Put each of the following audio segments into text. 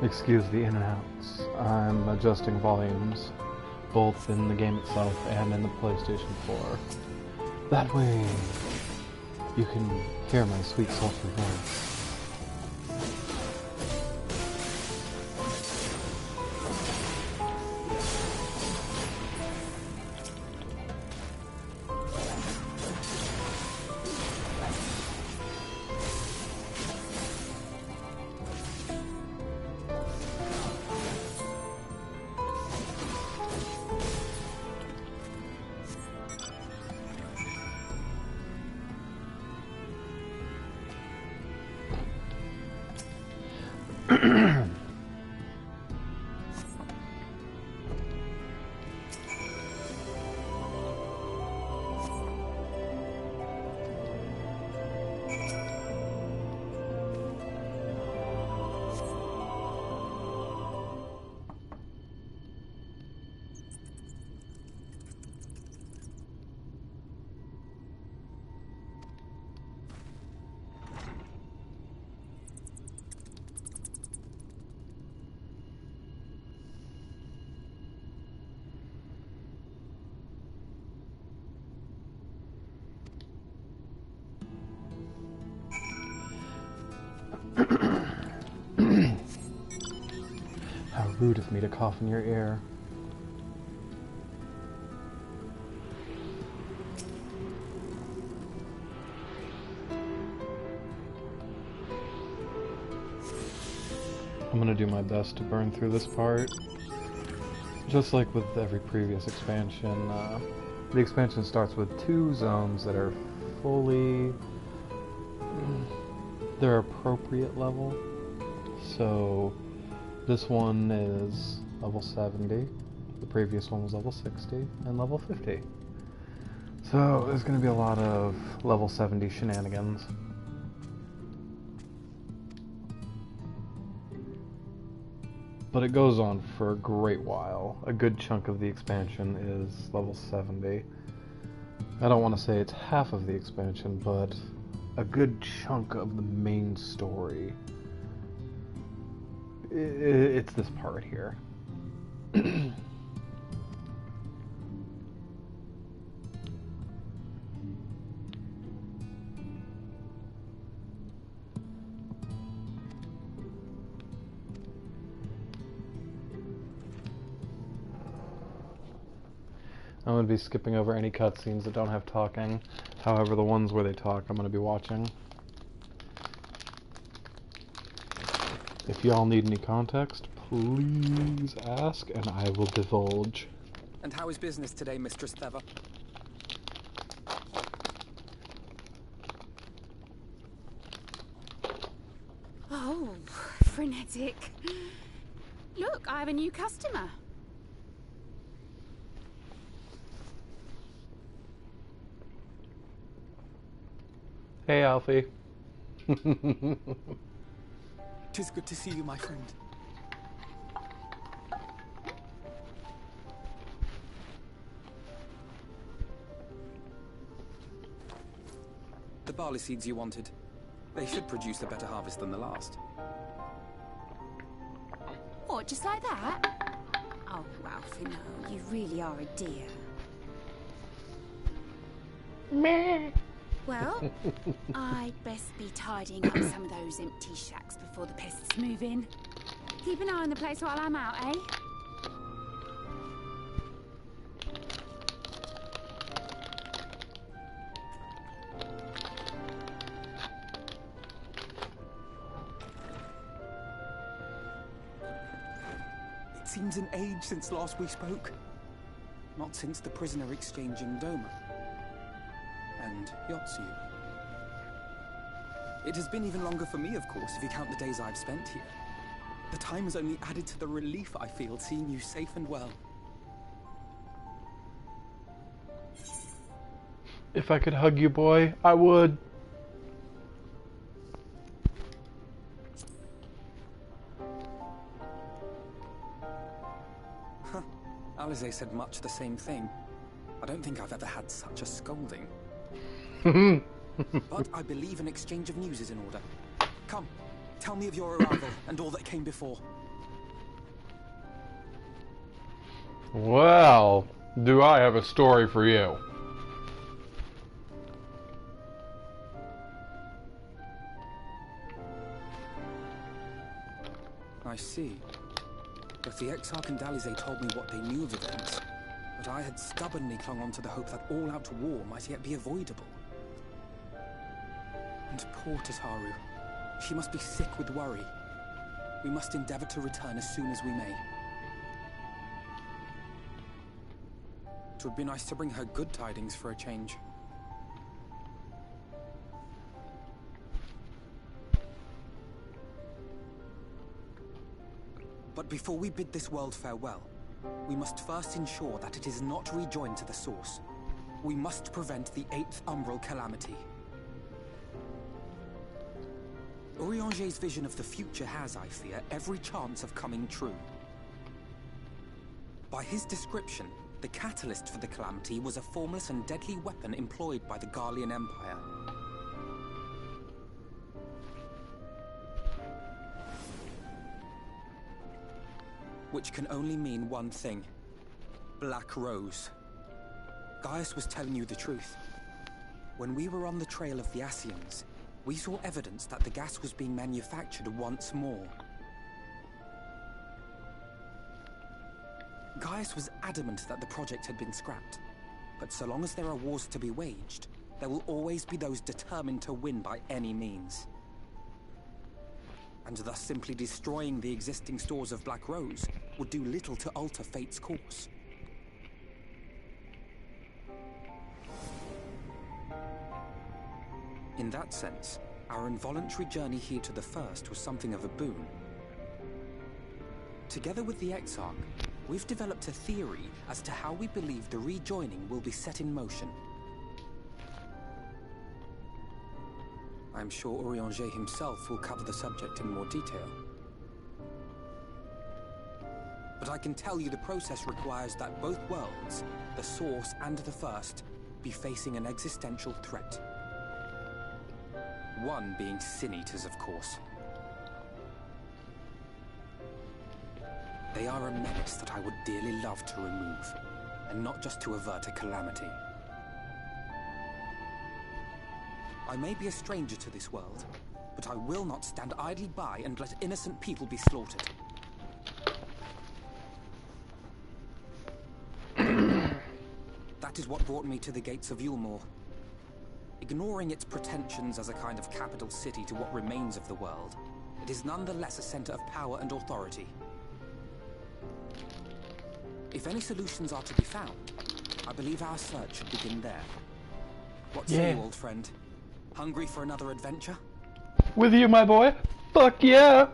Excuse the in and outs. I'm adjusting volumes, both in the game itself and in the PlayStation 4. That way, you can hear my sweet, sultry voice. How rude of me to cough in your ear. I'm gonna do my best to burn through this part. Just like with every previous expansion, the expansion starts with 2 zones that are fully their appropriate level. So this one is level 70, the previous one was level 60, and level 50. So there's going to be a lot of level 70 shenanigans. But it goes on for a great while. A good chunk of the expansion is level 70. I don't want to say it's half of the expansion, but a good chunk of the main story. It's this part here. I'm going to be skipping over any cutscenes that don't have talking. However, the ones where they talk, I'm going to be watching. If y'all need any context, please ask, and I will divulge. And how is business today, Mistress Theva? Oh, frenetic. Look, I have a new customer. Hey, Alfie. Tis good to see you, my friend. The barley seeds you wanted. They should produce a better harvest than the last. What, just like that? Oh, Alfie, no, you really are a dear. Meh. Well, I'd best be tidying up some of those empty shacks before the pests move in. Keep an eye on the place while I'm out, eh? It seems an age since last we spoke. Not since the prisoner exchange in Doma. And Yotsu. It has been even longer for me, of course, if you count the days I've spent here. The time has only added to the relief I feel seeing you safe and well. If I could hug you, boy, I would. Alize said much the same thing. I don't think I've ever had such a scolding. But I believe an exchange of news is in order. Come, tell me of your arrival and all that came before. Well, do I have a story for you. I see. Both the Exarch and Alize told me what they knew of events, but I had stubbornly clung on to the hope that all-out war might yet be avoidable. And poor Tataru. She must be sick with worry. We must endeavor to return as soon as we may. It would be nice to bring her good tidings for a change. But before we bid this world farewell, we must first ensure that it is not rejoined to the source. We must prevent the 8th Umbral calamity. Urianger's vision of the future has, I fear, every chance of coming true. By his description, the catalyst for the calamity was a formless and deadly weapon employed by the Garlean Empire. Which can only mean one thing. Black Rose. Gaius was telling you the truth. When we were on the trail of the Ascians, we saw evidence that the gas was being manufactured once more. Gaius was adamant that the project had been scrapped. But so long as there are wars to be waged, there will always be those determined to win by any means. And thus simply destroying the existing stores of Black Rose would do little to alter fate's course. In that sense, our involuntary journey here to the First was something of a boon. Together with the Exarch, we've developed a theory as to how we believe the rejoining will be set in motion. I'm sure Urianger himself will cover the subject in more detail. But I can tell you the process requires that both worlds, the Source and the First, be facing an existential threat. One being Sin-Eaters, of course. They are a menace that I would dearly love to remove, and not just to avert a calamity. I may be a stranger to this world, but I will not stand idly by and let innocent people be slaughtered. That is what brought me to the gates of Yulmore. Ignoring its pretensions as a kind of capital city to what remains of the world, it is nonetheless a center of power and authority. If any solutions are to be found, I believe our search should begin there. What say you, old friend? Hungry for another adventure? With you, my boy. Fuck yeah!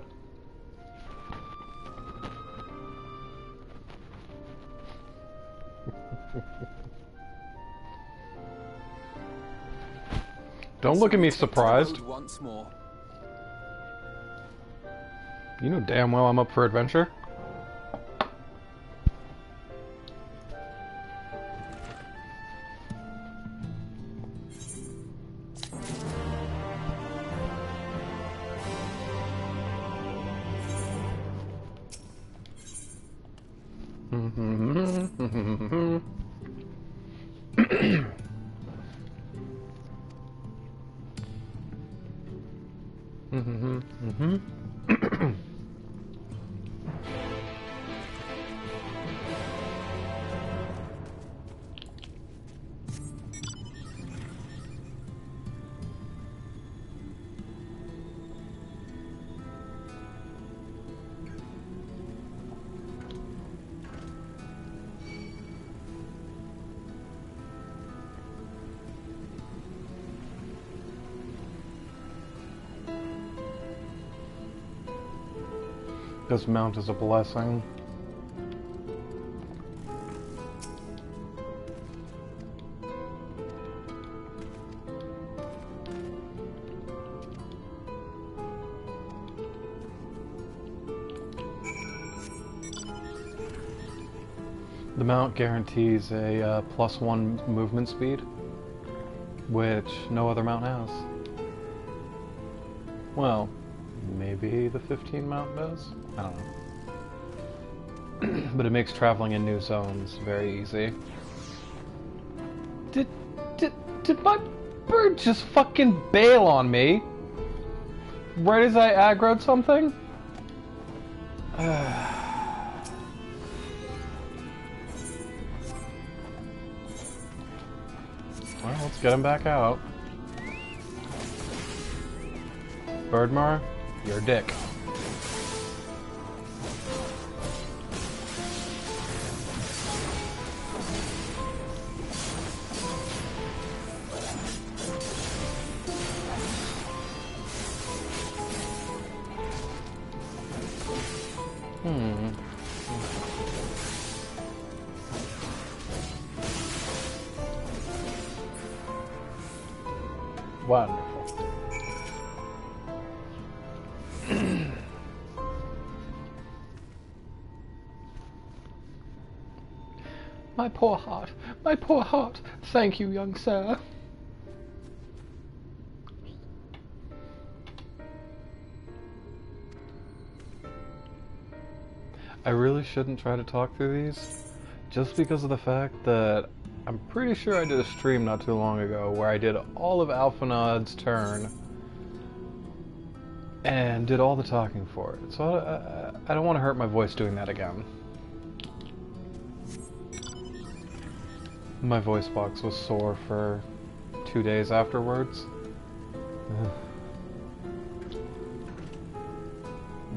Don't look at me So we take to the surprised. road once more. You know damn well I'm up for adventure. This mount is a blessing. The mount guarantees a +1 movement speed, which no other mount has. Well, maybe the 15 mount does? I don't know. But it makes traveling in new zones very easy. Did my bird just fucking bail on me? Right as I aggroed something? Well, let's get him back out. Birdmar, you're a dick. Wonderful. My poor heart, my poor heart. Thank you, young sir. I really shouldn't try to talk through these, just because of the fact that I'm pretty sure I did a stream not too long ago where I did all of Alphanod's turn and did all the talking for it. So I don't want to hurt my voice doing that again. My voice box was sore for 2 days afterwards.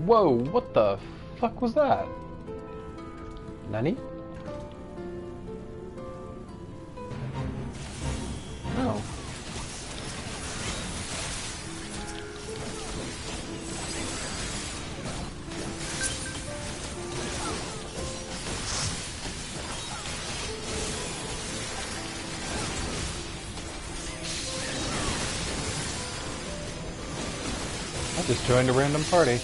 Whoa, what the fuck was that? Nani? Oh. I just joined a random party.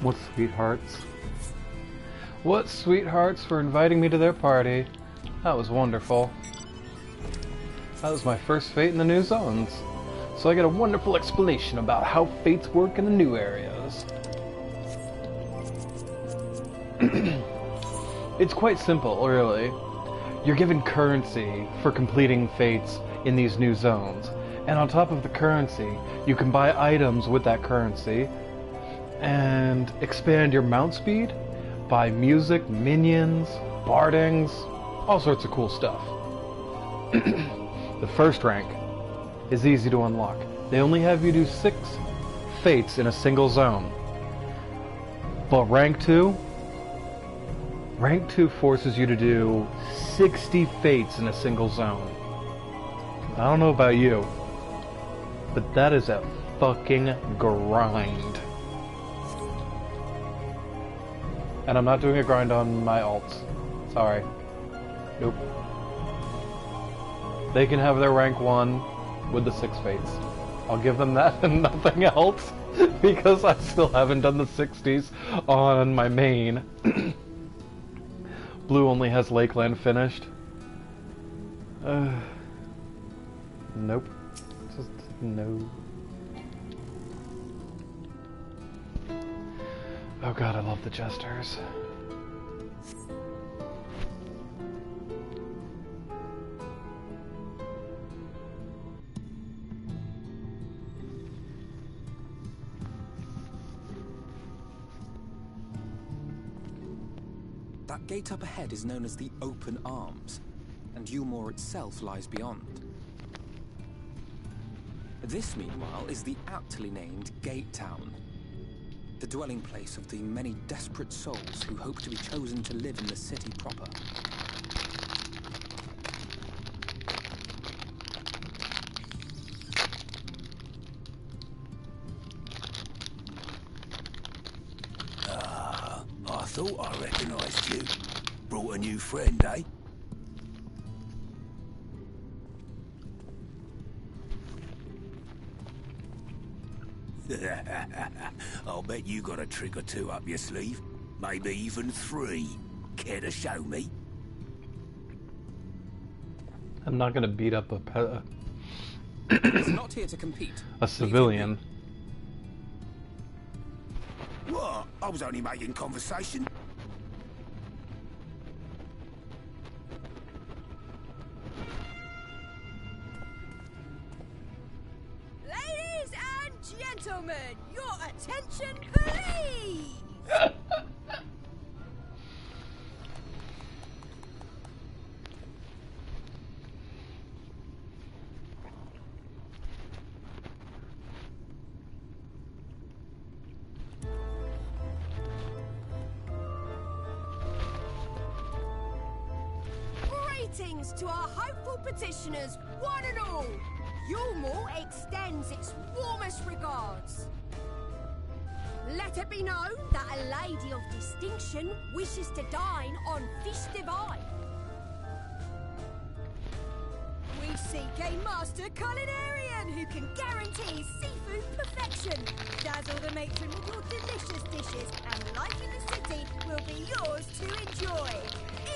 What sweethearts. What sweethearts for inviting me to their party. That was wonderful. That was my first fate in the new zones. So I get a wonderful explanation about how fates work in the new areas. It's quite simple, really. You're given currency for completing fates in these new zones. And on top of the currency, you can buy items with that currency and expand your mount speed, buy music, minions, bardings, all sorts of cool stuff. The first rank is easy to unlock. They only have you do 6 fates in a single zone. But rank 2 forces you to do 60 fates in a single zone. I don't know about you, but that is a fucking grind. And I'm not doing a grind on my alts. Sorry. Nope. They can have their rank 1 with the 6 fates. I'll give them that and nothing else, because I still haven't done the 60s on my main. Blue only has Lakeland finished. Nope. Just no. Oh god, I love the jesters. That gate up ahead is known as the Open Arms, and Yulmore itself lies beyond. This, meanwhile, is the aptly named Gate Town, the dwelling place of the many desperate souls who hope to be chosen to live in the city proper. I thought I recognised you. Brought a new friend, eh? I'll bet you got a trick or 2 up your sleeve. Maybe even 3. Care to show me? I'm not gonna beat up He's not here to compete. a civilian. What? I was only making conversation. Ladies and gentlemen, your attention, please! Greetings to our hopeful petitioners, one and all. Yulmore extends its warmest regards. Let it be known that a lady of distinction wishes to dine on fish divine. We seek a master culinarian who can guarantee seafood perfection. Dazzle the matron with your delicious dishes, and life in the city will be yours to enjoy.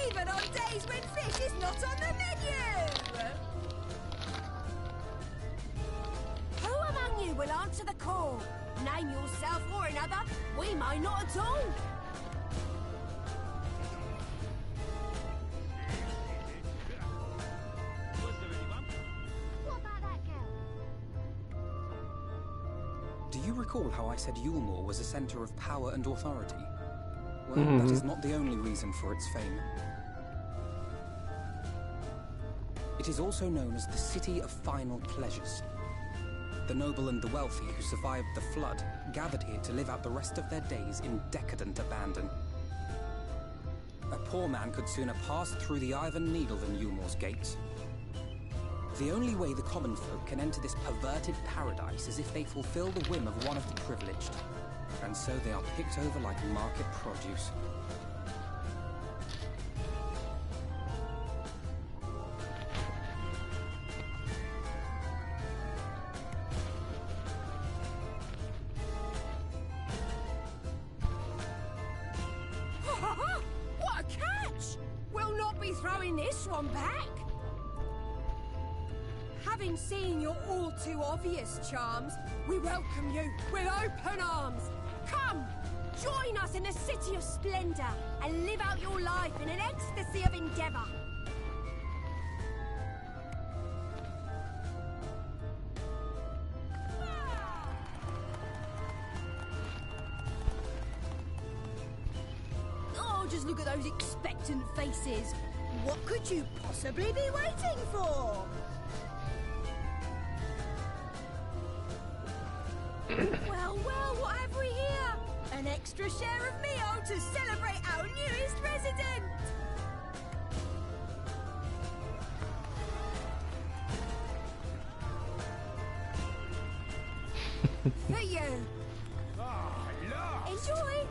Even on days when fish is not on the menu! Who among you will answer the call? Name yourself or another, we may not at all. What about that girl? Do you recall how I said Yulmore was a center of power and authority? Well, that is not the only reason for its fame. It is also known as the City of Final Pleasures. The noble and the wealthy who survived the flood gathered here to live out the rest of their days in decadent abandon. A poor man could sooner pass through the Iron Needle than Yulmore's gates. The only way the common folk can enter this perverted paradise is if they fulfill the whim of one of the privileged. And so they are picked over like market produce. throwing this one back? Having seen your all too obvious charms, we welcome you with open arms. Come, join us in the city of splendor and live out your life in an ecstasy of endeavor. Oh, just look at those expectant faces. What could you possibly be waiting for? Well, what have we here? An extra share of meal to celebrate our newest resident! For you! Ah, look! Enjoy!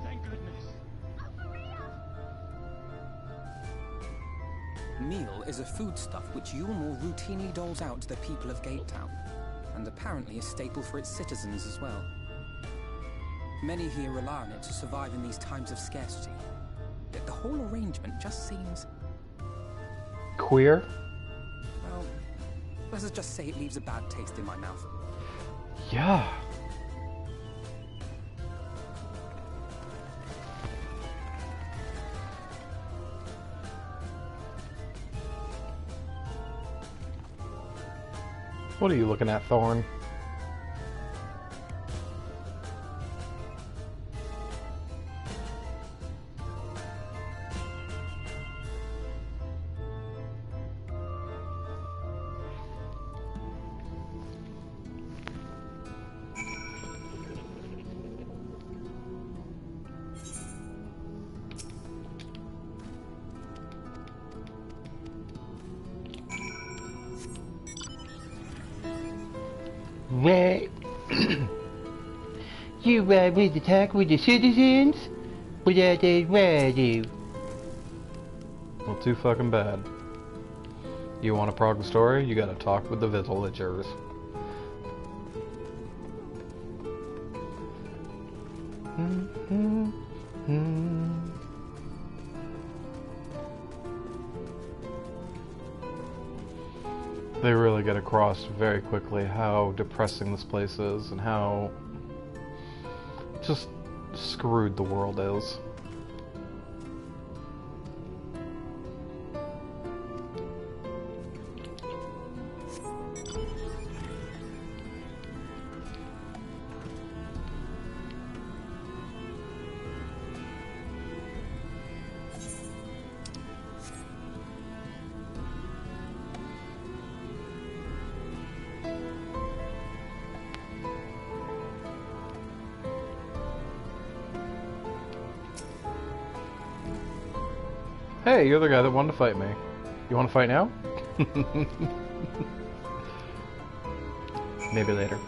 Thank goodness. Meal is a foodstuff which Yulmore routinely doles out to the people of Gatetown, and apparently a staple for its citizens as well. Many here rely on it to survive in these times of scarcity, yet the whole arrangement just seems... Queer? well, let's just say it leaves a bad taste in my mouth. Yeah. What are you looking at, Thorn? Where you will attack with the citizens without they ready. Well, too fucking bad. You want to prog the story? You gotta talk with the villagers. They really get across very quickly how depressing this place is and how just screwed the world is. Hey, you're the guy that wanted to fight me. You want to fight now? Maybe later.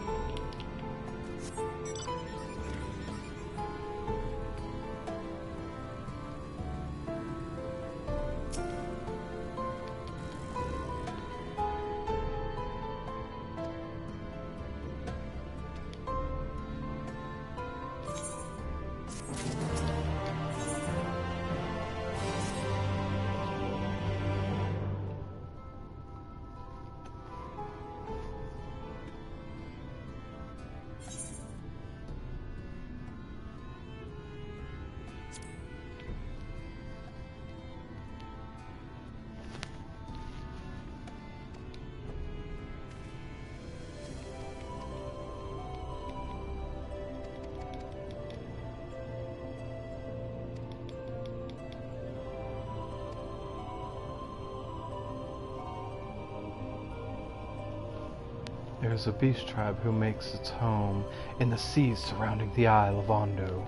There's a beast tribe who makes its home in the seas surrounding the Isle of Ondo.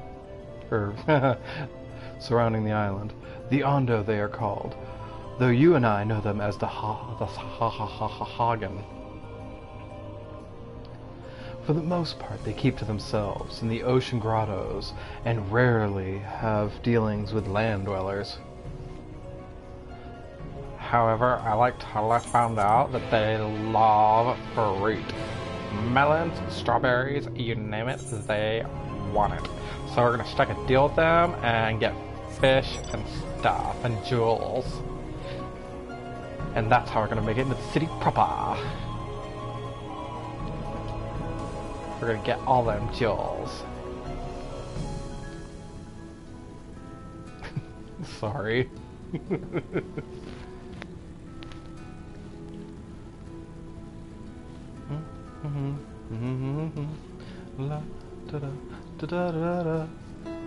Surrounding the island. The Ondo they are called, though you and I know them as the Hagen. For the most part, they keep to themselves in the ocean grottos and rarely have dealings with land dwellers. However, I found out that they love fruit. Melons, strawberries, you name it, they want it. So we're gonna strike a deal with them and get fish and stuff and jewels. And that's how we're gonna make it into the city proper. We're gonna get all them jewels. Sorry. La da da da da da da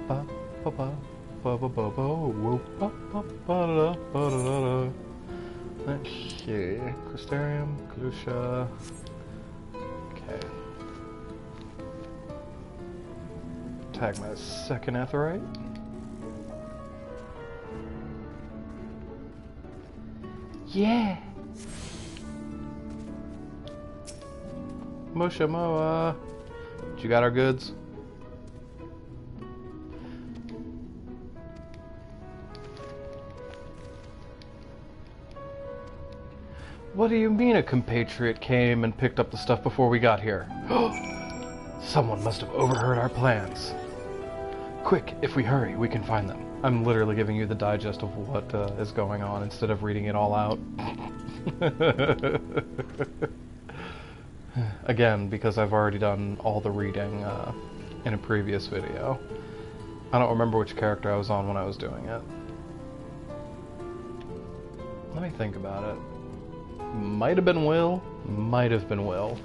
ba ba ba ba ba ba ba ba ba ba ba da. Let's see. Crystarium, Kalusha. Okay. Tag my second Aetheryte. Yeah! Moshamoa! You got our goods? What do you mean a compatriot came and picked up the stuff before we got here? Someone must have overheard our plans. Quick, if we hurry, we can find them. I'm literally giving you the digest of what is going on instead of reading it all out. Again, because I've already done all the reading in a previous video. I don't remember which character I was on when I was doing it. Let me think about it. Might have been Will. Might have been Will.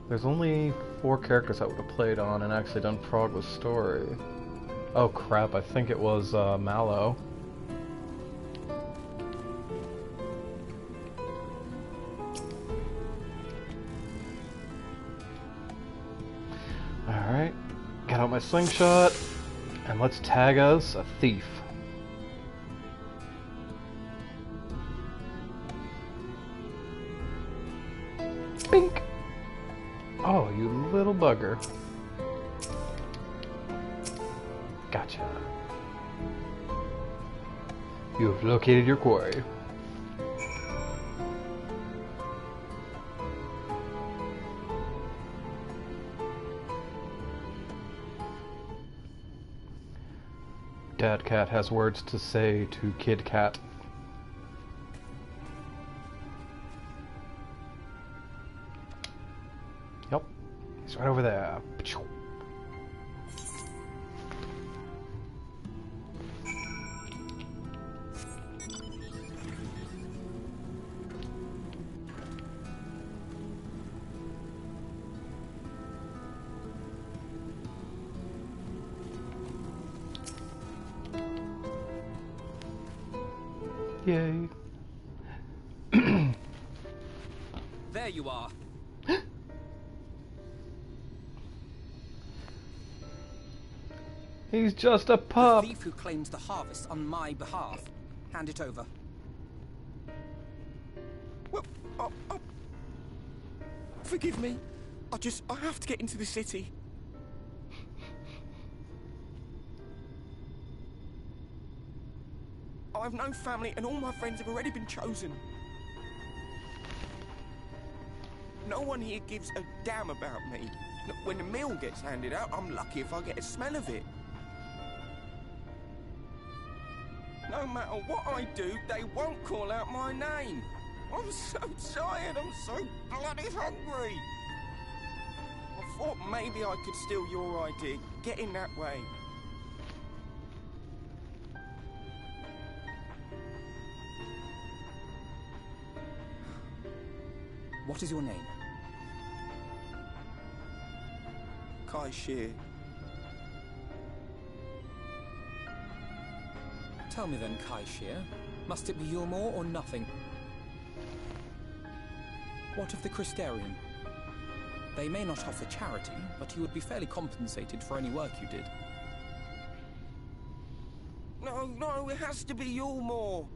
There's only 4 characters I would have played on and actually done prog with story. Oh crap, I think it was Mallow. Alright, get out my slingshot, and let's tag us a thief. Bink! Oh, you little bugger. Gotcha. You have located your quarry. Dad Cat has words to say to Kid Cat. Yep, he's right over there. Yay. There you are. He's just a pup. The thief who claims the harvest on my behalf. Hand it over. Well, forgive me. I have to get into the city. I have no family and all my friends have already been chosen. No one here gives a damn about me. When the meal gets handed out, I'm lucky if I get a smell of it. No matter what I do, they won't call out my name. I'm so tired, I'm so bloody hungry. I thought maybe I could steal your idea, get in that way. What is your name? Kai Shear. Tell me then, Kai Shear. Must it be Yulmore or nothing? What of the Crystarium? They may not offer charity, but you would be fairly compensated for any work you did. No, it has to be Yulmore.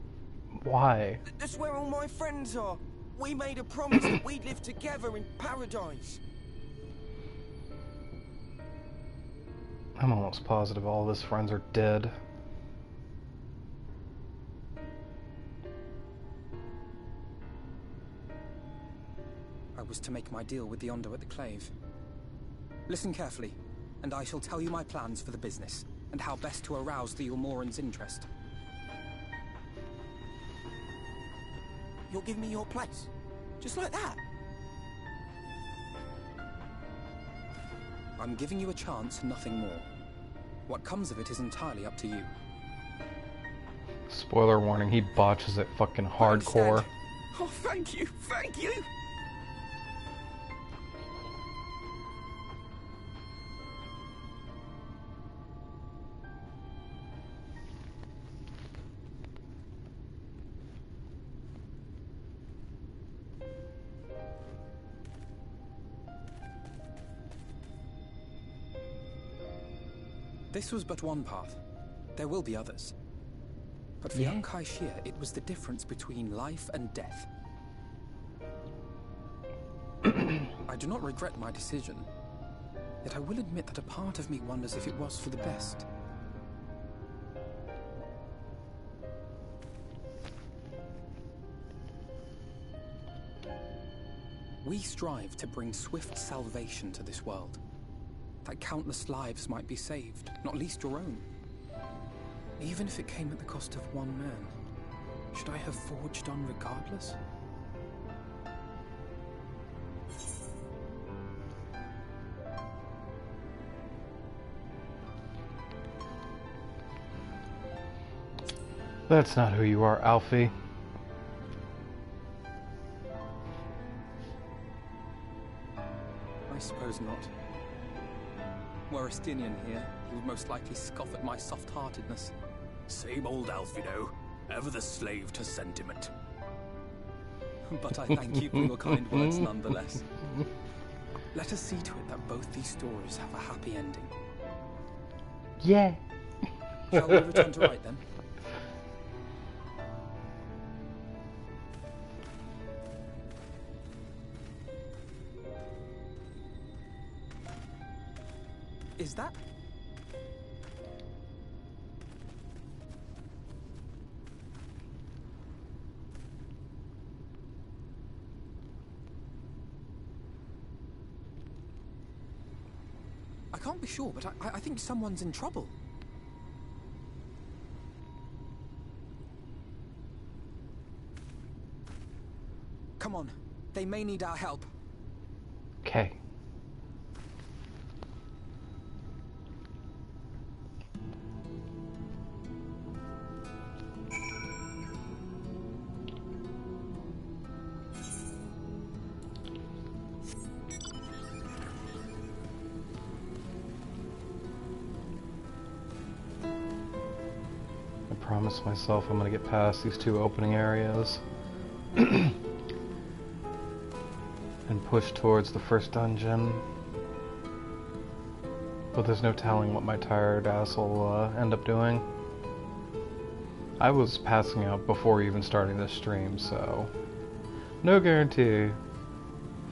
Why? That's where all my friends are. We made a promise that we'd live together in paradise. I'm almost positive all of his friends are dead. I was to make my deal with the Ondo at the Clave. Listen carefully, and I shall tell you my plans for the business. and how best to arouse the Ulmoran's interest. You'll give me your place? Just like that? I'm giving you a chance, nothing more. What comes of it is entirely up to you. Spoiler warning, he botches it fucking hardcore. Oh, thank you, thank you! This was but one path. There will be others. But for young Kai Shia, it was the difference between life and death. I do not regret my decision, yet I will admit that a part of me wonders if it was for the best. We strive to bring swift salvation to this world, that countless lives might be saved, not least your own. Even if it came at the cost of one man, should I have forged on regardless? That's not who you are, Alfie. I suppose not. Were Estinian here, he would most likely scoff at my soft-heartedness. Same old Alfino, ever the slave to sentiment. But I thank you for your kind words nonetheless. Let us see to it that both these stories have a happy ending. Yeah. Shall we return to write then? Is that? I can't be sure, but I think someone's in trouble. Come on, they may need our help. Okay. I promise myself I'm gonna get past these two opening areas and push towards the first dungeon, but there's no telling what my tired ass will end up doing. I was passing out before even starting this stream, so no guarantee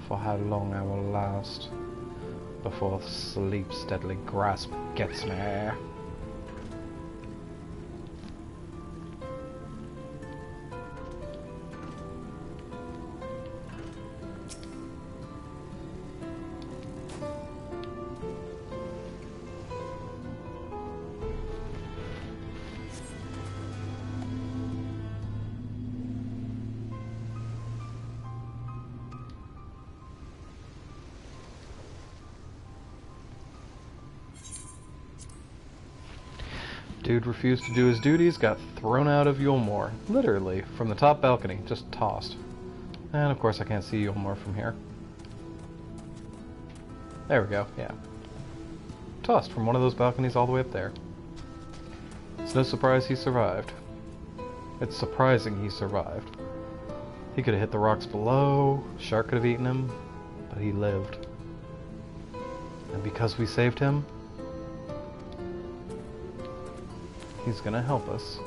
for how long I will last before sleep's deadly grasp gets me. Dude refused to do his duties, got thrown out of Yulmore. Literally, from the top balcony, just tossed. And of course I can't see Yulmore from here. There we go, yeah. Tossed from one of those balconies all the way up there. It's no surprise he survived. It's surprising he survived. He could have hit the rocks below, shark could have eaten him, but he lived. And because we saved him, he's gonna help us.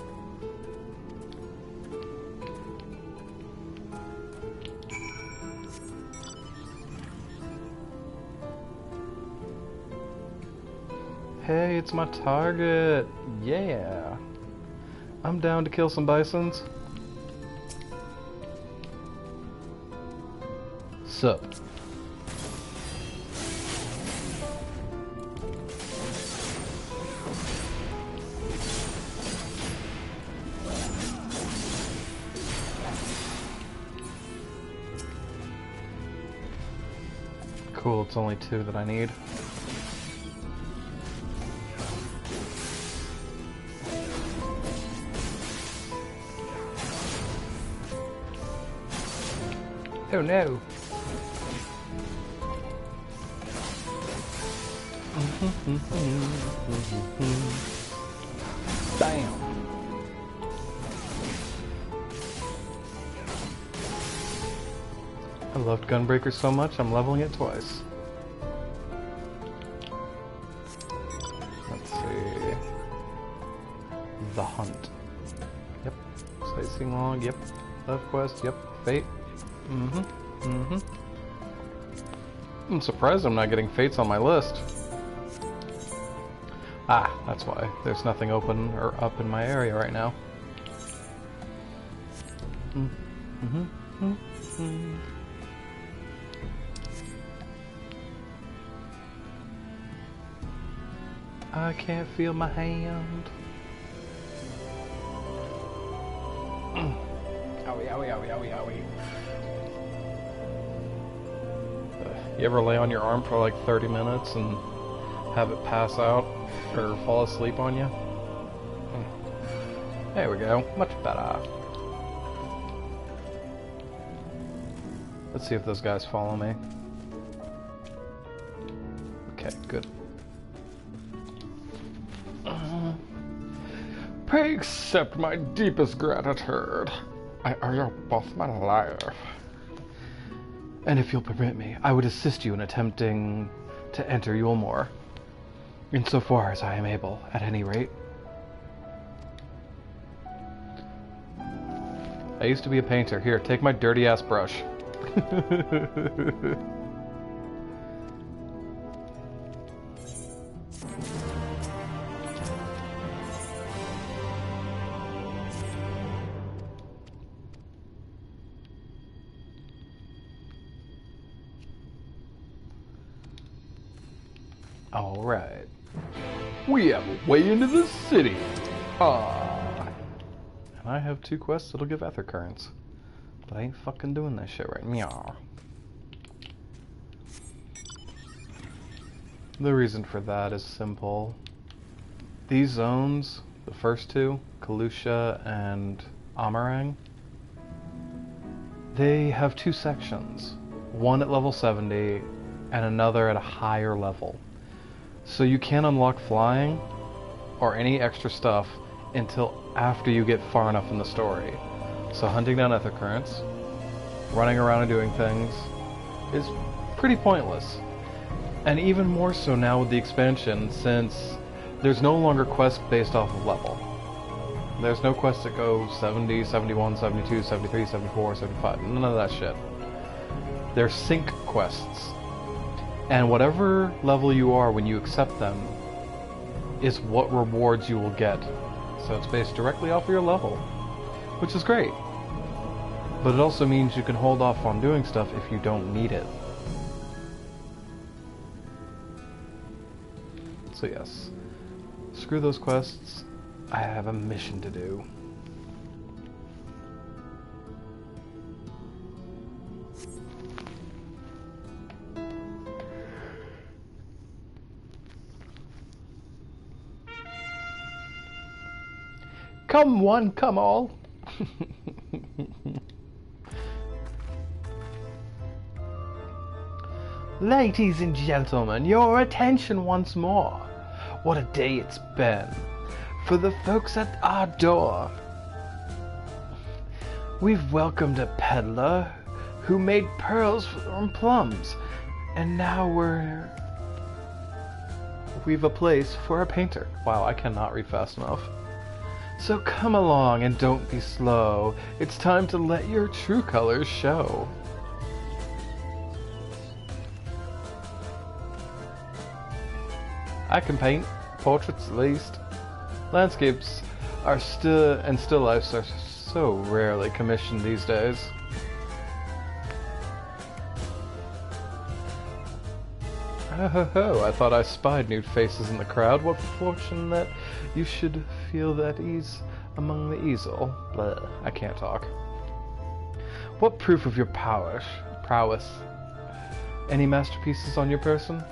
Hey, it's my target! Yeah! I'm down to kill some bisons. Sup? Cool, it's only 2 that I need. Oh no! Bam! I loved Gunbreaker so much, I'm leveling it twice. Let's see. The Hunt. Yep. Sightseeing Log, yep. Love Quest, yep. Fate. I'm surprised I'm not getting Fates on my list. Ah, that's why. There's nothing open or up in my area right now. I can't feel my hand. Owie, owie, owie, owie, owie. You ever lay on your arm for like 30 minutes and have it pass out or fall asleep on you? There we go. Much better. Let's see if those guys follow me. Okay, good. Pray accept my deepest gratitude. I owe you both my life. And if you'll permit me, I would assist you in attempting to enter Yulmore. Insofar as I am able, at any rate. I used to be a painter. Here, take my dirty ass brush. Alright. We have a way into the city. Ah. And I have 2 quests that'll give ether currents. But I ain't fucking doing that shit right now. The reason for that is simple. These zones, the first 2, Kalusha and Amarang, they have 2 sections. One at level 70 and another at a higher level. So you can't unlock flying or any extra stuff until after you get far enough in the story. So hunting down ether currents, running around and doing things, is pretty pointless. And even more so now with the expansion, since there's no longer quests based off of level. There's no quests that go 70, 71, 72, 73, 74, 75, none of that shit. They're sync quests. And whatever level you are when you accept them is what rewards you will get. So it's based directly off of your level, which is great. But it also means you can hold off on doing stuff if you don't need it. So yes, screw those quests. I have a mission to do. Come one, come all. Ladies and gentlemen, your attention once more. What a day it's been for the folks at our door. We've welcomed a peddler who made pearls from plums, and now we've a place for a painter. Wow, I cannot read fast enough. So come along and don't be slow. It's time to let your true colors show. I can paint, portraits at least. Landscapes are still lifes are so rarely commissioned these days. Oh ho ho, I thought I spied nude faces in the crowd. What fortune that you should feel at ease among the easel. Blah, I can't talk. What proof of your prowess? Any masterpieces on your person?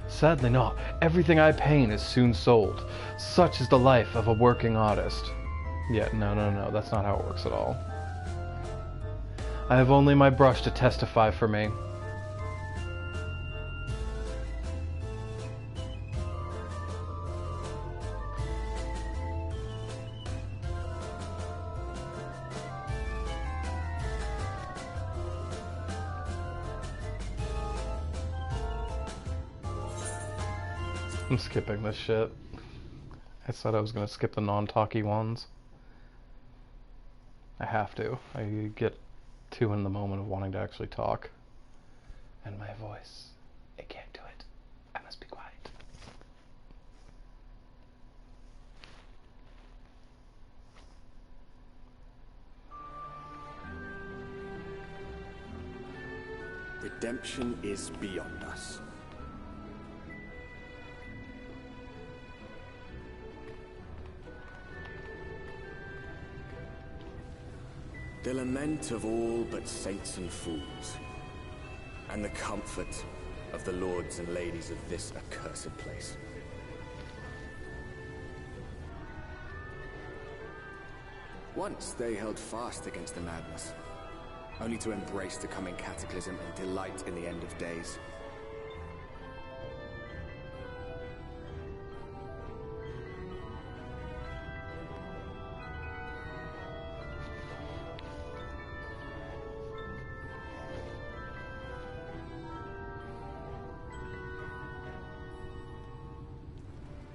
Sadly not. Everything I paint is soon sold. Such is the life of a working artist. Yeah, no, that's not how it works at all. I have only my brush to testify for me. I'm skipping this shit. I said I was gonna skip the non-talky ones. I have to. I get too in the moment of wanting to actually talk. And my voice, it can't do it. I must be quiet. Redemption is beyond us. The lament of all but saints and fools, and the comfort of the lords and ladies of this accursed place. Once they held fast against the madness, only to embrace the coming cataclysm and delight in the end of days.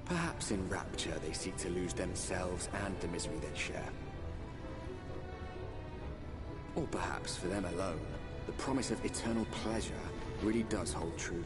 Perhaps in rapture they seek to lose themselves and the misery they share. Or perhaps for them alone, the promise of eternal pleasure really does hold true.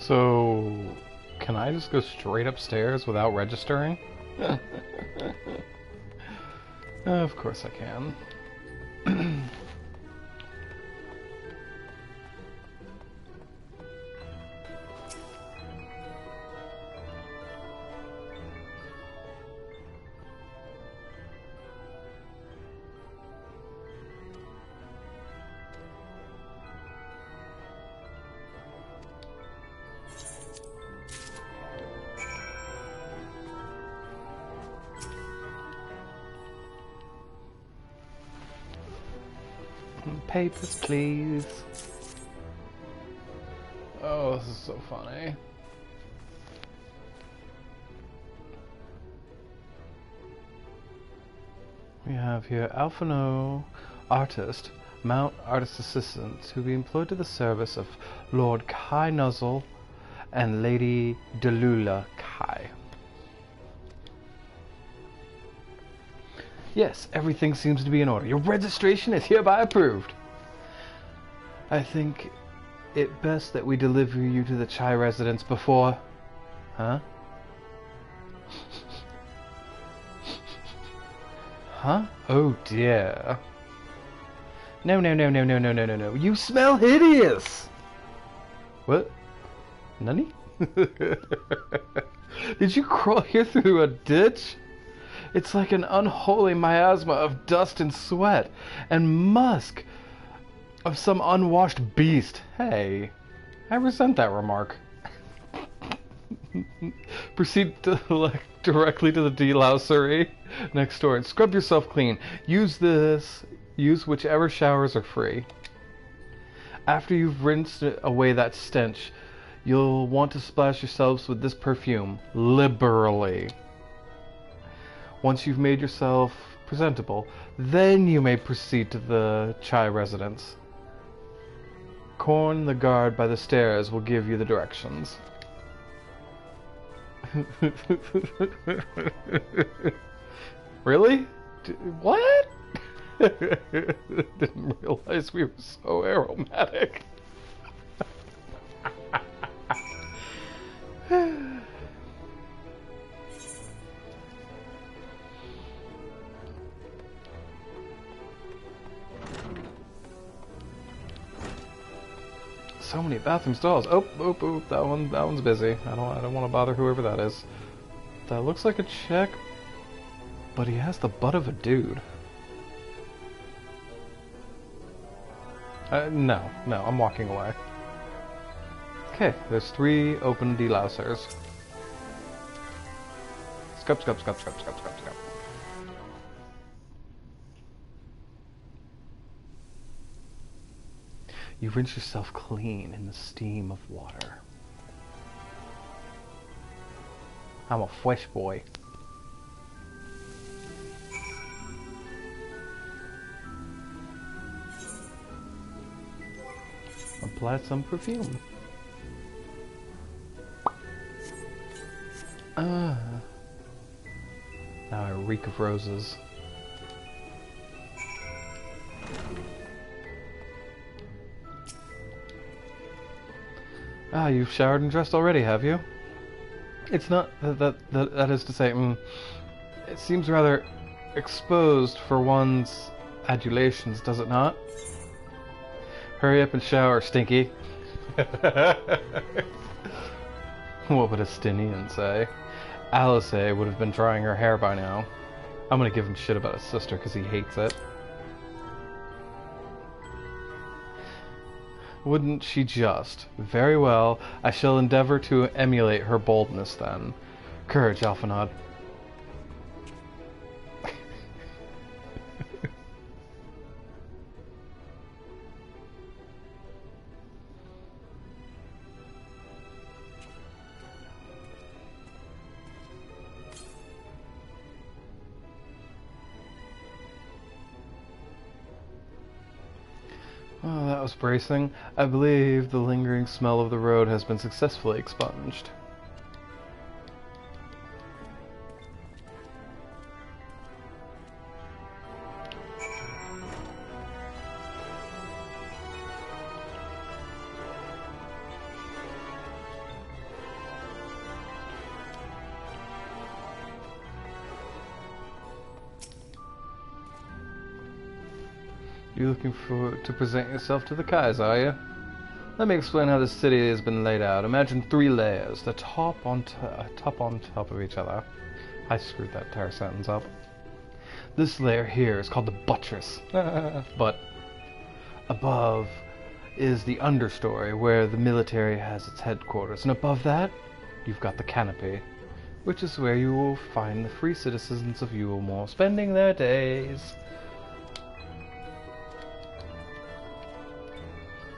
So, can I just go straight upstairs without registering? Of course I can. Papers, please. Oh, this is so funny. We have here Alphino, artist, Mount artist assistants who be employed to the service of Lord Kai Nuzzle and Lady Delula Kai. Yes, everything seems to be in order. Your registration is hereby approved. I think it best that we deliver you to the Chai residence before... Huh? Huh? Oh dear. No. You smell hideous! What? Nani? Did you crawl here through a ditch? It's like an unholy miasma of dust and sweat and musk of some unwashed beast. Hey, I resent that remark. Proceed directly to the delousery next door and scrub yourself clean. Use whichever showers are free. After you've rinsed away that stench, You'll want to splash yourselves with this perfume liberally. Once you've made yourself presentable, then you may proceed to the Chai residence. Korn, the guard by the stairs, will give you the directions. Really? What? Didn't realize we were so aromatic. So many bathroom stalls. Oh, that one's busy. I don't want to bother whoever that is. That looks like a check, but he has the butt of a dude. No, I'm walking away. Okay, there's 3 open delousers. Scup. You rinse yourself clean in the steam of water. I'm a fresh boy. Apply some perfume. Now I reek of roses. You've showered and dressed already, have you? It's not that is to say, it seems rather exposed for one's adulations, does it not? Hurry up and shower, Stinky. What would a Stinian say? Alice would have been drying her hair by now. I'm gonna give him shit about his sister because he hates it. Wouldn't she just? Very well, I shall endeavor to emulate her boldness then. Courage, Alphanod. Oh, that was bracing. I believe the lingering smell of the road has been successfully expunged. You looking to present yourself to the Kais, are you? Let me explain how this city has been laid out. Imagine 3 layers, the top on top of each other. I screwed that entire sentence up. This layer here is called the buttress. But above is the understory, where the military has its headquarters, and above that, you've got the canopy, which is where you will find the free citizens of Yulmore spending their days.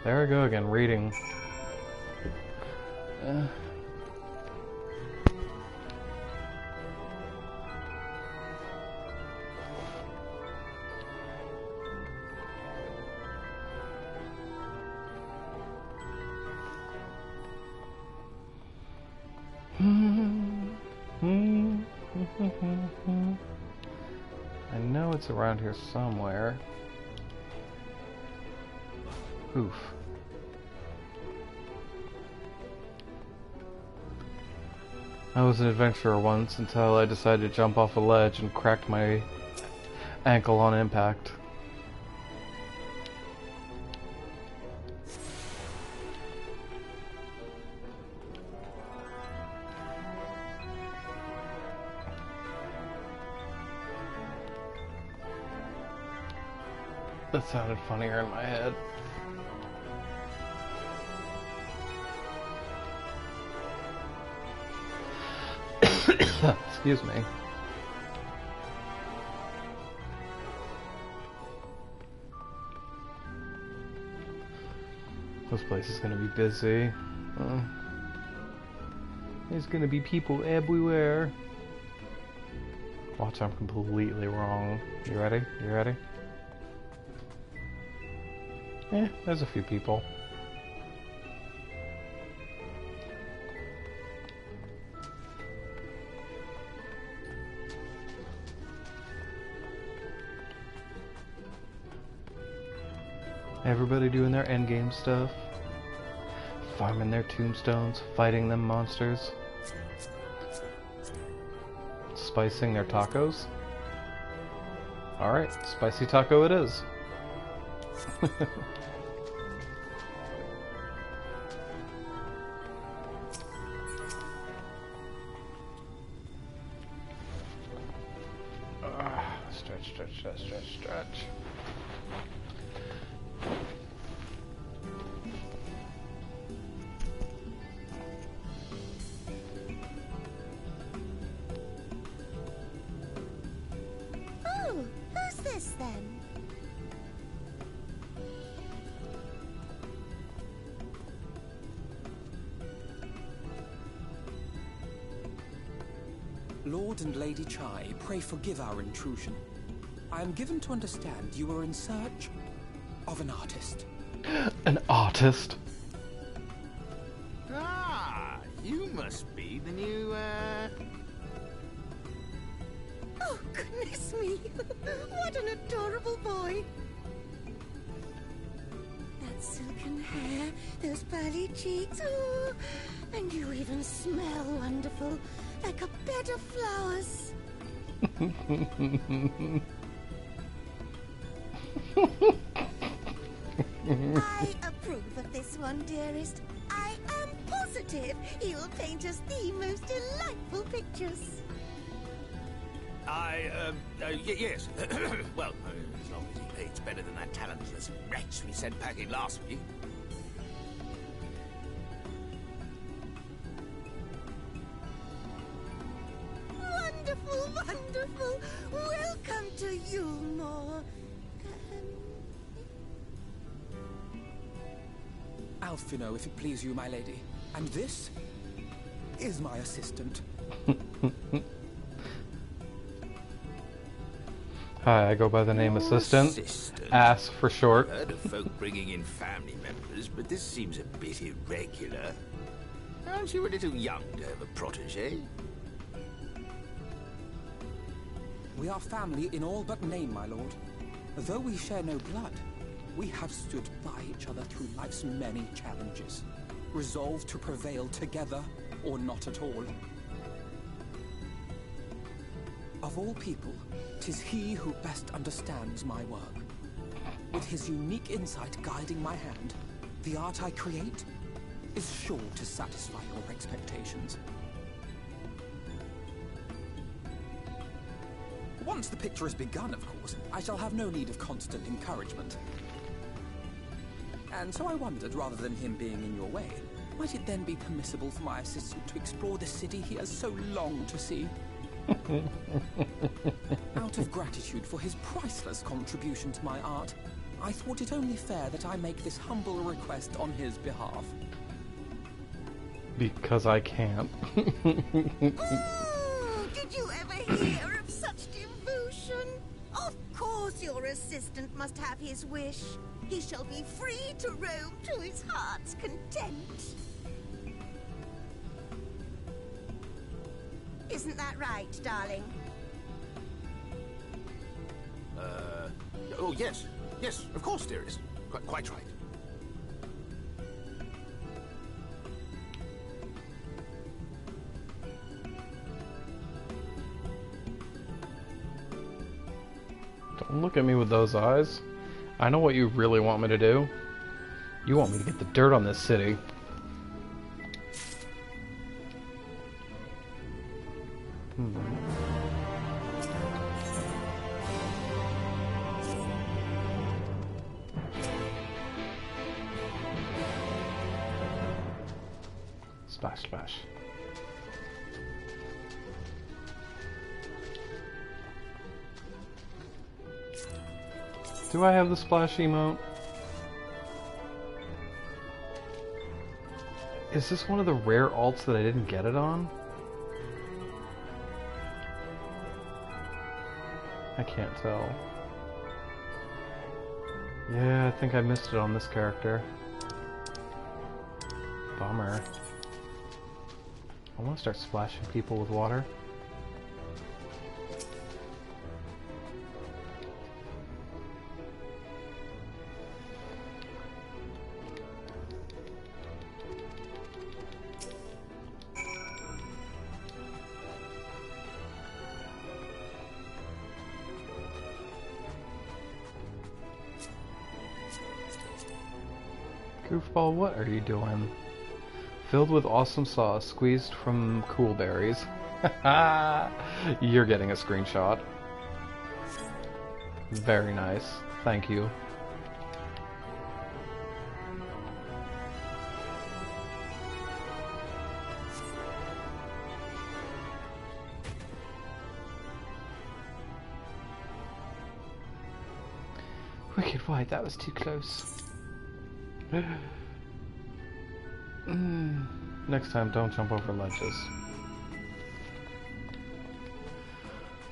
There we go again, reading. I know it's around here somewhere. Oof. I was an adventurer once until I decided to jump off a ledge and cracked my ankle on impact. That sounded funnier in my head. Excuse me. This place is gonna be busy. There's gonna be people everywhere. Watch, I'm completely wrong. You ready? You ready? There's a few people. Everybody doing their endgame stuff. Farming their tombstones, fighting them monsters. Spicing their tacos. Alright, spicy taco it is. Stretch, stretch, stretch, stretch, stretch. Oh, who's this then? Lord and Lady Chai, pray forgive our intrusion. I am given to understand you are in search of an artist. An artist? Ah, you must be the new, Oh, goodness me! What an adorable boy! That silken hair, those pearly cheeks, oh, and you even smell wonderful, like a bed of flowers. I approve of this one, dearest. I am positive he'll paint us the most delightful pictures. Yes. Well, as long as he paints better than that talentless wretch we sent packing last week. Wonderful, wonderful. Welcome to Yulmore. Alfino, if it please you, my lady. And this is my assistant. Hi, I go by the name Assistant. Ass for short. I've heard of folk bringing in family members, but this seems a bit irregular. Aren't you a little young to have a protege? We are family in all but name, my lord. Though we share no blood, we have stood by each other through life's many challenges, resolved to prevail together or not at all. Of all people, 'tis he who best understands my work. With his unique insight guiding my hand, the art I create is sure to satisfy your expectations. Once the picture has begun, of course, I shall have no need of constant encouragement. And so I wondered, rather than him being in your way, might it then be permissible for my assistant to explore the city he has so longed to see? Out of gratitude for his priceless contribution to my art, I thought it only fair that I make this humble request on his behalf. Because I can't. Oh, did you ever hear of such devotion? Of course your assistant must have his wish. He shall be free to roam to his heart's content. Isn't that right, darling? Oh, yes. Yes, of course, dearest. Quite right. Don't look at me with those eyes. I know what you really want me to do. You want me to get the dirt on this city. Splash, splash. Do I have the splash emote? Is this one of the rare alts that I didn't get it on? I can't tell. Yeah, I think I missed it on this character. Bummer. I want to start splashing people with water. Goofball, what are you doing? Filled with awesome sauce, squeezed from cool berries. You're getting a screenshot. Very nice. Thank you. Wicked White, that was too close. Next time, don't jump over ledges.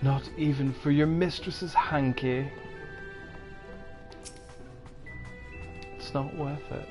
Not even for your mistress's hanky. It's not worth it.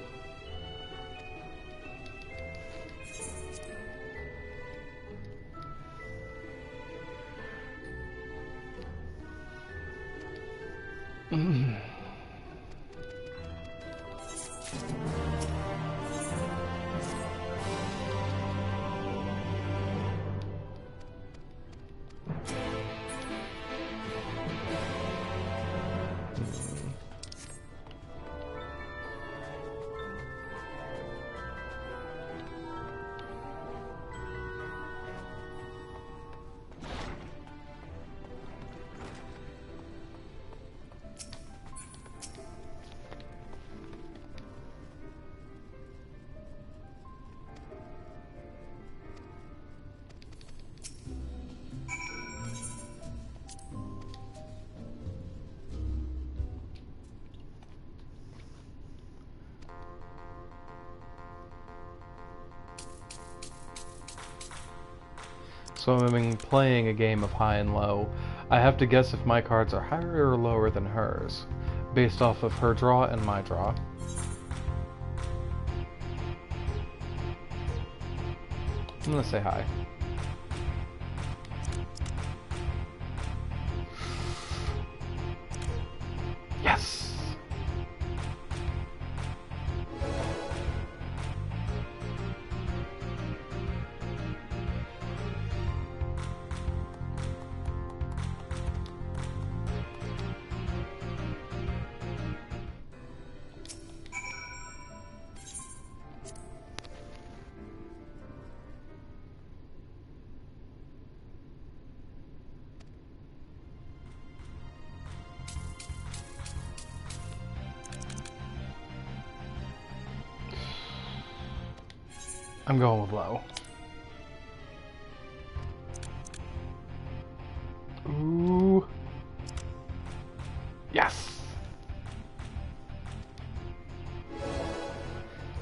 So I'm playing a game of high and low. I have to guess if my cards are higher or lower than hers, based off of her draw and my draw. I'm gonna say hi. Yes! I'm going with low. Ooh. Yes!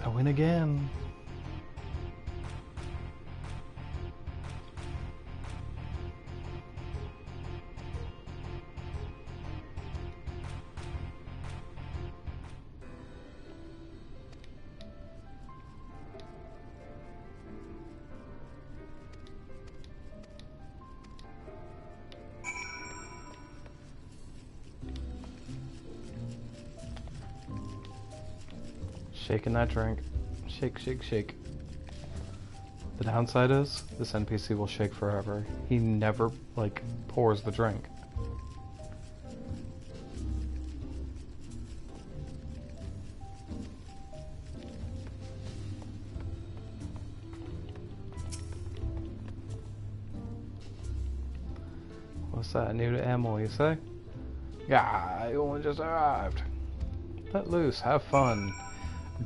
I win again. Shaking that drink. Shake, shake, shake. The downside is, this NPC will shake forever. He never, like, pours the drink. What's that, new to ammo, you say? Yeah, you only just arrived. Let loose, have fun.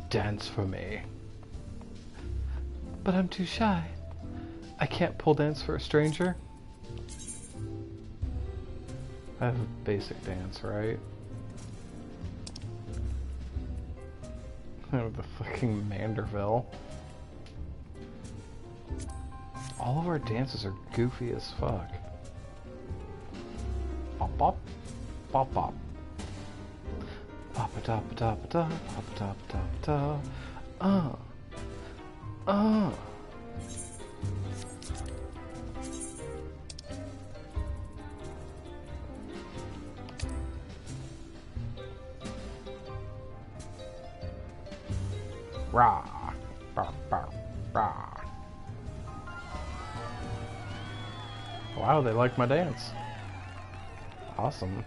Dance for me. But I'm too shy. I can't pole dance for a stranger. I have a basic dance, right? I have the fucking Manderville. All of our dances are goofy as fuck. Bop bop. Bop bop. Pop a da pa da pa da. Pop a da pa da pa da. Rah. Rah, rah, rah. Wow, they like my dance. Awesome.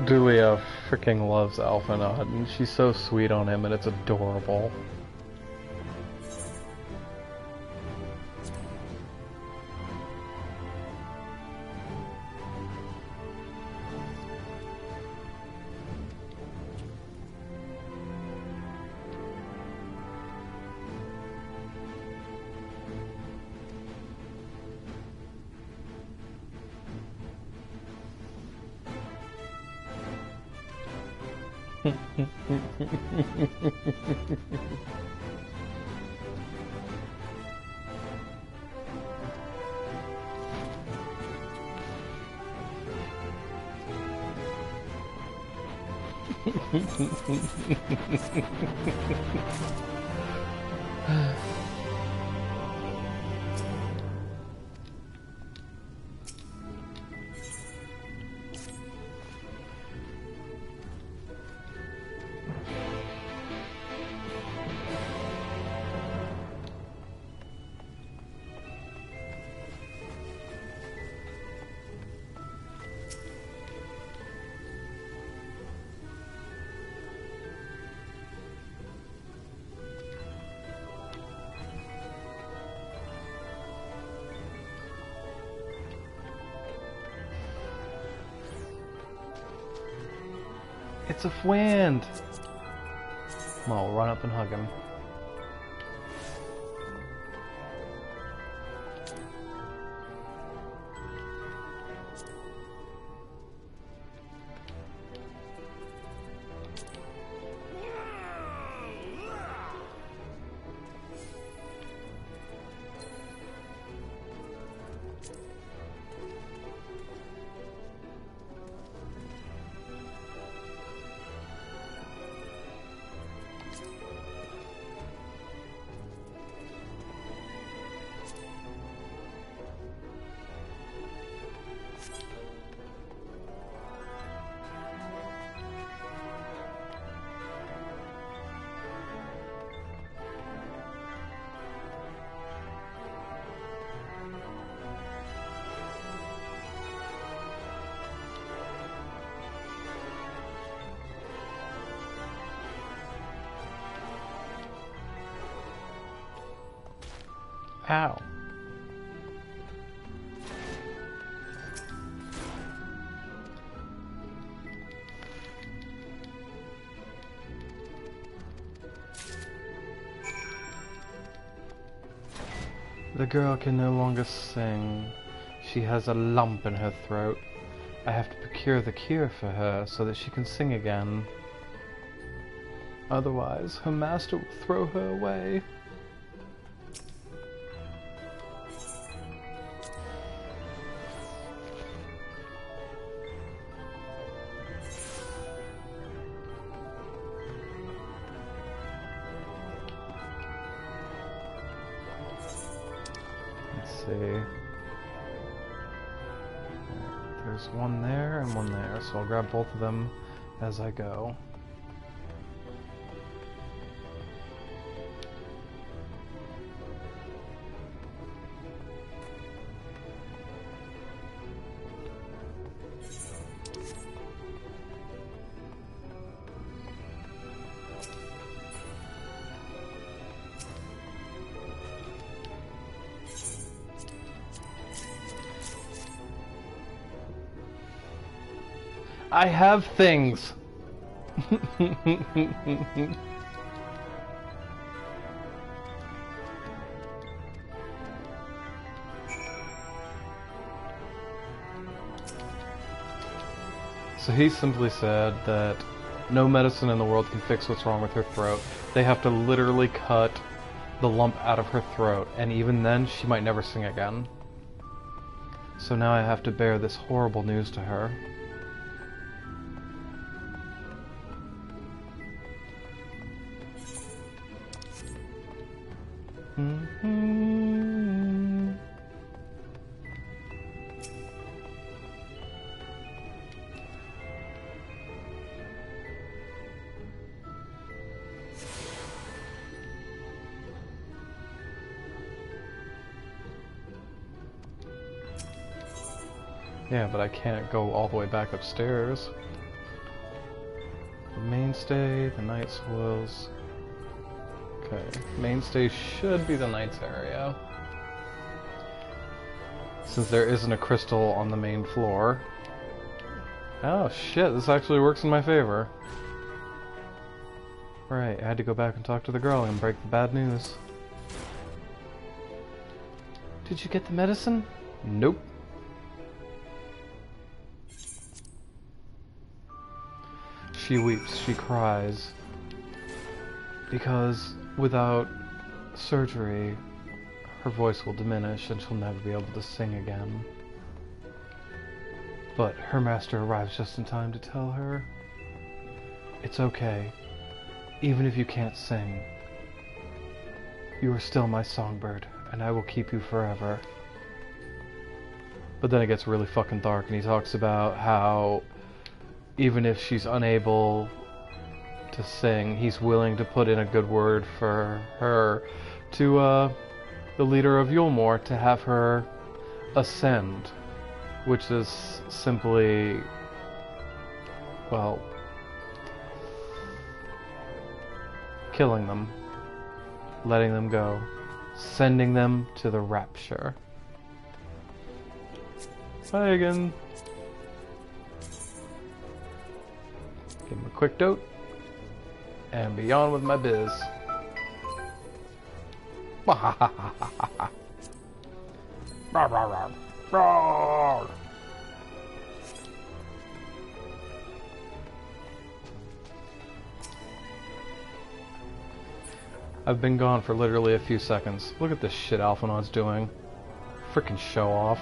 Julia freaking loves Alphanot, and she's so sweet on him, and it's adorable. It's a friend! Come on, we'll run up and hug him. Ow. The girl can no longer sing. She has a lump in her throat. I have to procure the cure for her so that she can sing again. Otherwise, her master will throw her away. See. There's one there and one there, so I'll grab both of them as I go. I have things. So he simply said that no medicine in the world can fix what's wrong with her throat. They have to literally cut the lump out of her throat, and even then she might never sing again. So now I have to bear this horrible news to her. Yeah, but I can't go all the way back upstairs. The mainstay, the night spoils. Okay, mainstay should be the knight's area, since there isn't a crystal on the main floor. Oh shit, this actually works in my favor. Right, I had to go back and talk to the girl and break the bad news. Did you get the medicine? Nope. She weeps, she cries, because without surgery, her voice will diminish and she'll never be able to sing again. But her master arrives just in time to tell her, it's okay, even if you can't sing. You are still my songbird, and I will keep you forever. But then it gets really fucking dark, and he talks about how even if she's unable to sing, he's willing to put in a good word for her to the leader of Yulmore to have her ascend, which is simply, well, killing them, letting them go, sending them to the rapture. Hi again. Give him a quick dote, and be on with my biz. I've been gone for literally a few seconds. Look at this shit Alphinaud's doing. Frickin' show off.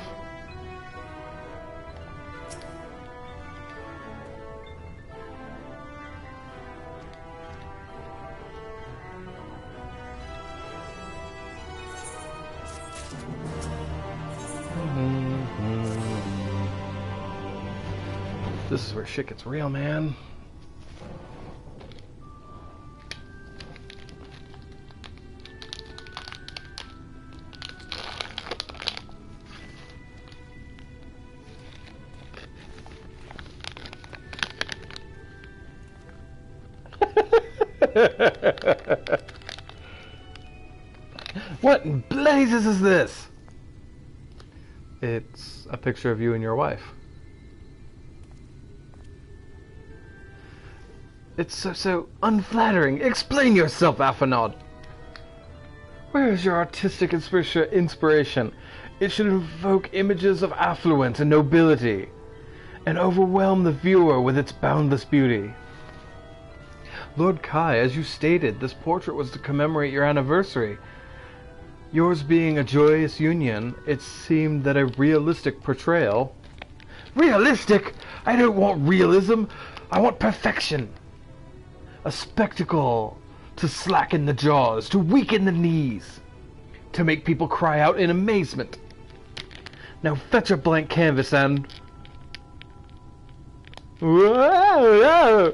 This is where shit gets real, man. What in blazes is this? It's a picture of you and your wife. It's so unflattering. Explain yourself, Alphinaud. Where is your artistic inspiration? It should evoke images of affluence and nobility, and overwhelm the viewer with its boundless beauty. Lord Kai, as you stated, this portrait was to commemorate your anniversary. Yours being a joyous union, it seemed that a realistic portrayal... Realistic? I don't want realism. I want perfection. A spectacle to slacken the jaws, to weaken the knees, to make people cry out in amazement. Now fetch a blank canvas and... Whoa!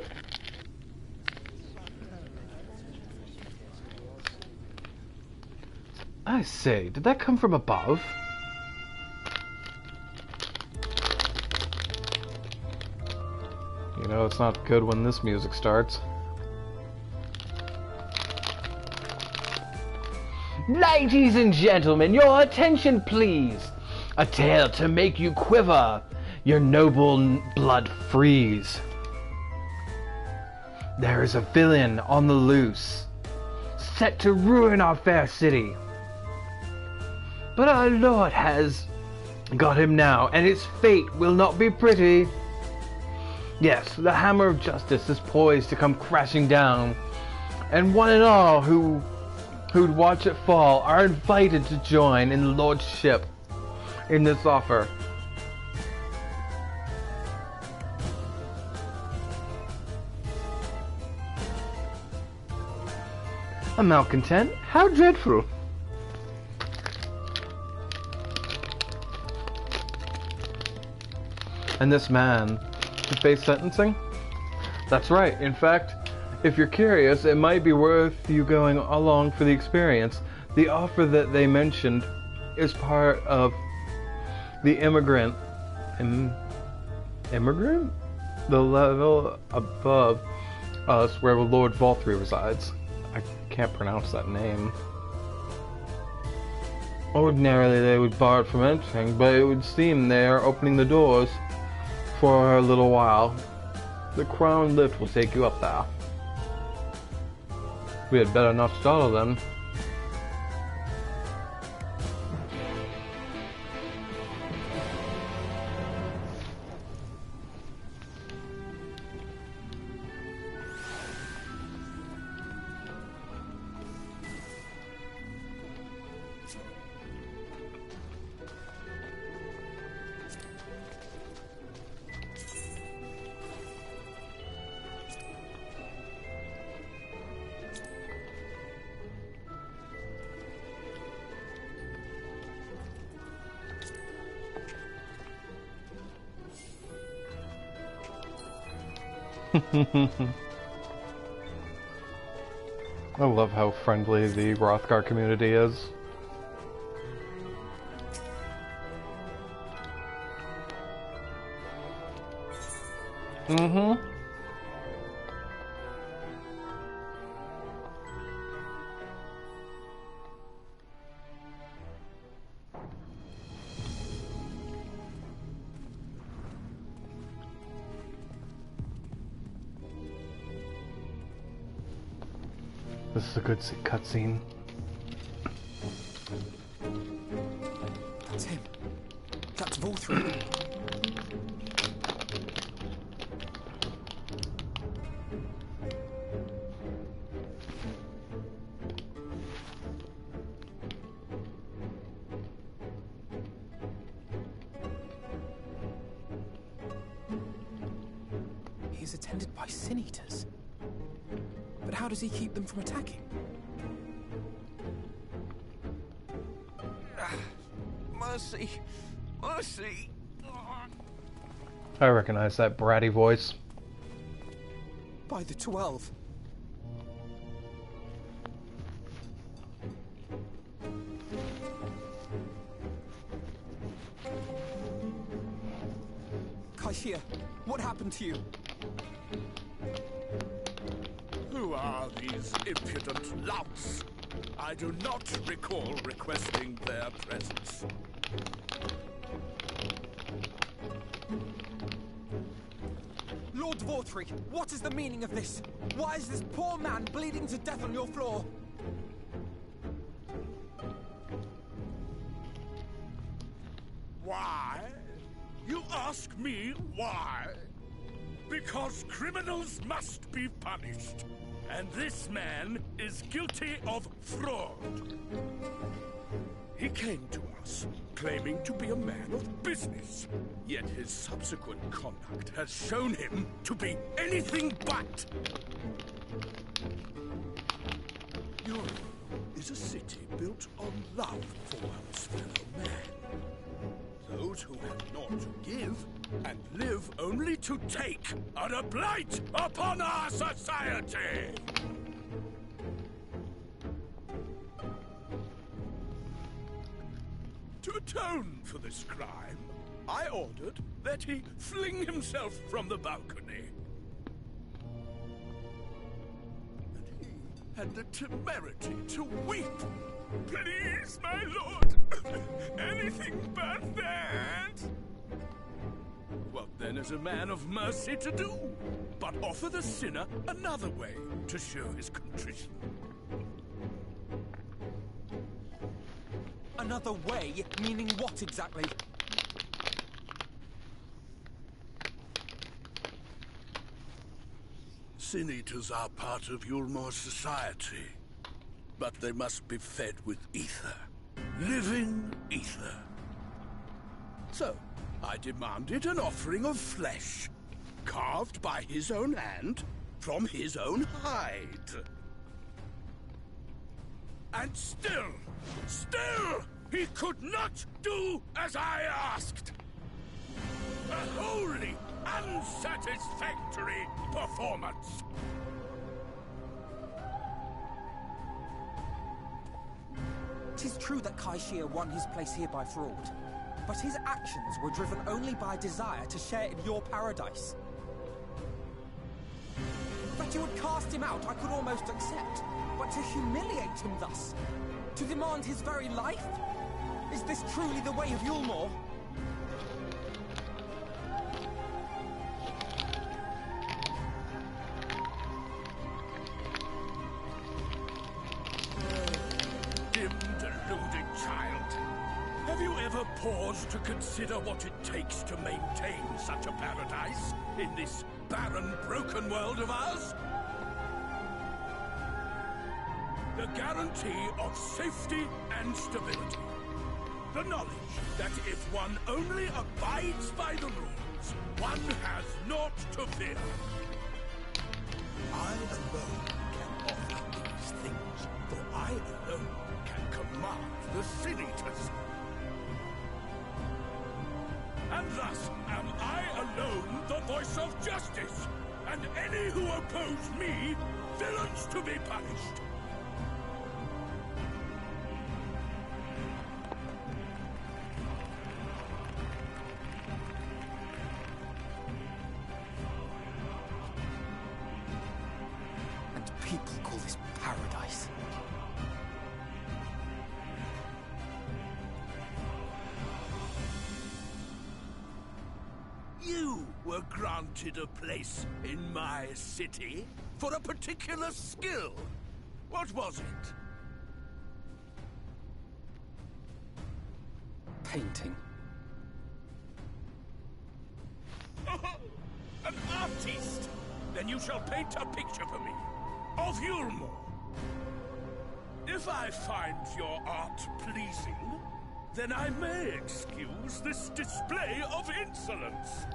I say, did that come from above? You know, it's not good when this music starts. Ladies and gentlemen, your attention please. A tale to make you quiver, your noble blood freeze. There is a villain on the loose, set to ruin our fair city. But our Lord has got him now, and his fate will not be pretty. Yes, the hammer of justice is poised to come crashing down, and one and all who'd watch it fall are invited to join in the Lord's ship in this offer. A malcontent? How dreadful! And this man to face sentencing? That's right. In fact, if you're curious, it might be worth you going along for the experience. The offer that they mentioned is part of the immigrant? The level above us where Lord Volthrey resides. I can't pronounce that name. Ordinarily they would bar it from entering, but it would seem they are opening the doors for a little while. The Crown lift will take you up there. We had better not startle them. I love how friendly the Rothgar community is. Mm-hmm. This is a good cutscene. That's him. That's Volthrey. He's attended by sin eaters. But how does he keep them from attacking? Mercy! Mercy! I recognize that bratty voice. By the 12. Kaishia, what happened to you? Who are these impudent louts? I do not recall requesting their presence. Lord Volthrey, what is the meaning of this? Why is this poor man bleeding to death on your floor? Why? You ask me why? Because criminals must be punished. And this man is guilty of fraud. He came to us, claiming to be a man of business. Yet his subsequent conduct has shown him to be anything but. Europe is a city built on love for one's fellow man. Those who have naught to give and live only to take are a blight upon our society! To atone for this crime, I ordered that he fling himself from the balcony. And he had the temerity to weep. Please, my lord, anything but that. What then is a man of mercy to do? But offer the sinner another way to show his contrition. Another way? Meaning what exactly? Sin eaters are part of Yulmor's society, but they must be fed with ether. Living ether. So, I demanded an offering of flesh, carved by his own hand, from his own hide. And still, he could not do as I asked. A wholly unsatisfactory performance. Tis true that Kaishir won his place here by fraud, but his actions were driven only by a desire to share in your paradise. That you would cast him out I could almost accept, but to humiliate him thus, to demand his very life? Is this truly the way of Yulmor? Dim, deluded child. Have you ever paused to consider what it takes to maintain such a paradise in this barren, broken world of ours? The guarantee of safety and stability. The knowledge that if one only abides by the rules, one has naught to fear. I alone can offer these things, for I alone can command the Sin Eaters. And thus am I alone the voice of justice, and any who oppose me, villains to be punished. People call this paradise. You were granted a place in my city for a particular skill. What was it? Painting. An artist! Then you shall paint a picture for me. Of Yulmor. If I find your art pleasing, then I may excuse this display of insolence.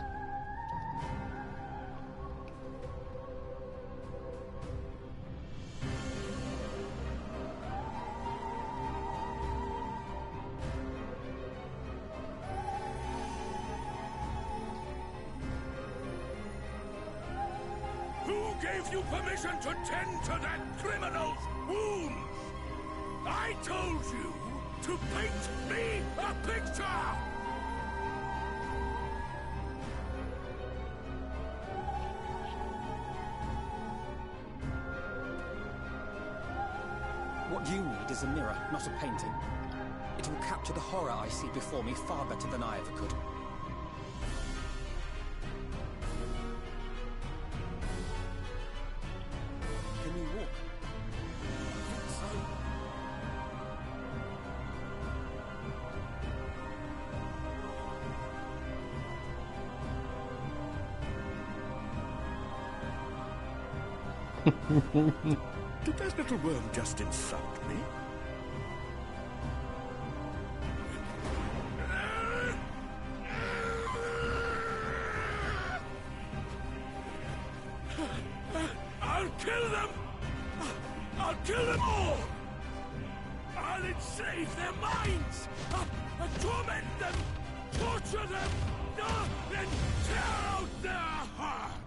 Who gave you permission to tend to that criminal's wounds? I told you to paint me a picture! What you need is a mirror, not a painting. It will capture the horror I see before me far better than I ever could. Can you walk? Did that little worm just insult me? I'll kill them! I'll kill them all! I'll enslave their minds! I'll torment them! Torture them! And tear out their hearts!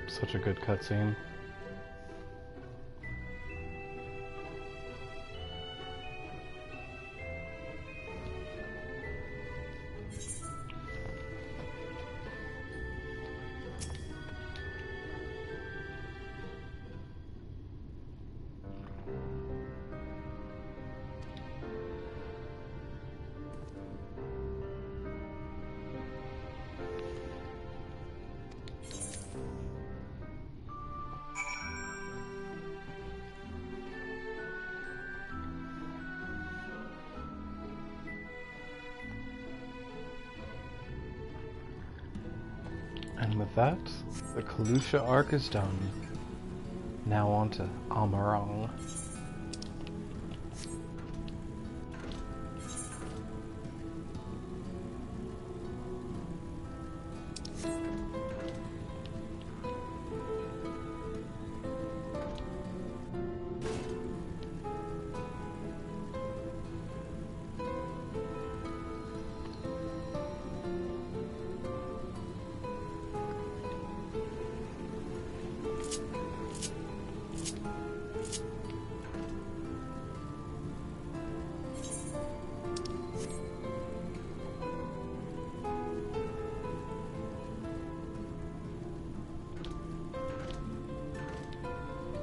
Such a good cutscene. And with that, the Kalusha arc is done. Now on to Amarang.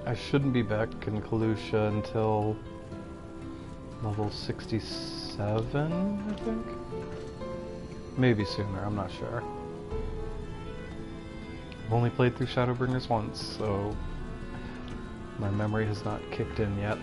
I shouldn't be back in Kalusha until level 67, I think? Maybe sooner, I'm not sure. I've only played through Shadowbringers once, so my memory has not kicked in yet.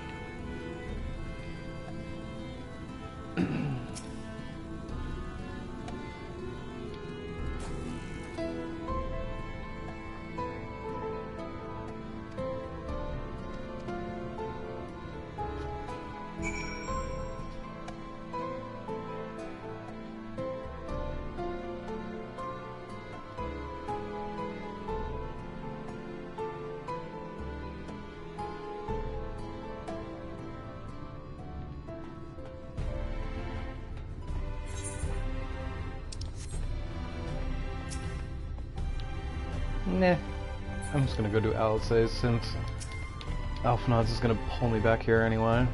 Nah, I'm just gonna go do Alice's since Alphinaud's is gonna pull me back here anyway.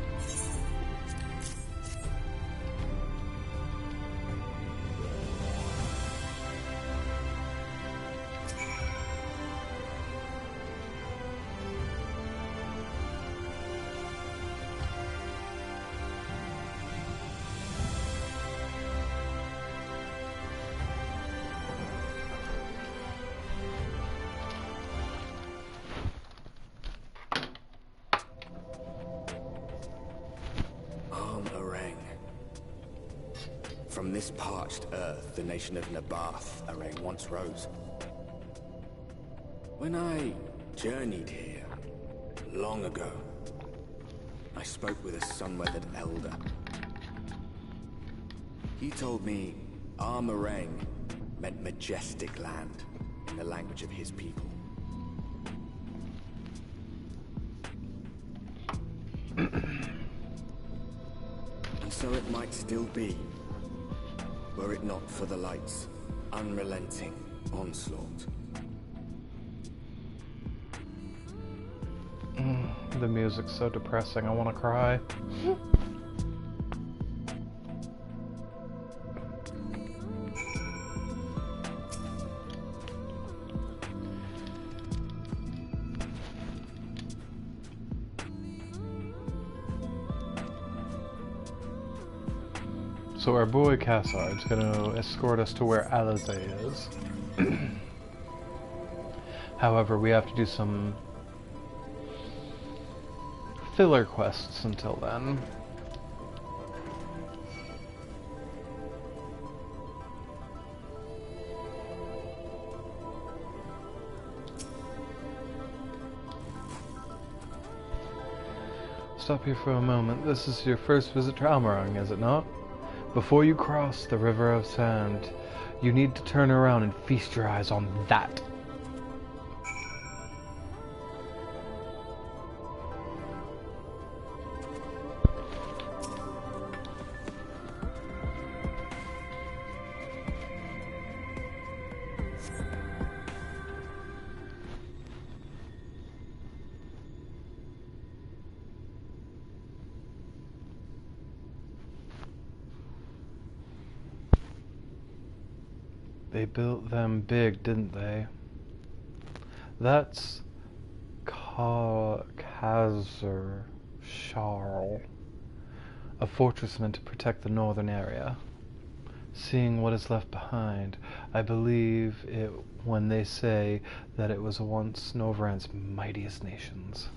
From this parched earth, the nation of Nabath, Arang, once rose. When I journeyed here, long ago, I spoke with a sun-weathered elder. He told me Armarang meant majestic land in the language of his people. And so it might still be, were it not for the light's unrelenting onslaught. The music's so depressing, I want to cry. So our boy Cassard's gonna escort us to where Alizé is. However, we have to do some filler quests until then. Stop here for a moment. This is your first visit to Almarang, is it not? Before you cross the River of Sand, you need to turn around and feast your eyes on that. They built them big, didn't they? That's Khazar Sharl, a fortress meant to protect the northern area. Seeing what is left behind, I believe it when they say that it was once Novrand's mightiest nations.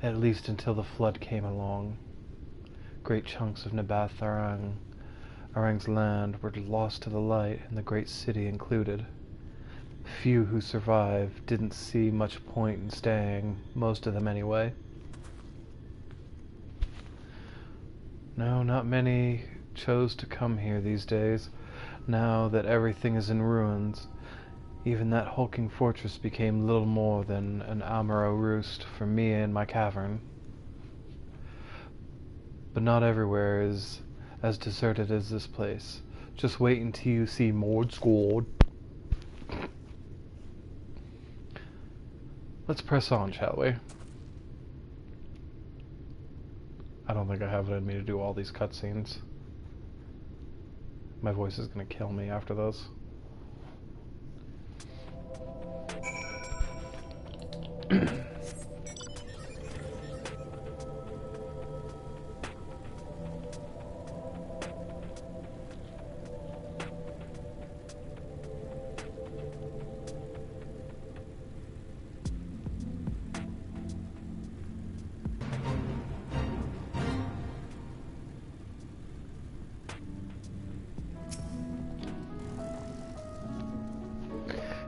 At least until the flood came along. Great chunks of Nabath Arang's land were lost to the light, and the great city included. Few who survived didn't see much point in staying, most of them anyway. No, not many chose to come here these days. Now that everything is in ruins, even that hulking fortress became little more than an Amaro roost for me and my cavern. But not everywhere is as deserted as this place. Just wait until you see Mord Squad. Let's press on, shall we? I don't think I have it in me to do all these cutscenes. My voice is gonna kill me after this.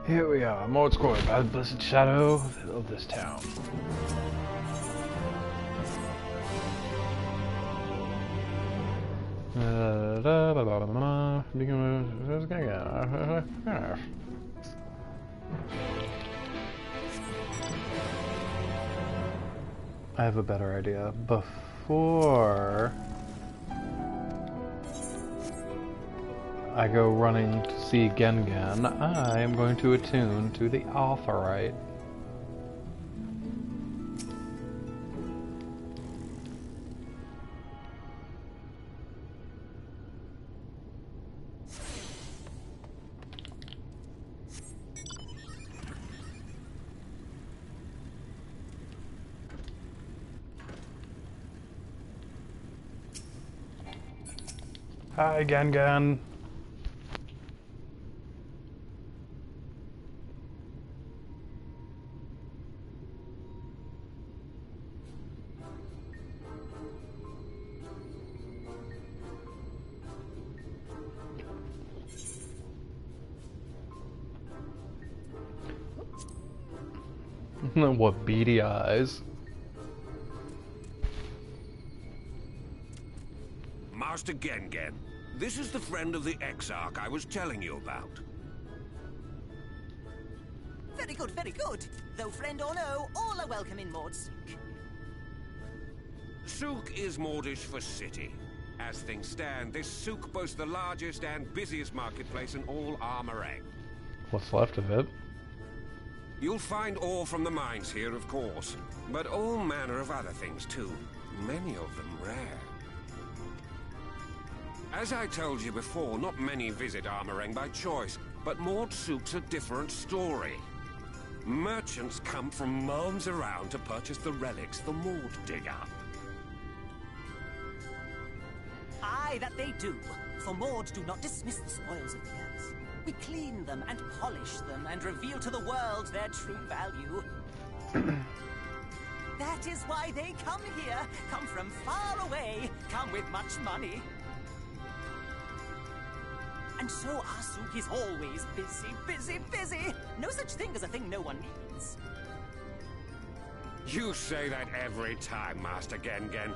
Here we are, Mord Squad, by the blessed shadow of this town. I have a better idea. Before I go running to see Gengan, I am going to attune to the Authorite. Hi, Gengan. What beady eyes. Master Gengen, this is the friend of the Exarch I was telling you about. Very good, very good. Though friend or no, all are welcome in Mord's. Souk is Mordish for city. As things stand, this souk boasts the largest and busiest marketplace in all Armarang. What's left of it? You'll find ore from the mines here, of course, but all manner of other things too, many of them rare. As I told you before, not many visit Armarang by choice, but Mord Souk's a different story. Merchants come from miles around to purchase the relics the Mord dig up. why that they do. For Maud do not dismiss the spoils of the earth. We clean them and polish them and reveal to the world their true value. That is why they come here, come from far away, come with much money. And so our souk is always busy, busy, busy. No such thing as a thing no one needs. You say that every time, Master Gengen.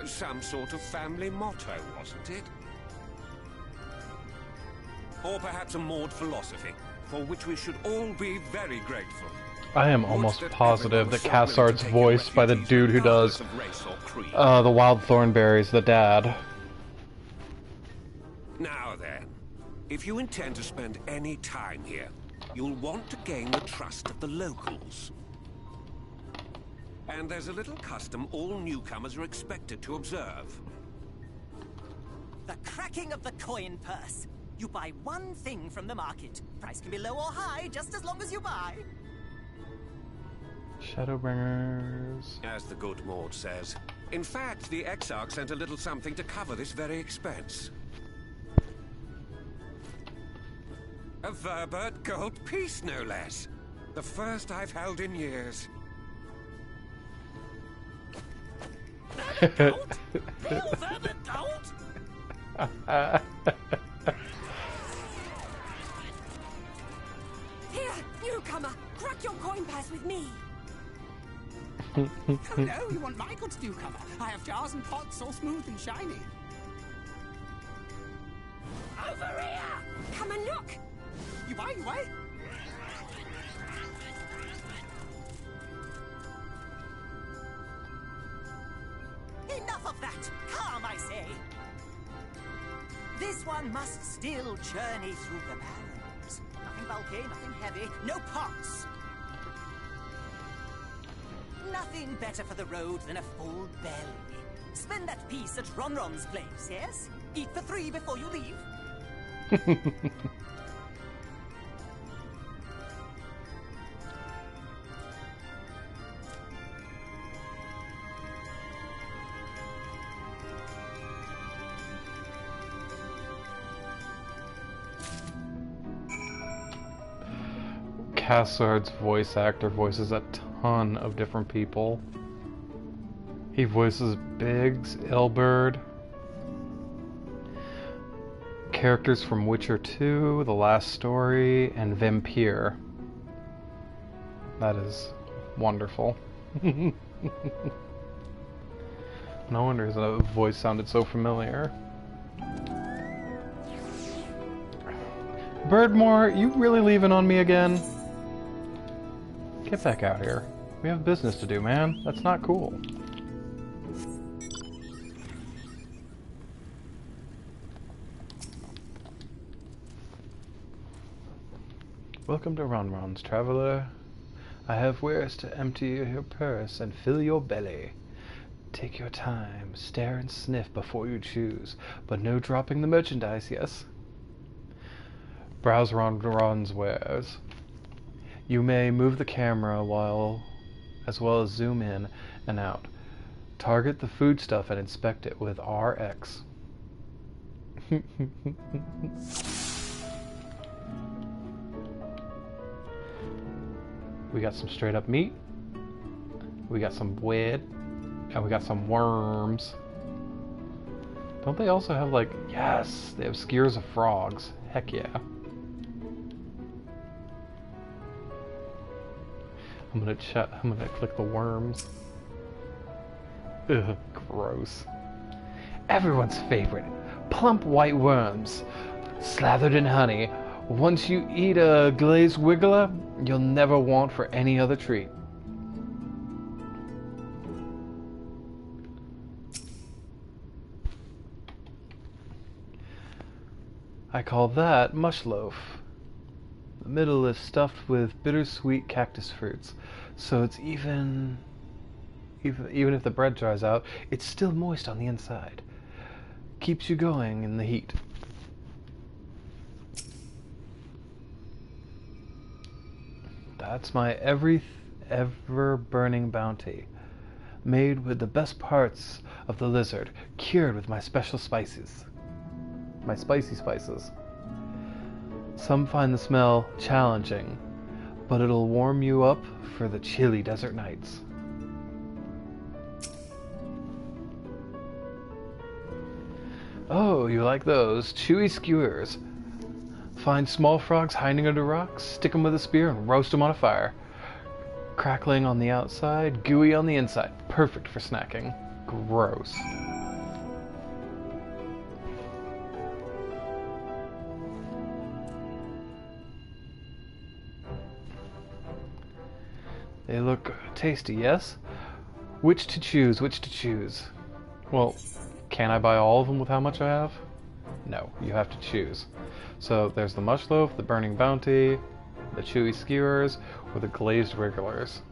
Some sort of family motto, wasn't it? Or perhaps a Maud philosophy, for which we should all be very grateful. I am almost positive that Cassard's voiced by the dude who does the Wild Thornberries, the dad. Now then, if you intend to spend any time here, you'll want to gain the trust of the locals. And there's a little custom all newcomers are expected to observe. The cracking of the coin purse. You buy one thing from the market. Price can be low or high, just as long as you buy. Shadowbringers. As the good Maud says. In fact, the Exarch sent a little something to cover this very expense. A Verbert gold piece, no less. The first I've held in years. Verbert gold? Real Verbert gold? Here, newcomer, crack your coin purse with me. Hello, you want my goods, newcomer? I have jars and pots all smooth and shiny. Over here! Come and look! You buy, you buy? Enough of that! Calm, I say! This one must still journey through the barrels. Nothing bulky, nothing heavy, no pots. Nothing better for the road than a full belly. Spend that piece at Ronron's place, yes? Eat for 3 before you leave. Cassard's voice actor voices a ton of different people. He voices Biggs, Ilberd, characters from Witcher 2, The Last Story, and Vampire. That is wonderful. No wonder his voice sounded so familiar. Birdmore, you really leaving on me again? Get back out here. We have business to do, man. That's not cool. Welcome to Ronron's, traveler. I have wares to empty your purse and fill your belly. Take your time, stare and sniff before you choose, but no dropping the merchandise, yes? Browse Ronron's wares. You may move the camera as well as zoom in and out. Target the foodstuff and inspect it with RX. We got some straight up meat. We got some bread. And we got some worms. Don't they also have like, yes, they have skewers of frogs. Heck yeah. I'm gonna click the worms. Ugh, gross. Everyone's favorite, plump white worms, slathered in honey. Once you eat a glazed wiggler, you'll never want for any other treat. I call that mush loaf. The middle is stuffed with bittersweet cactus fruits, so it's even if the bread dries out, it's still moist on the inside. Keeps you going in the heat. That's my ever burning bounty, made with the best parts of the lizard, cured with my special spices. my spicy spices. Some find the smell challenging, but it'll warm you up for the chilly desert nights. Oh, you like those chewy skewers. Find small frogs hiding under rocks, stick them with a spear, and roast them on a fire. Crackling on the outside, gooey on the inside. Perfect for snacking. Gross. They look tasty, yes? Which to choose, which to choose? Well, can I buy all of them with how much I have? No, you have to choose. So there's the mush loaf, the burning bounty, the chewy skewers, or the glazed wrigglers.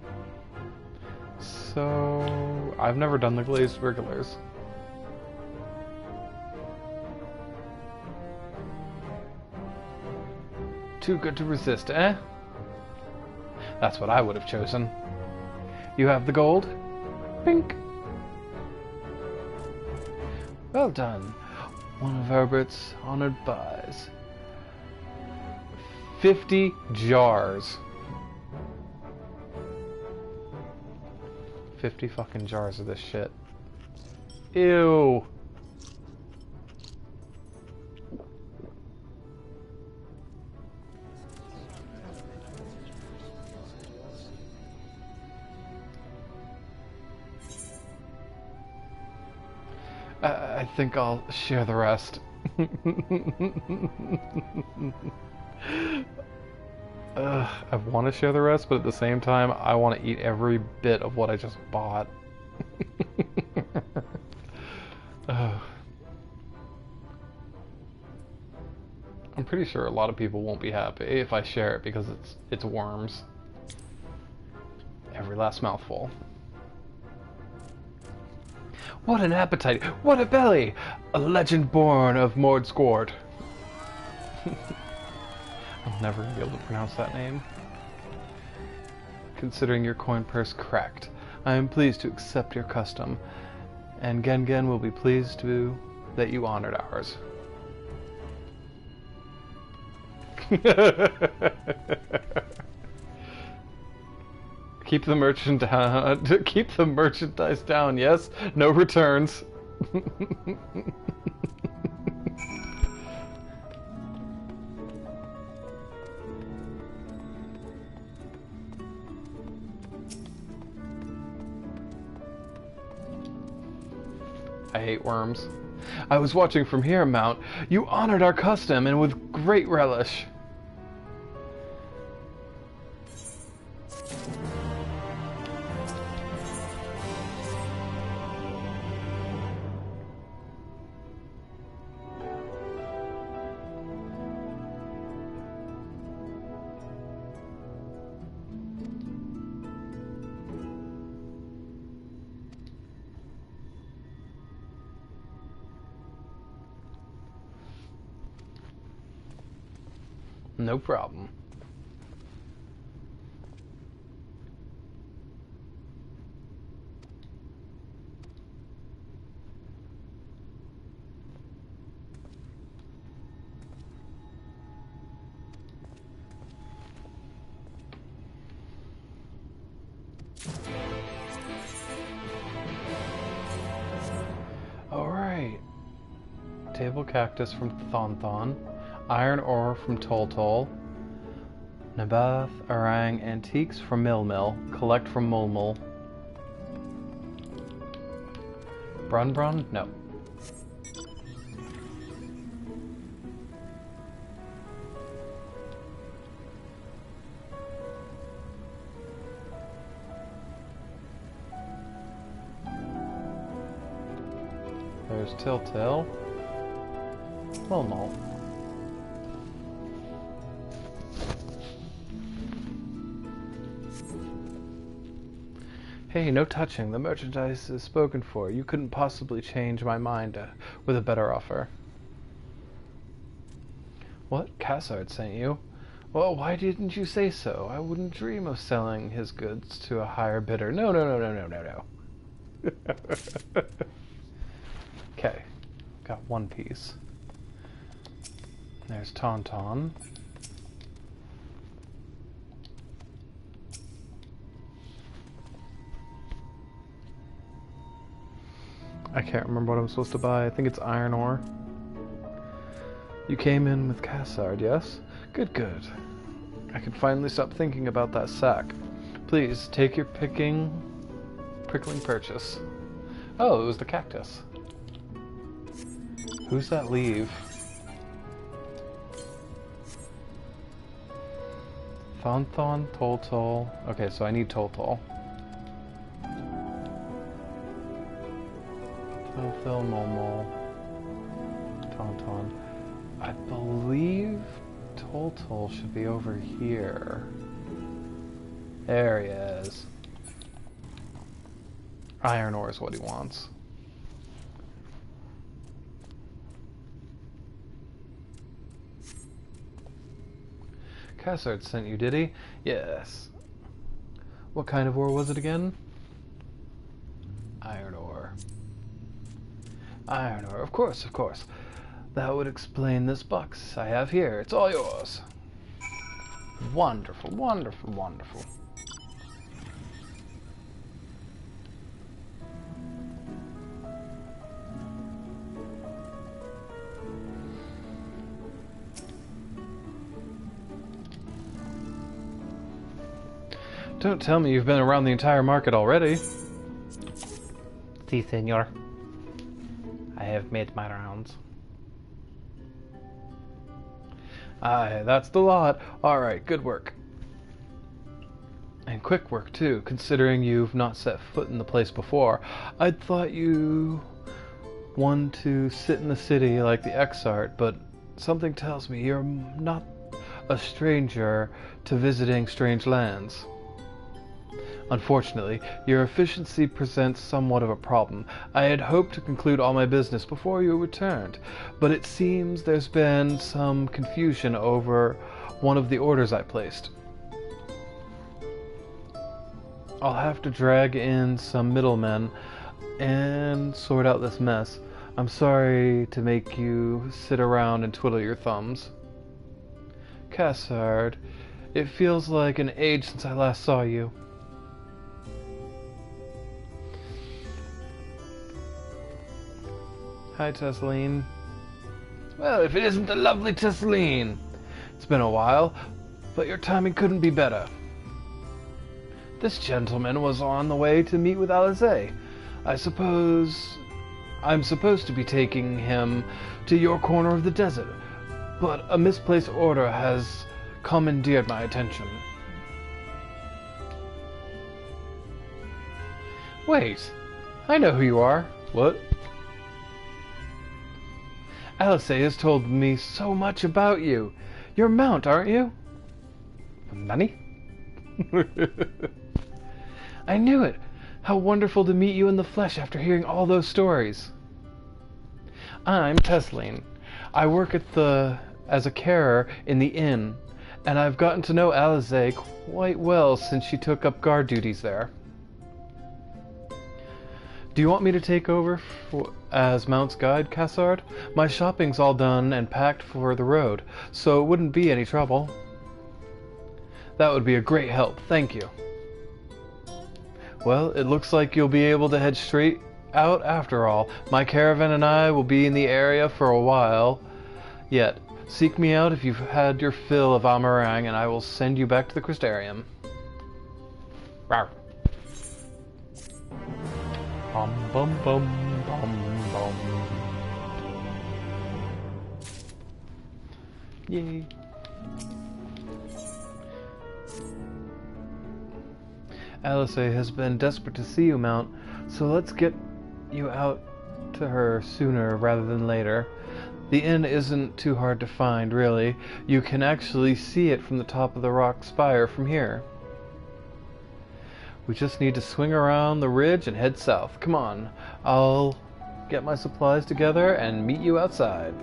So I've never done the glazed wrigglers. Too good to resist, eh? That's what I would have chosen. You have the gold? Pink. Well done. One of Herbert's honored buys. 50 jars. 50 fucking jars of this shit. Ew. I think I'll share the rest. I want to share the rest, but at the same time, I want to eat every bit of what I just bought. I'm pretty sure a lot of people won't be happy if I share it because it's worms. Every last mouthful. What an appetite! What a belly! A legend born of Mordsgord. I'll never be able to pronounce that name. Considering your coin purse cracked, I am pleased to accept your custom, and Gengen will be pleased that you honored ours. Keep the merchant down. Keep the merchandise down. Yes, no returns. I hate worms. I was watching from here, Mount. You honored our custom, and with great relish. No problem. All right. Table cactus from Thon. Iron ore from Tol. Nabath Orang antiques from Mill. Collect from Mulmul. Brun? No. There's Tiltil. Mulmul. Hey, no touching. The merchandise is spoken for. You couldn't possibly change my mind with a better offer. What? Cassard sent you? Well, why didn't you say so? I wouldn't dream of selling his goods to a higher bidder. No. Okay. Got one piece. There's Tauntaun. I can't remember what I'm supposed to buy. I think it's iron ore. You came in with Cassard, yes? Good, good. I can finally stop thinking about that sack. Please, take your prickling purchase. Oh, it was the cactus. Who's that leave? Thonthon, Toltol. Okay, so I need Toltol. Phil, Momol, Tauntaun. I believe Toltol should be over here. There he is. Iron ore is what he wants. Cassard sent you, did he? Yes. What kind of ore was it again? Iron ore. Iron ore, of course, of course. That would explain this box I have here. It's all yours. Wonderful, wonderful, wonderful. Don't tell me you've been around the entire market already. Si, senor. I have made my rounds. Aye, that's the lot. Alright, good work. And quick work, too, considering you've not set foot in the place before. I'd thought you one to sit in the city like the Exart, but something tells me you're not a stranger to visiting strange lands. Unfortunately, your efficiency presents somewhat of a problem. I had hoped to conclude all my business before you returned, but it seems there's been some confusion over one of the orders I placed. I'll have to drag in some middlemen and sort out this mess. I'm sorry to make you sit around and twiddle your thumbs. Cassard, it feels like an age since I last saw you. Hi, Tesseline. Well, if it isn't the lovely Tesseline! It's been a while, but your timing couldn't be better. This gentleman was on the way to meet with Alizé. I suppose I'm supposed to be taking him to your corner of the desert, but a misplaced order has commandeered my attention. Wait, I know who you are. What? Alizé has told me so much about you. You're Mount, aren't you? Nani? I knew it. How wonderful to meet you in the flesh after hearing all those stories. I'm Tesseline. I work as a carer in the inn, and I've gotten to know Alizé quite well since she took up guard duties there. Do you want me to take over as Mount's guide, Cassard? My shopping's all done and packed for the road, so it wouldn't be any trouble. That would be a great help, thank you. Well, it looks like you'll be able to head straight out after all. My caravan and I will be in the area for a while yet. Seek me out if you've had your fill of Amarang, and I will send you back to the Crystarium. Rawr. Bum bum bum bum bum. Yay. Alizé has been desperate to see you, Mount, so let's get you out to her sooner rather than later. The inn isn't too hard to find, really. You can actually see it from the top of the rock spire from here. We just need to swing around the ridge and head south. Come on, I'll get my supplies together and meet you outside.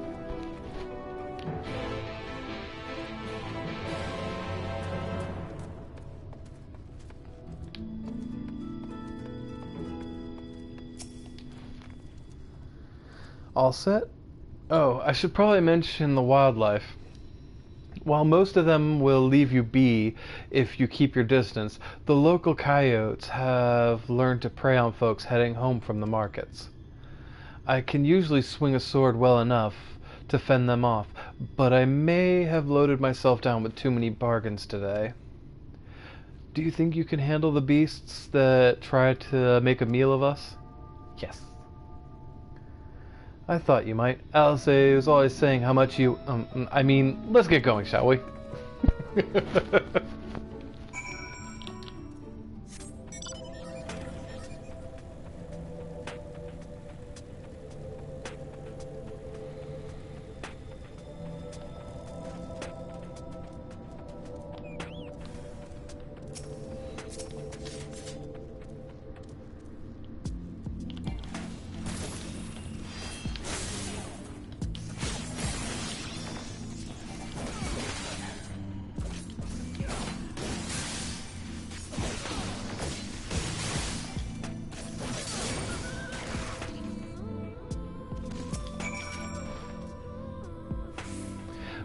All set? Oh, I should probably mention the wildlife. While most of them will leave you be if you keep your distance, the local coyotes have learned to prey on folks heading home from the markets. I can usually swing a sword well enough to fend them off, but I may have loaded myself down with too many bargains today. Do you think you can handle the beasts that try to make a meal of us? Yes. I thought you might. Alice was always saying how much you... let's get going, shall we?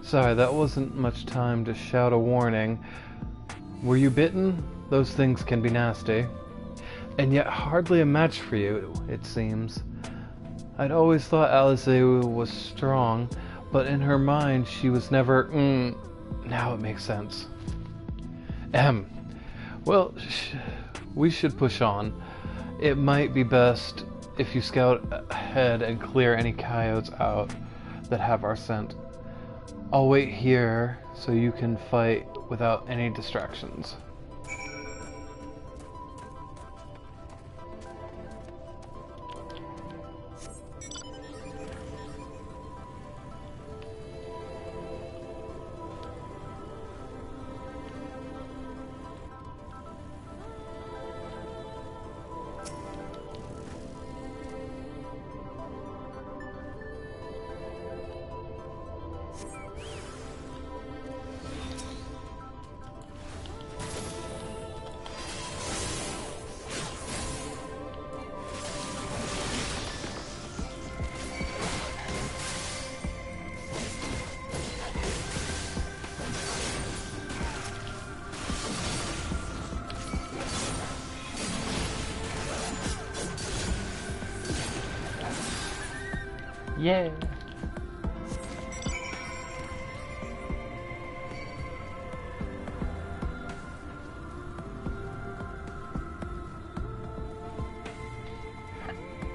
Sorry, that wasn't much time to shout a warning. Were you bitten? Those things can be nasty. And yet hardly a match for you, it seems. I'd always thought Alice was strong, but in her mind she was never... now it makes sense. Well, we should push on. It might be best if you scout ahead and clear any coyotes out that have our scent. I'll wait here so you can fight without any distractions. Yeah.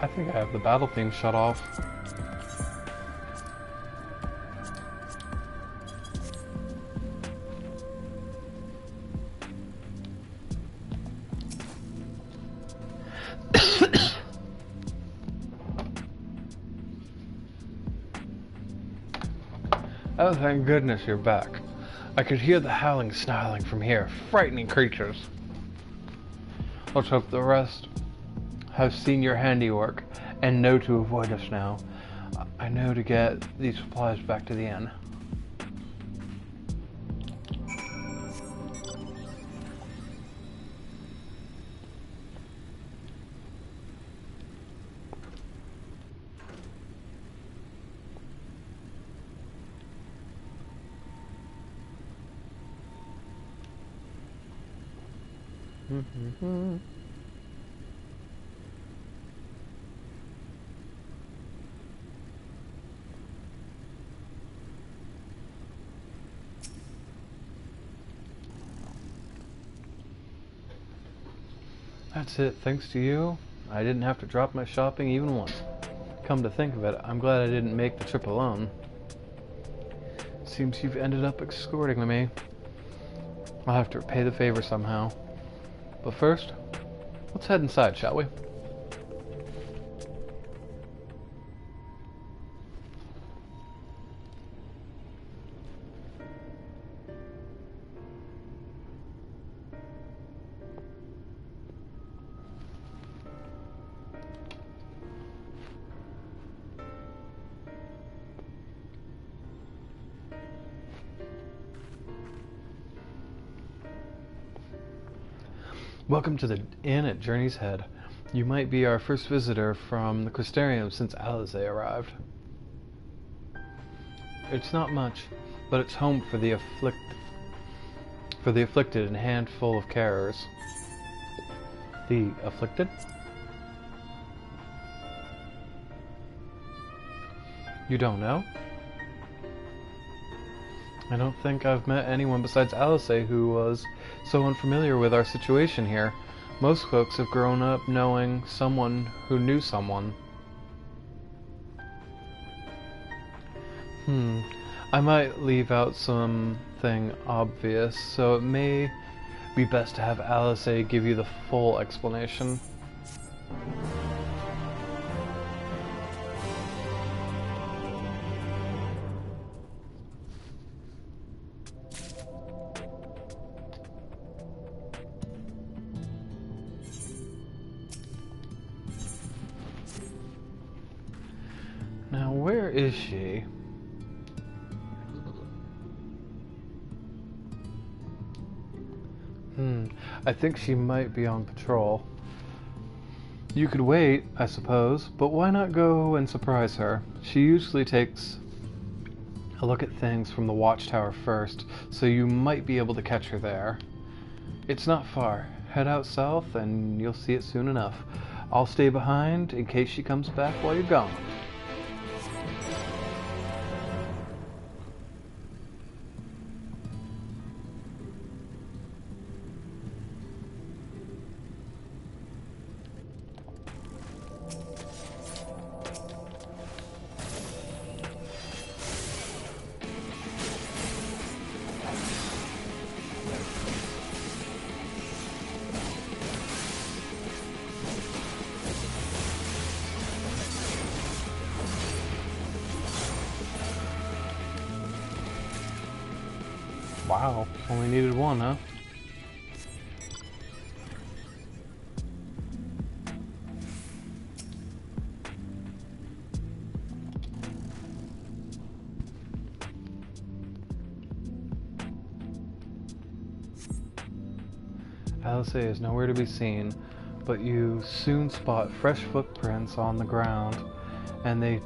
I think I have the battle theme shut off. Oh, thank goodness you're back. I could hear the howling, snarling from here, frightening creatures. Let's hope the rest have seen your handiwork and know to avoid us now. I know to get these supplies back to the inn. That's it, thanks to you, I didn't have to drop my shopping even once. Come to think of it, I'm glad I didn't make the trip alone. Seems you've ended up escorting me. I'll have to repay the favor somehow. But first, let's head inside, shall we? Welcome to the inn at Journey's Head. You might be our first visitor from the Crystarium since Alize arrived. It's not much, but it's home for the afflicted and a handful of carers. The afflicted? You don't know? I don't think I've met anyone besides Alice who was so unfamiliar with our situation here. Most folks have grown up knowing someone who knew someone. I might leave out something obvious, so it may be best to have Alice give you the full explanation. Now, where is she? I think she might be on patrol. You could wait, I suppose, but why not go and surprise her? She usually takes a look at things from the watchtower first, so you might be able to catch her there. It's not far. Head out south and you'll see it soon enough. I'll stay behind in case she comes back while you're gone. Wow, only needed one, huh? Alice is nowhere to be seen, but you soon spot fresh footprints on the ground, and they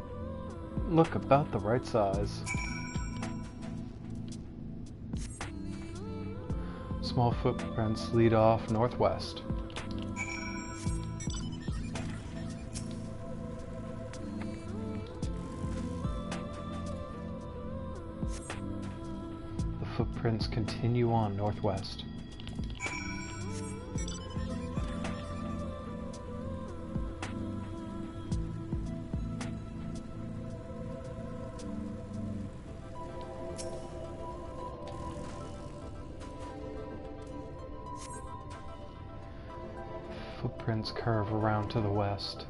look about the right size. Small footprints lead off northwest. The footprints continue on northwest. Footprints curve around to the west.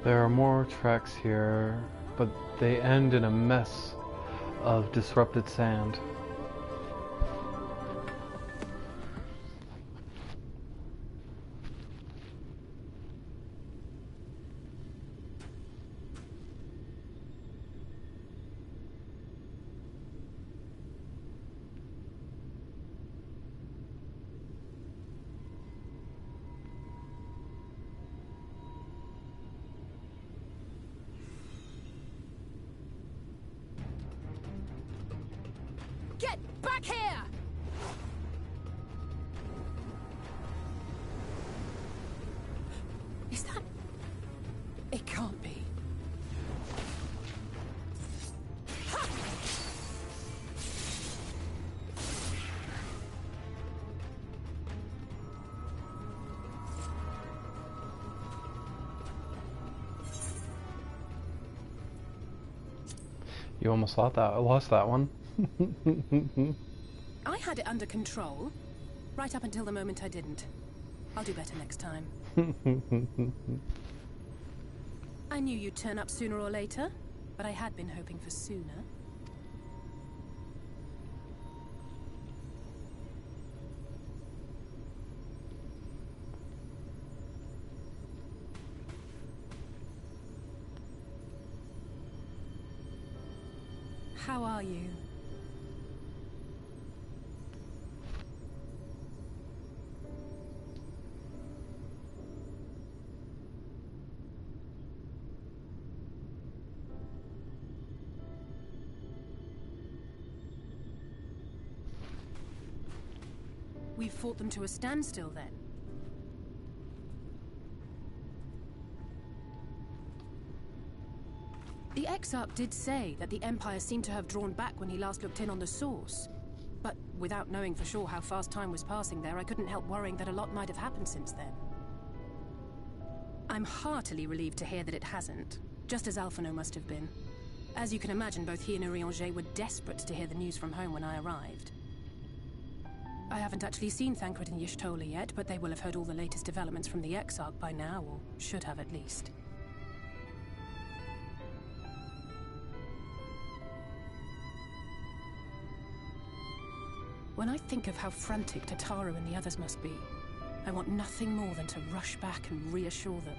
There are more tracks here, but they end in a mess of disrupted sand. Get back here! Is that... It can't be. You almost lost that one. I had it under control, right up until the moment I didn't. I'll do better next time. I knew you'd turn up sooner or later, but I had been hoping for sooner. how are you? We've fought them to a standstill, then? The Exarch did say that the Empire seemed to have drawn back when he last looked in on the source. But without knowing for sure how fast time was passing there, I couldn't help worrying that a lot might have happened since then. I'm heartily relieved to hear that it hasn't, just as Alphino must have been. As you can imagine, both he and Urianger were desperate to hear the news from home when I arrived. I haven't actually seen Thancred and Y'shtola yet, but they will have heard all the latest developments from the Exarch by now, or should have at least. When I think of how frantic Tataru and the others must be, I want nothing more than to rush back and reassure them.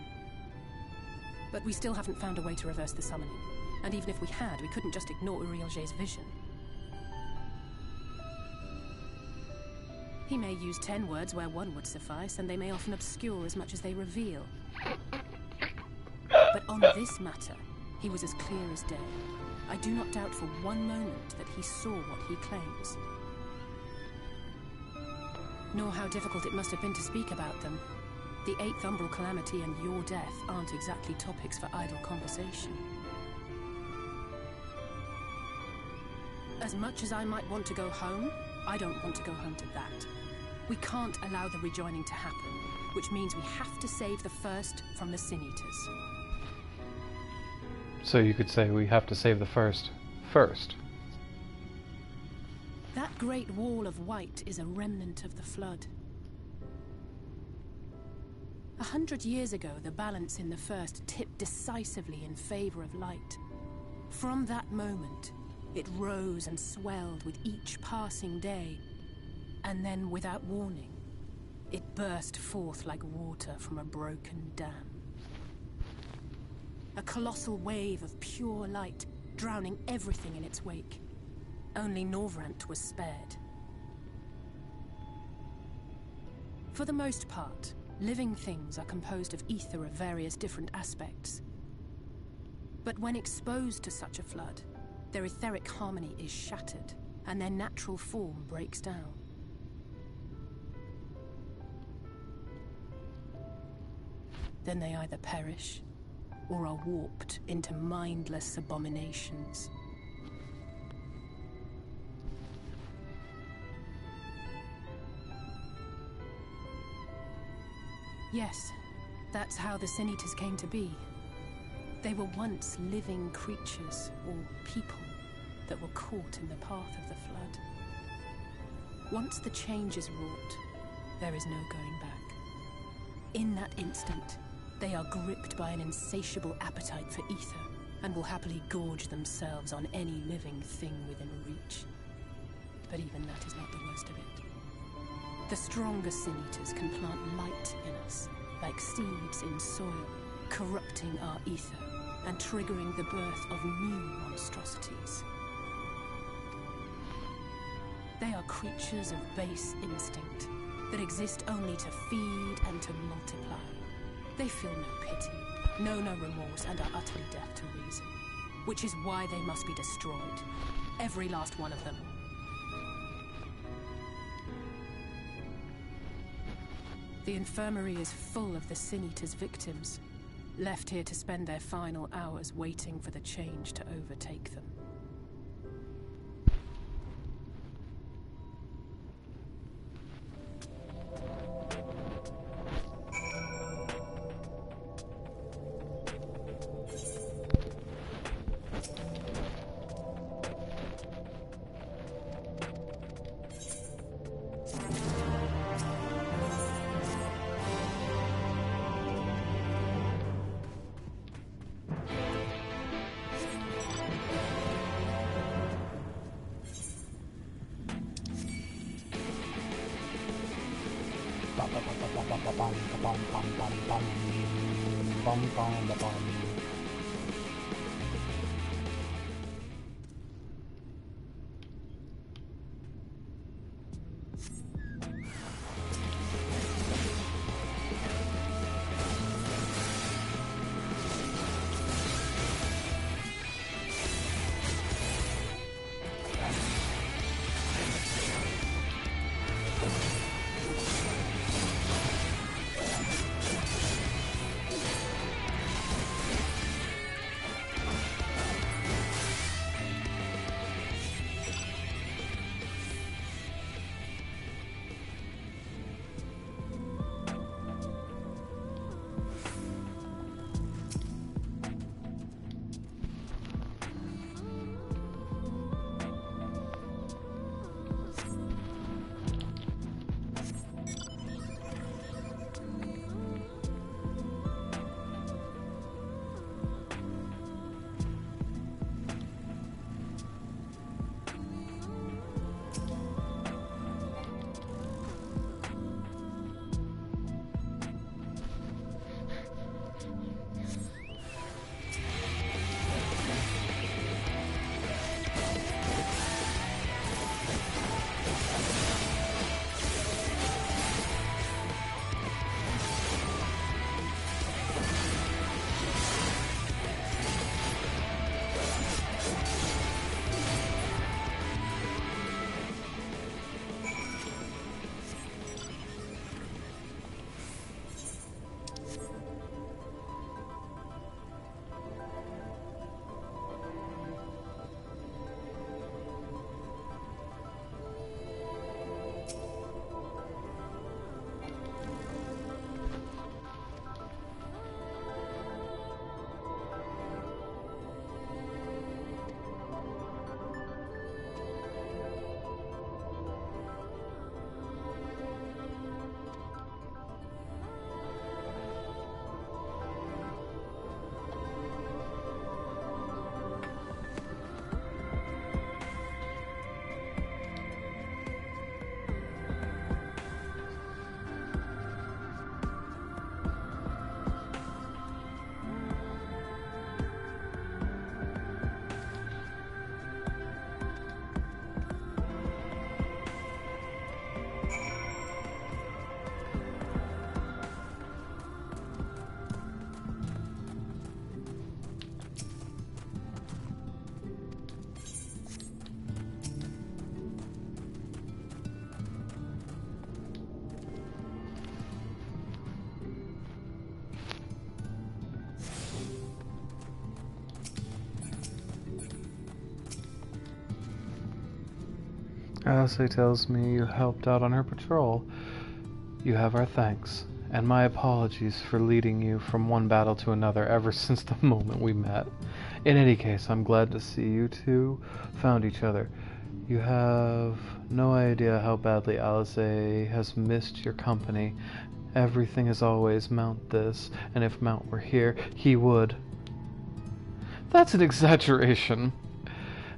But we still haven't found a way to reverse the summoning, and even if we had, we couldn't just ignore Urianger's vision. He may use 10 words where 1 would suffice, and they may often obscure as much as they reveal. But on this matter, he was as clear as day. I do not doubt for one moment that he saw what he claims. Nor how difficult it must have been to speak about them. The 8th Umbral Calamity and your death aren't exactly topics for idle conversation. As much as I might want to go home, I don't want to go home to that. We can't allow the rejoining to happen, which means we have to save the First from the Sin Eaters. So you could say we have to save the First first. That great wall of white is a remnant of the Flood. 100 years ago, the balance in the First tipped decisively in favor of light. From that moment, it rose and swelled with each passing day, and then, without warning, it burst forth like water from a broken dam. A colossal wave of pure light, drowning everything in its wake. Only Norvrant was spared. For the most part, living things are composed of ether of various different aspects. But when exposed to such a flood, their etheric harmony is shattered, and their natural form breaks down. Then they either perish, or are warped into mindless abominations. Yes, that's how the Sin Eaters came to be. They were once living creatures, or people, that were caught in the path of the Flood. Once the change is wrought, there is no going back. In that instant, they are gripped by an insatiable appetite for ether, and will happily gorge themselves on any living thing within reach. But even that is not the worst of it. The stronger Sin Eaters can plant light in us, like seeds in soil, corrupting our ether, and triggering the birth of new monstrosities. They are creatures of base instinct, that exist only to feed and to multiply. They feel no pity, know no remorse, and are utterly deaf to reason. Which is why they must be destroyed. Every last one of them. The infirmary is full of the Sin Eaters' victims, left here to spend their final hours waiting for the change to overtake them. Alice tells me you helped out on her patrol. You have our thanks, and my apologies for leading you from one battle to another ever since the moment we met. In any case, I'm glad to see you two found each other. You have no idea how badly Alice has missed your company. Everything is always Mount this, and if Mount were here, he would. That's an exaggeration.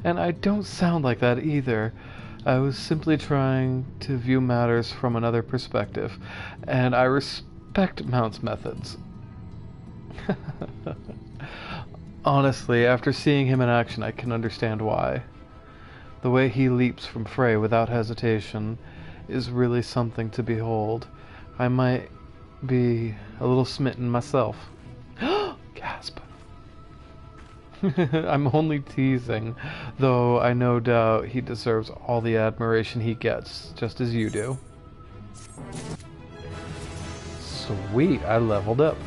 And I don't sound like that either. I was simply trying to view matters from another perspective, and I respect Mount's methods. Honestly, after seeing him in action, I can understand why. The way he leaps from fray without hesitation is really something to behold. I might be a little smitten myself. Gasp. I'm only teasing, though I no doubt he deserves all the admiration he gets, just as you do. Sweet, I leveled up.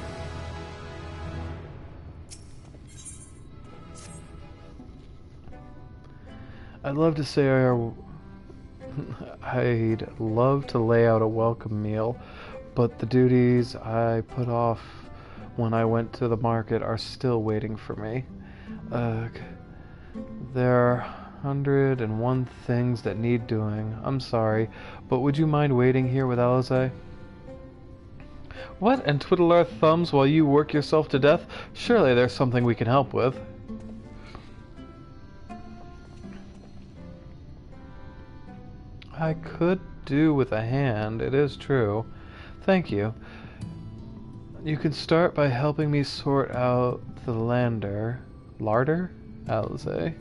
I'd love to say I'd love to lay out a welcome meal, but the duties I put off when I went to the market are still waiting for me. There are 101 things that need doing. I'm sorry, but would you mind waiting here with Alize? What, and twiddle our thumbs while you work yourself to death? Surely there's something we can help with. I could do with a hand, it is true. Thank you. You can start by helping me sort out the larder, Alize.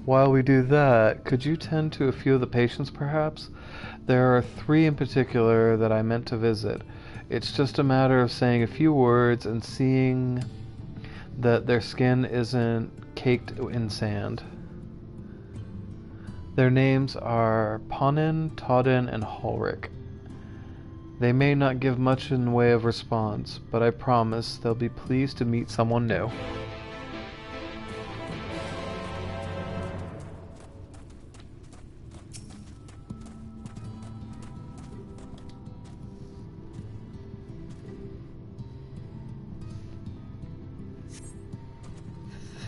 While we do that, could you tend to a few of the patients, perhaps? There are 3 in particular that I meant to visit. It's just a matter of saying a few words and seeing that their skin isn't caked in sand. Their names are Ponin, Todden, and Hulric. They may not give much in the way of response, but I promise they'll be pleased to meet someone new.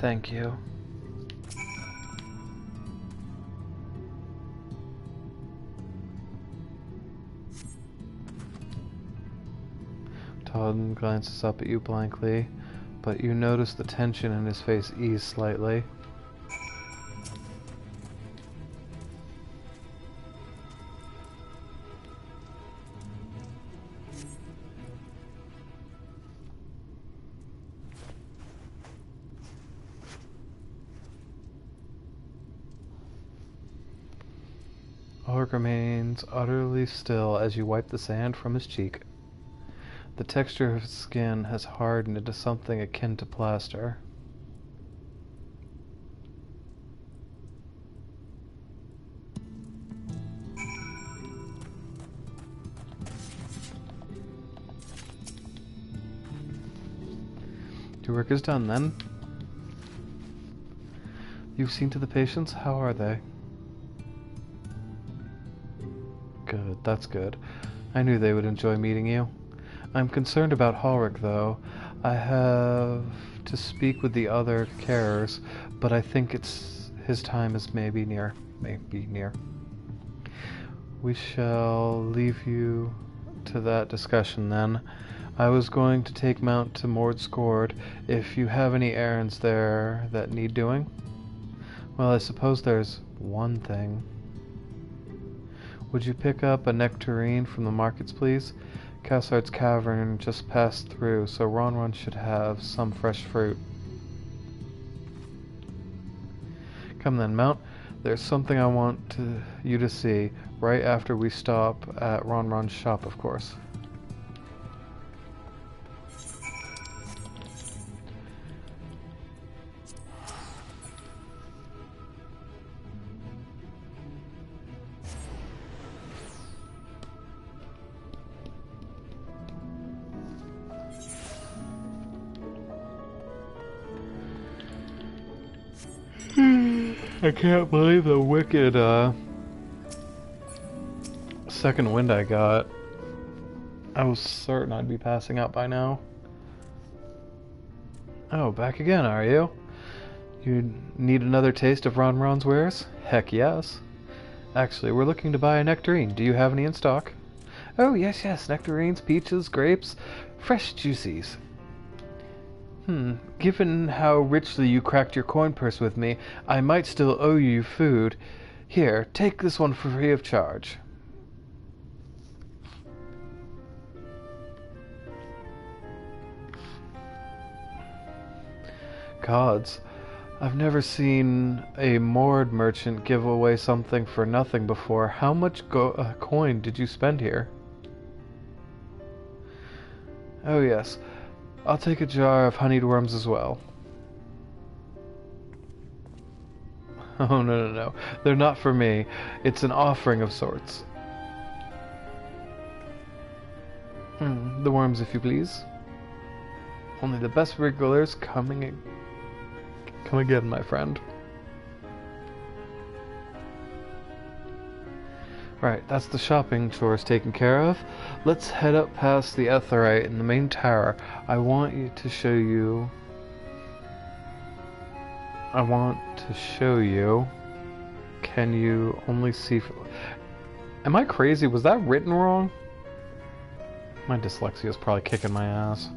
Thank you. Todd glances up at you blankly, but you notice the tension in his face ease slightly. Ulrich remains utterly still as you wipe the sand from his cheek. The texture of his skin has hardened into something akin to plaster. Your work is done then. You've seen to the patients? How are they? Good, that's good. I knew they would enjoy meeting you. I'm concerned about Hulric, though. I have to speak with the other carers, but I think his time is maybe near. We shall leave you to that discussion then. I was going to take Mount to Mordscourt if you have any errands there that need doing. Well, I suppose there's one thing. Would you pick up a nectarine from the markets, please? Cassard's Cavern just passed through, so Ronron should have some fresh fruit. Come then, Mount. There's something I want you to see, right after we stop at Ronron's shop, of course. I can't believe the wicked second wind I got, I was certain I'd be passing out by now. Oh, back again, are you? You need another taste of Ron's wares? Heck yes. Actually, we're looking to buy a nectarine. Do you have any in stock? Oh, yes, nectarines, peaches, grapes, fresh juicies. Given how richly you cracked your coin purse with me, I might still owe you food. Here, take this one for free of charge. Gods, I've never seen a moored merchant give away something for nothing before. How much coin did you spend here? Oh yes, I'll take a jar of honeyed worms as well. Oh no, they're not for me. It's an offering of sorts. The worms, if you please. Only the best wrigglers come again, my friend. Right, that's the shopping chores taken care of. Let's head up past the Etherite in the main tower. I want to show you. Can you only see... Am I crazy? Was that written wrong? My dyslexia is probably kicking my ass.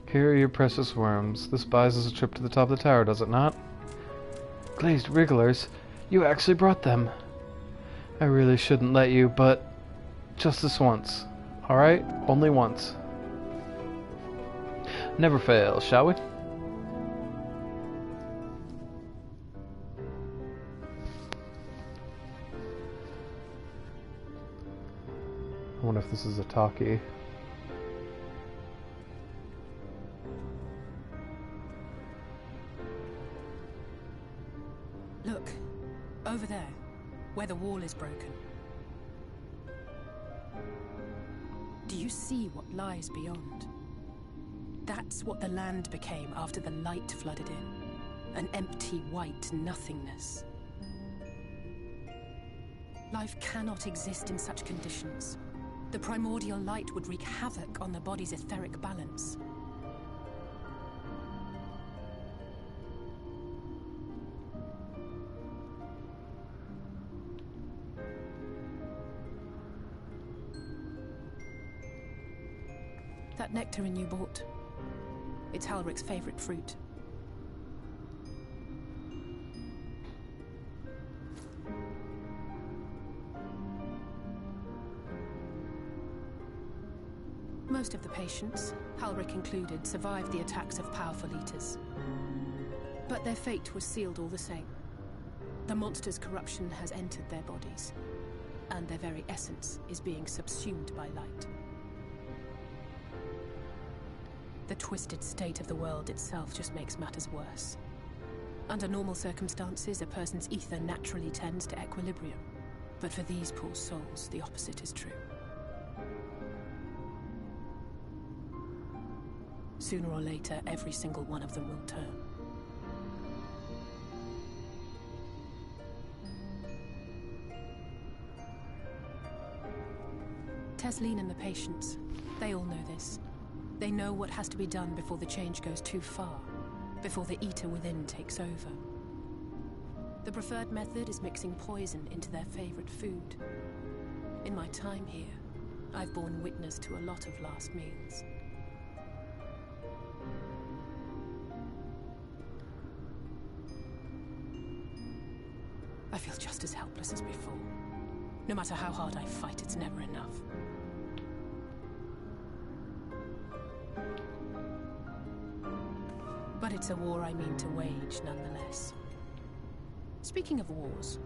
Here are your precious worms. This buys us a trip to the top of the tower, does it not? Glazed wrigglers, you actually brought them. I really shouldn't let you, but just this once. Alright? Only once. Never fail, shall we? I wonder if this is a talkie. Look, over there, where the wall is broken. Do you see what lies beyond? That's what the land became after the light flooded in. An empty white nothingness. Life cannot exist in such conditions. The primordial light would wreak havoc on the body's etheric balance. That nectarine you bought, it's Halric's favorite fruit. Most of the patients, Halric included, survived the attacks of powerful eaters. But their fate was sealed all the same. The monster's corruption has entered their bodies, and their very essence is being subsumed by light. The twisted state of the world itself just makes matters worse. Under normal circumstances, a person's ether naturally tends to equilibrium. But for these poor souls, the opposite is true. Sooner or later, every single one of them will turn. Tesleen and the patients, they all know this. They know what has to be done before the change goes too far, before the eater within takes over. The preferred method is mixing poison into their favorite food. In my time here, I've borne witness to a lot of last meals. I feel just as helpless as before. No matter how hard I fight, it's never enough. But it's a war I mean to wage, nonetheless. Speaking of wars,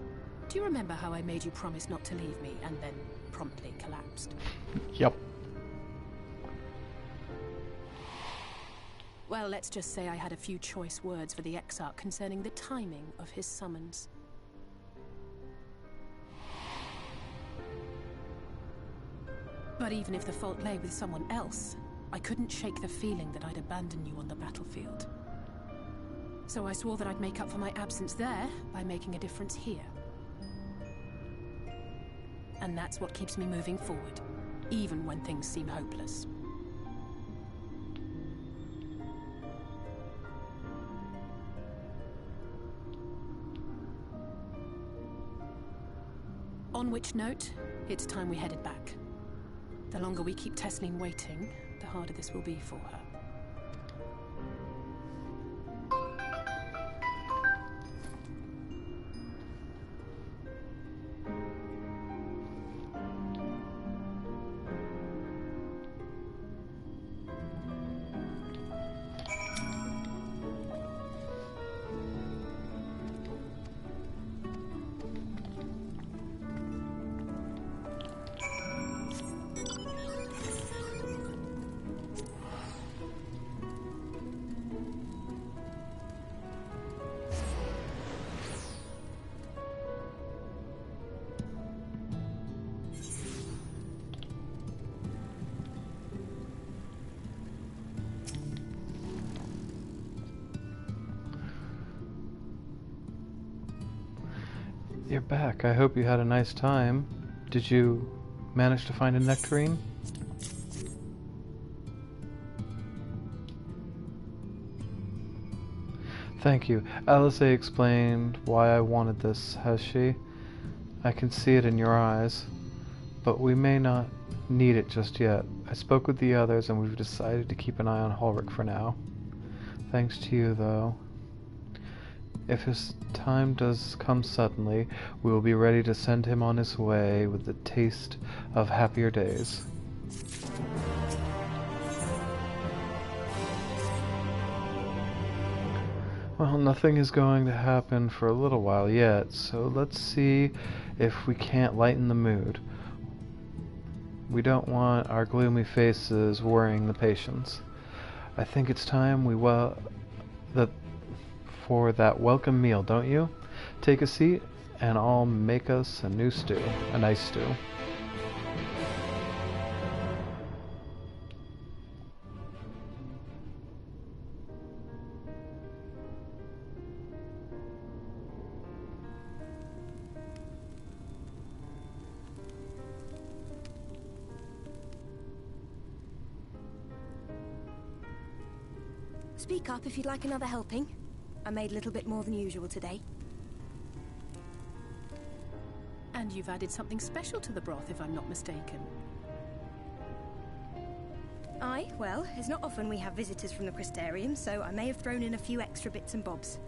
do you remember how I made you promise not to leave me and then promptly collapsed? Yep. Well, let's just say I had a few choice words for the Exarch concerning the timing of his summons. But even if the fault lay with someone else, I couldn't shake the feeling that I'd abandon you on the battlefield. So I swore that I'd make up for my absence there by making a difference here. And that's what keeps me moving forward, even when things seem hopeless. On which note, it's time we headed back. The longer we keep Tesleen waiting, the harder this will be for her. You're back. I hope you had a nice time. Did you manage to find a nectarine? Thank you. Alice explained why I wanted this, has she? I can see it in your eyes. But we may not need it just yet. I spoke with the others and we've decided to keep an eye on Ulrich for now. Thanks to you, though. If his time does come suddenly, we will be ready to send him on his way with the taste of happier days. Well, nothing is going to happen for a little while yet, so let's see if we can't lighten the mood. We don't want our gloomy faces worrying the patients. I think it's time we for that welcome meal, don't you? Take a seat, and I'll make us a nice stew. Speak up if you'd like another helping. I made a little bit more than usual today. And you've added something special to the broth, if I'm not mistaken. Aye, well, it's not often we have visitors from the Crystarium, so I may have thrown in a few extra bits and bobs.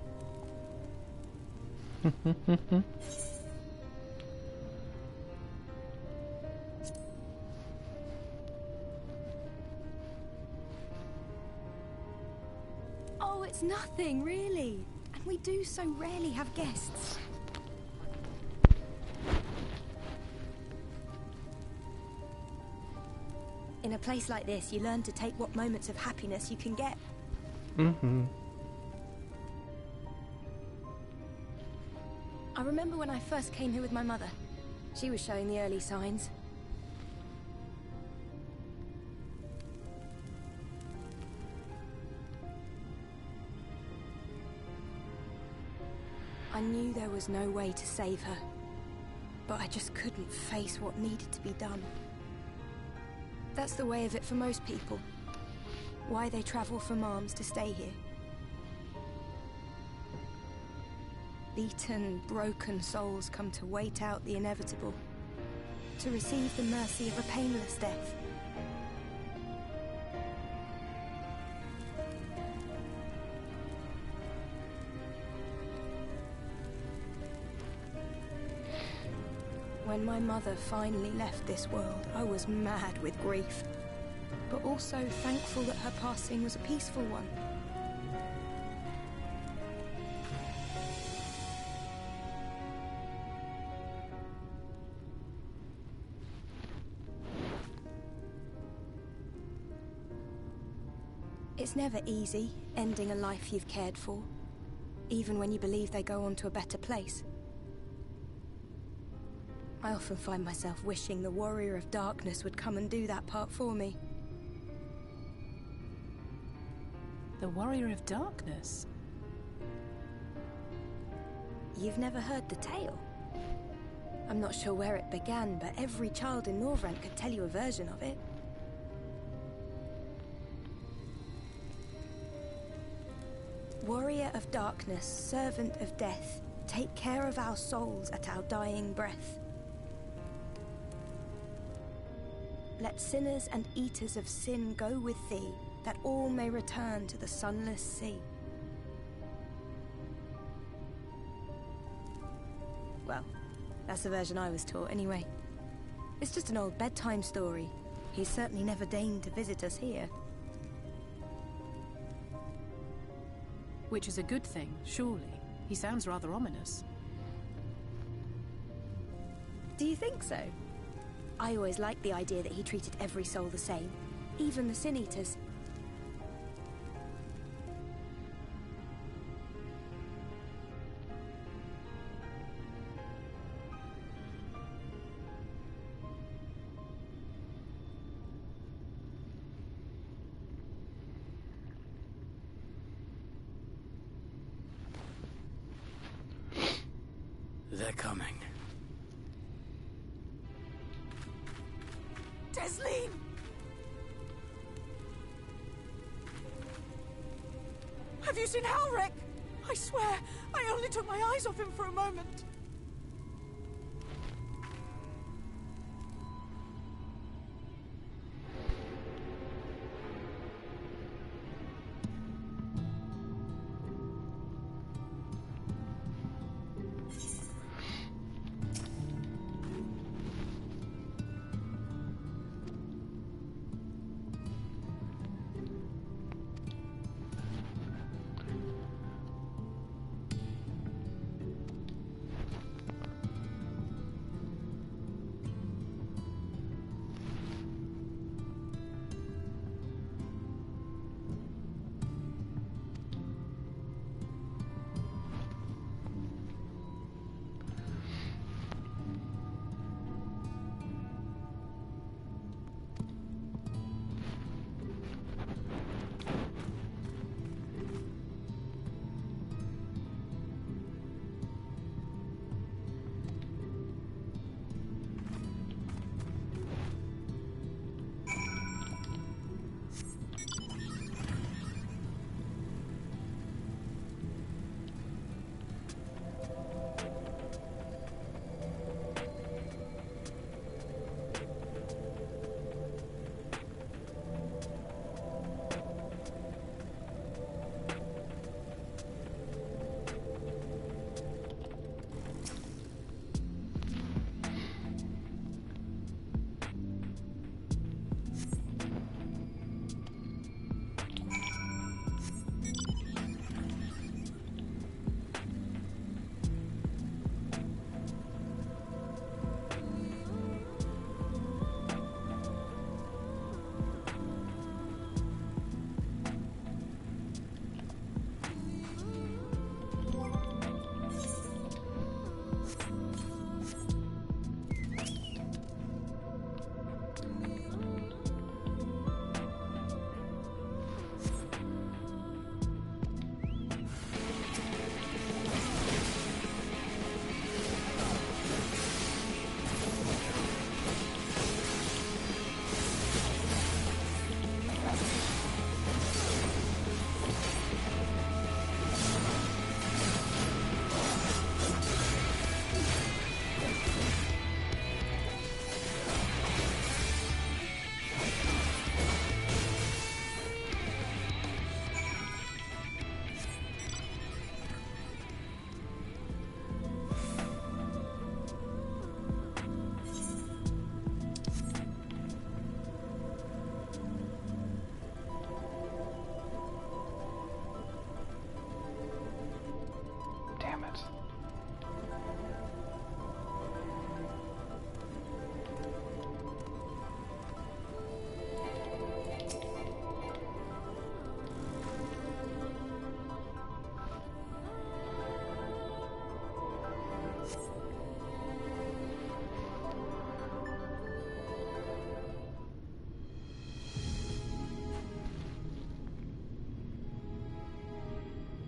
Oh, it's nothing, really. And we do so rarely have guests. In a place like this, you learn to take what moments of happiness you can get. I remember when I first came here with my mother. She was showing the early signs. I knew there was no way to save her, but I just couldn't face what needed to be done. That's the way of it for most people. Why they travel from arms to stay here. Beaten, broken souls come to wait out the inevitable, to receive the mercy of a painless death. When my mother finally left this world, I was mad with grief, but also thankful that her passing was a peaceful one. It's never easy, ending a life you've cared for, even when you believe they go on to a better place. I often find myself wishing the Warrior of Darkness would come and do that part for me. The Warrior of Darkness? You've never heard the tale? I'm not sure where it began, but every child in Norvrent could tell you a version of it. Warrior of Darkness, servant of death, take care of our souls at our dying breath. Let sinners and eaters of sin go with thee, that all may return to the sunless sea. Well, that's the version I was taught anyway. It's just an old bedtime story. He's certainly never deigned to visit us here. Which is a good thing, surely. He sounds rather ominous. Do you think so? I always liked the idea that he treated every soul the same, even the Sin Eaters. They're coming. Desleen! Have you seen Halric? I swear, I only took my eyes off him for a moment.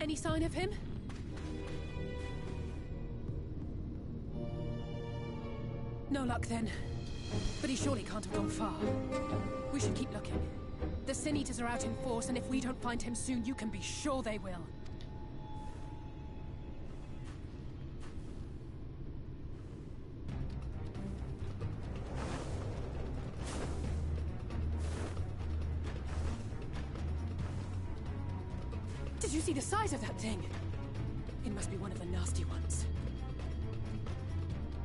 Any sign of him? No luck then. But he surely can't have gone far. We should keep looking. The Sin Eaters are out in force, and if we don't find him soon, you can be sure they will. Did you see the size of that thing? It must be one of the nasty ones.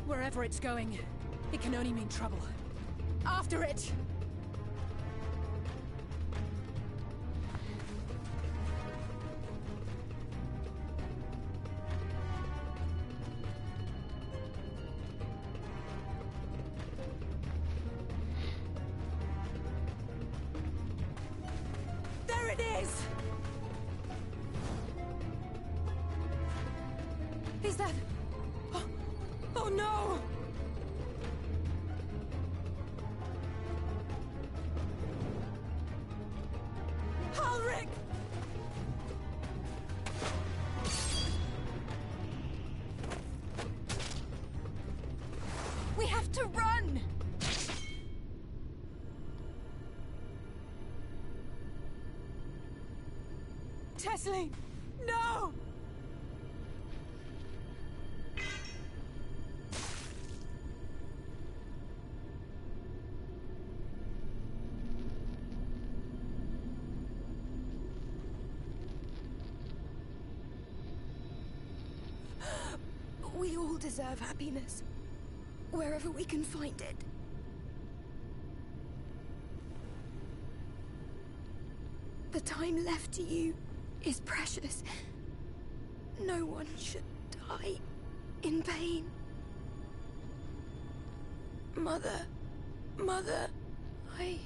Wherever it's going, it can only mean trouble. After it! There it is! Is that... Oh no! Ulrich! We have to run! Tessie! No! We all deserve happiness, wherever we can find it. The time left to you is precious. No one should die in pain. Mother, I...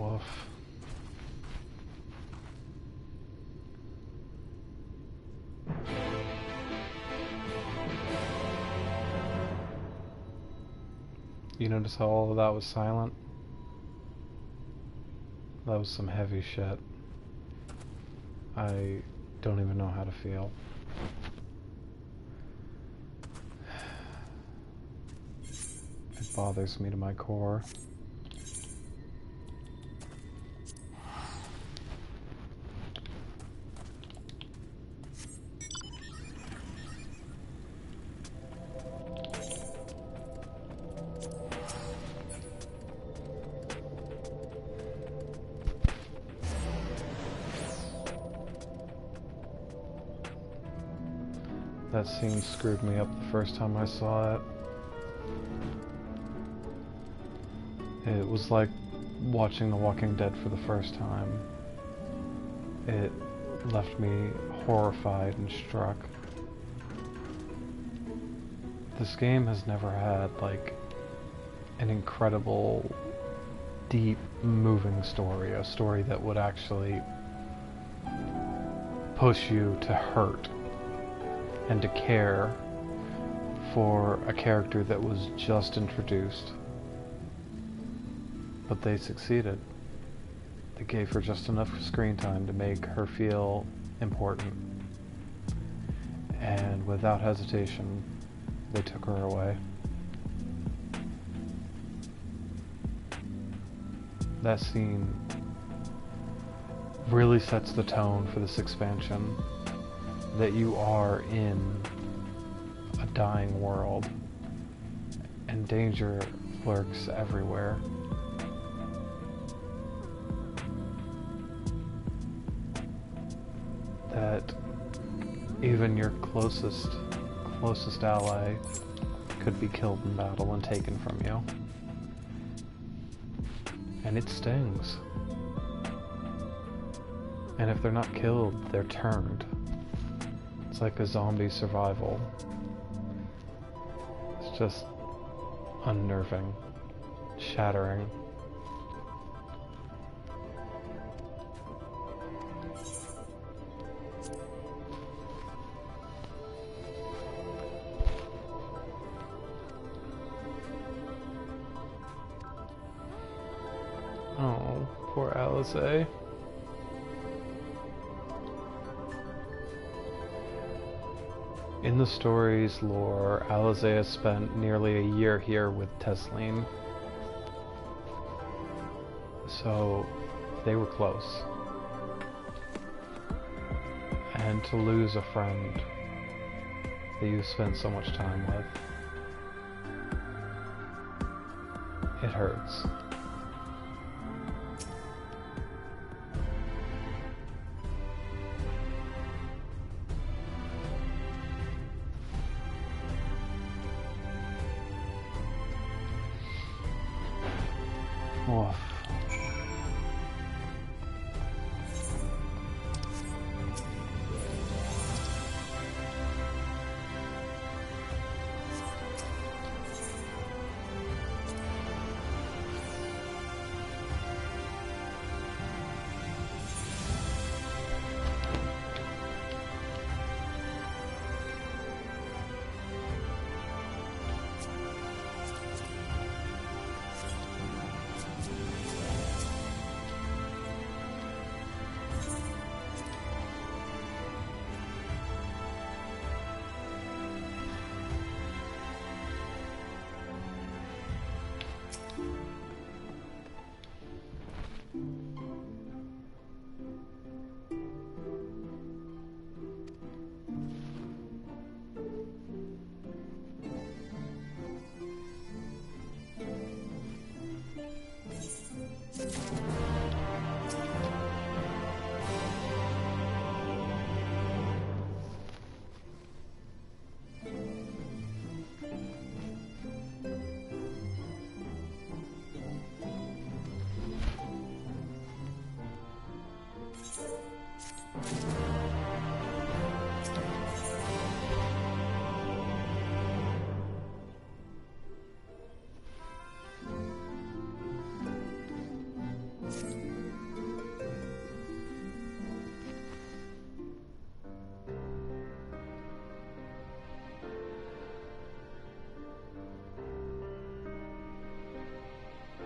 Woof. You notice how all of that was silent? That was some heavy shit. I don't even know how to feel. It bothers me to my core. That scene screwed me up the first time I saw it. It was like watching The Walking Dead for the first time. It left me horrified and struck. This game has never had, like, an incredible, deep, moving story. A story that would actually push you to hurt and to care for a character that was just introduced. But they succeeded. They gave her just enough screen time to make her feel important. And without hesitation, they took her away. That scene really sets the tone for this expansion. That you are in a dying world and danger lurks everywhere. That even your closest ally could be killed in battle and taken from you. And it stings. And if they're not killed, they're turned. It's like a zombie survival. It's just unnerving, shattering. Oh, poor Alice. In the story's lore, Alizea spent nearly a year here with Tesleen. So, they were close. And to lose a friend that you spent so much time with, it hurts. Oof.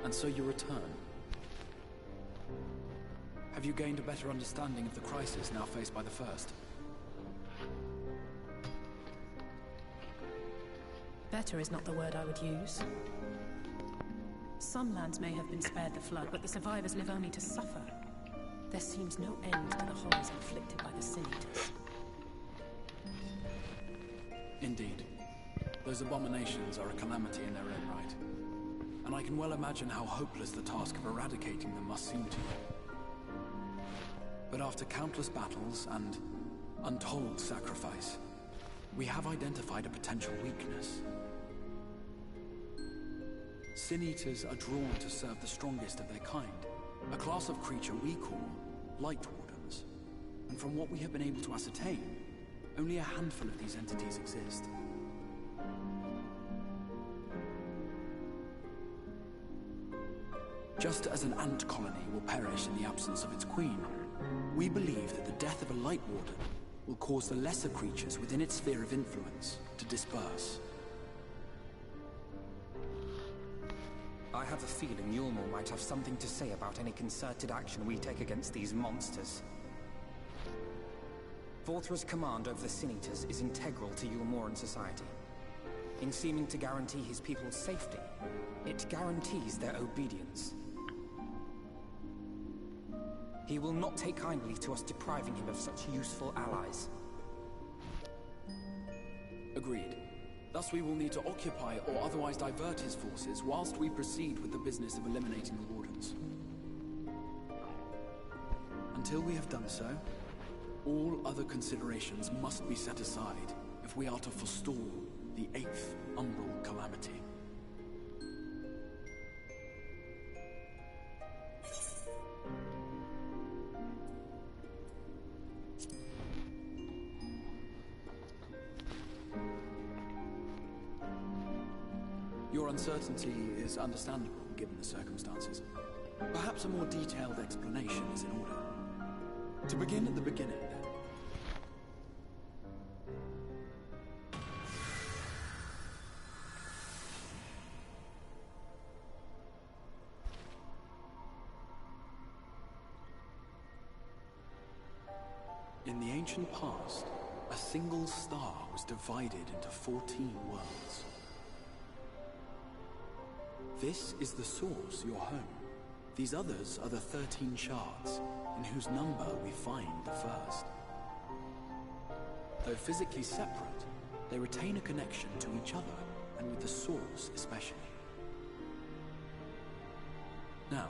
And so you return. Have you gained a better understanding of the crisis now faced by the First? Better is not the word I would use. Some lands may have been spared the flood, but the survivors live only to suffer. There seems no end to the horrors inflicted by the Sin-Eaters. Indeed. Those abominations are a calamity in their own right. And I can well imagine how hopeless the task of eradicating them must seem to you. But after countless battles and untold sacrifice, we have identified a potential weakness. Sin-Eaters are drawn to serve the strongest of their kind, a class of creature we call Light Wardens. And from what we have been able to ascertain, only a handful of these entities exist. Just as an ant colony will perish in the absence of its queen, we believe that the death of a Light Warden will cause the lesser creatures within its sphere of influence to disperse. I have a feeling Yulmore might have something to say about any concerted action we take against these monsters. Vorthra's command over the Sin-Eaters is integral to Yulmoran society. In seeming to guarantee his people's safety, it guarantees their obedience. He will not take kindly to us depriving him of such useful allies. Agreed. Thus we will need to occupy or otherwise divert his forces whilst we proceed with the business of eliminating the Wardens. Until we have done so, all other considerations must be set aside if we are to forestall the 8th Umbral Calamity. Your uncertainty is understandable, given the circumstances. Perhaps a more detailed explanation is in order. To begin at the beginning, then. In the ancient past, a single star was divided into 14 worlds. This is the source, your home. These others are the 13 shards, in whose number we find the first. Though physically separate, they retain a connection to each other, and with the source especially. Now,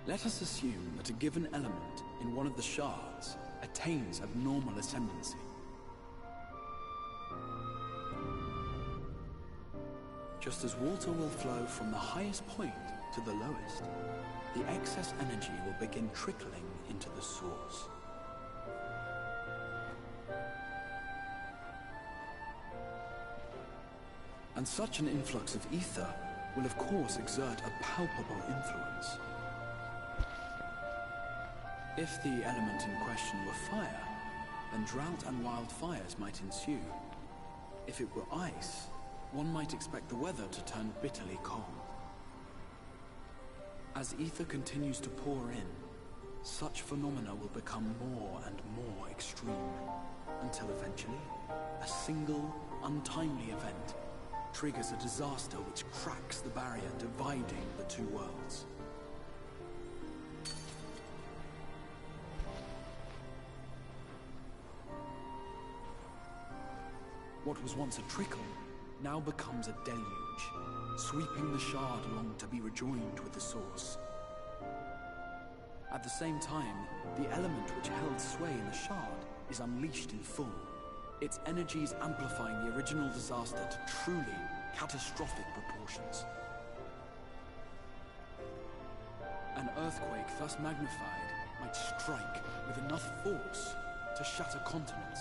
let us assume that a given element in one of the shards attains abnormal ascendancy. Just as water will flow from the highest point to the lowest, the excess energy will begin trickling into the source. And such an influx of ether will of course exert a palpable influence. If the element in question were fire, then drought and wildfires might ensue. If it were ice, one might expect the weather to turn bitterly cold. As ether continues to pour in, such phenomena will become more and more extreme, until eventually, a single, untimely event triggers a disaster which cracks the barrier dividing the two worlds. What was once a trickle now becomes a deluge, sweeping the shard along to be rejoined with the source. At the same time, the element which held sway in the shard is unleashed in full, its energies amplifying the original disaster to truly catastrophic proportions. An earthquake thus magnified might strike with enough force to shatter continents.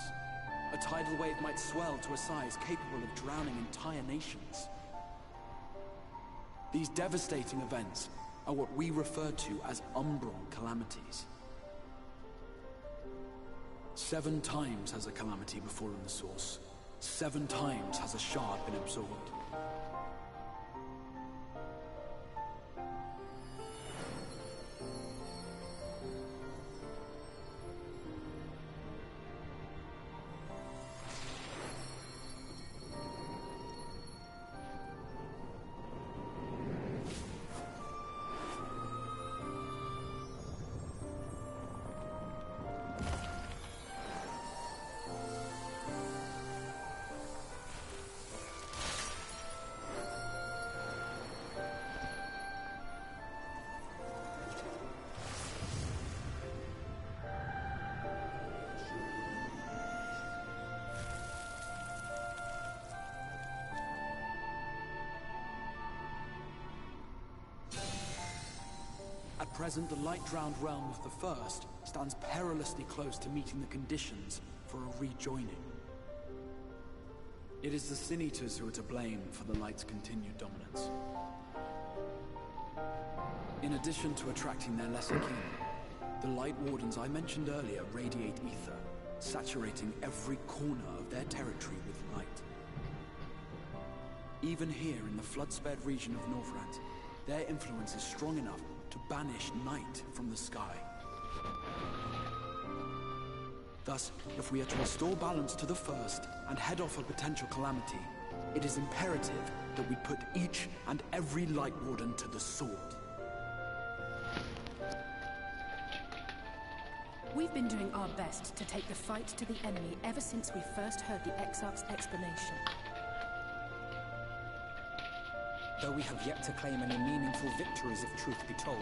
A tidal wave might swell to a size capable of drowning entire nations. These devastating events are what we refer to as umbral calamities. 7 times has a calamity befallen the source. 7 times has a shard been absorbed. At present, the light-drowned realm of the First stands perilously close to meeting the conditions for a rejoining. It is the Sin Eaters who are to blame for the Light's continued dominance. In addition to attracting their lesser kin, the Light Wardens I mentioned earlier radiate ether, saturating every corner of their territory with light. Even here in the flood-spared region of Northrend, their influence is strong enough to banish night from the sky. Thus, if we are to restore balance to the First and head off a potential calamity, it is imperative that we put each and every Light Warden to the sword. We've been doing our best to take the fight to the enemy ever since we first heard the Exarch's explanation. Though we have yet to claim any meaningful victories if truth be told.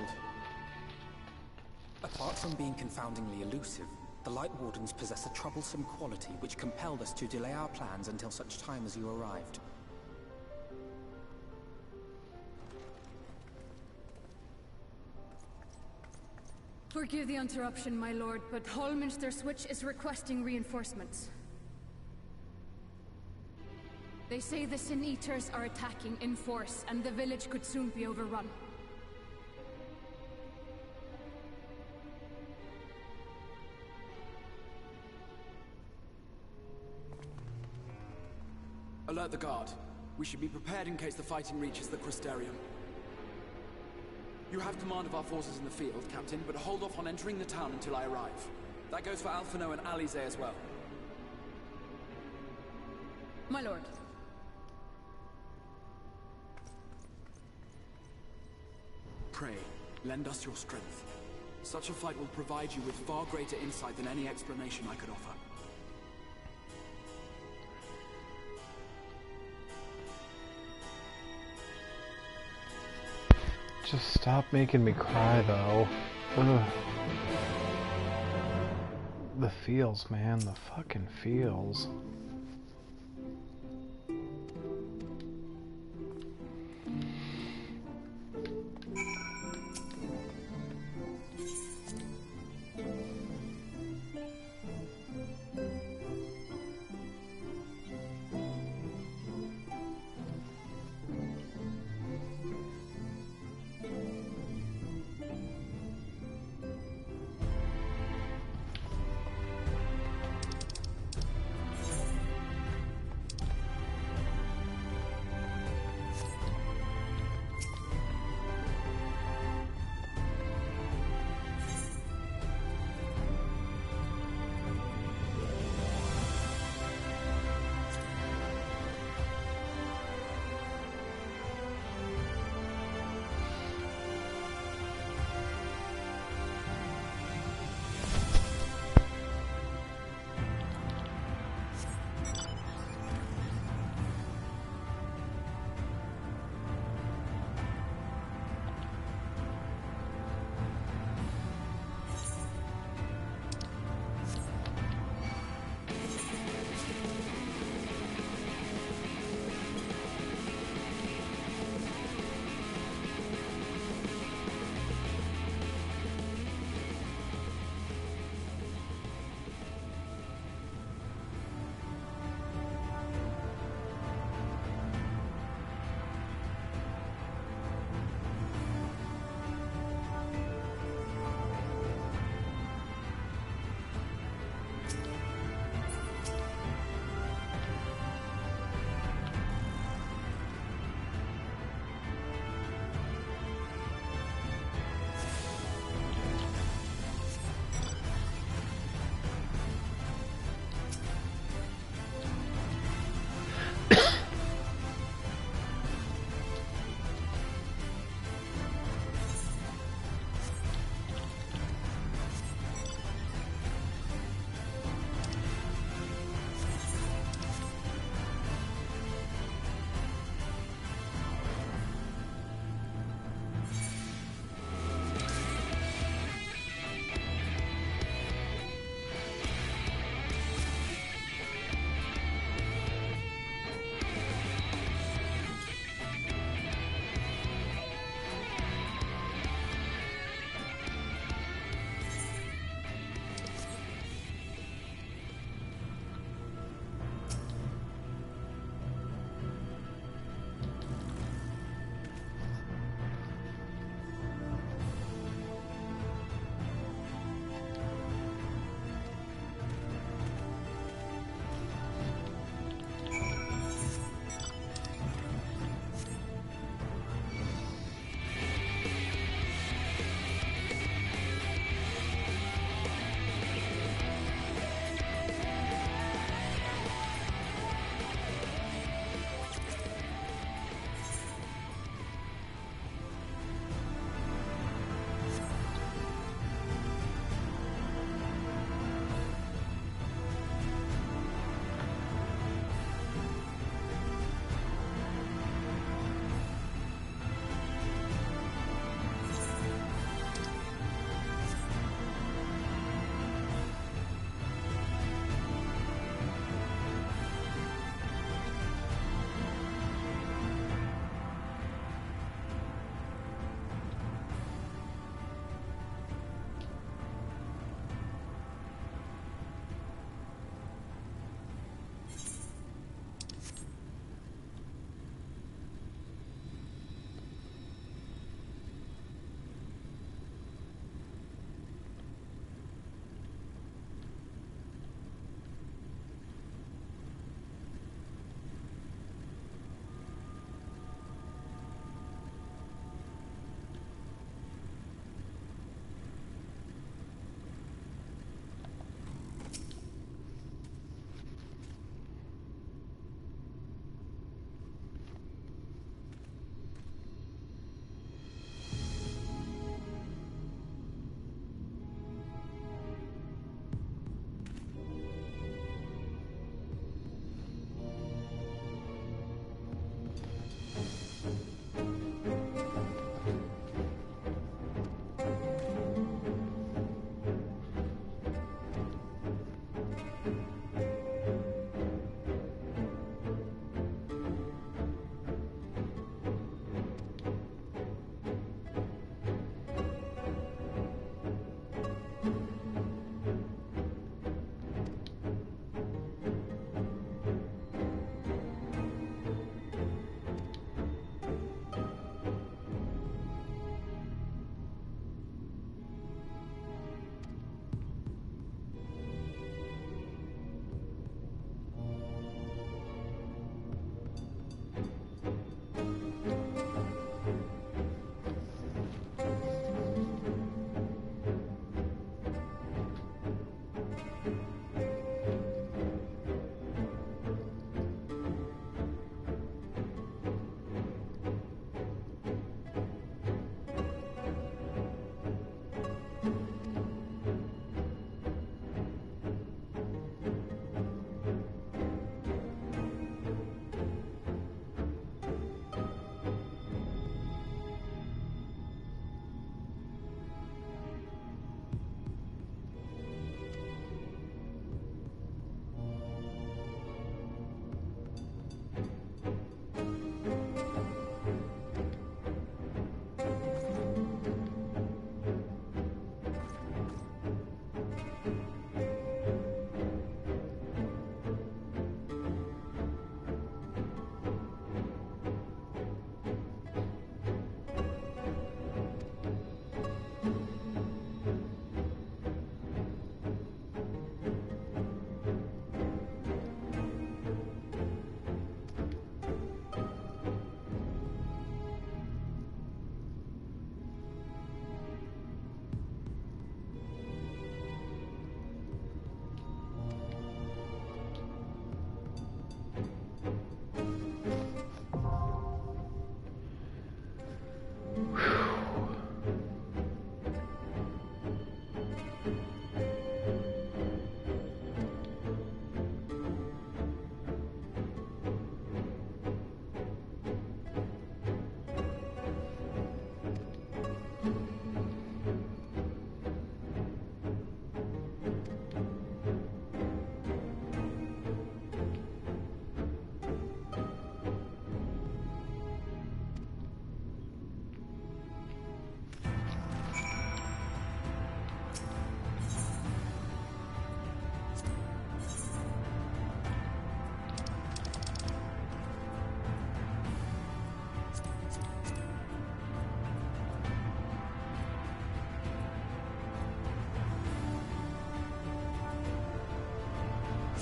Apart from being confoundingly elusive, the Light Wardens possess a troublesome quality which compelled us to delay our plans until such time as you arrived. Forgive the interruption, my lord, but Hallminster Switch is requesting reinforcements. They say the Sin Eaters are attacking in force, and the village could soon be overrun. Alert the guard. We should be prepared in case the fighting reaches the Crystarium. You have command of our forces in the field, Captain, but hold off on entering the town until I arrive. That goes for Alphino and Alize as well. My lord. Pray, lend us your strength. Such a fight will provide you with far greater insight than any explanation I could offer. Just stop making me cry, though. Ugh. The feels, man. The fucking feels.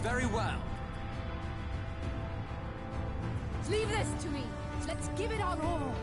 Very well. Leave this to me. Let's give it our all.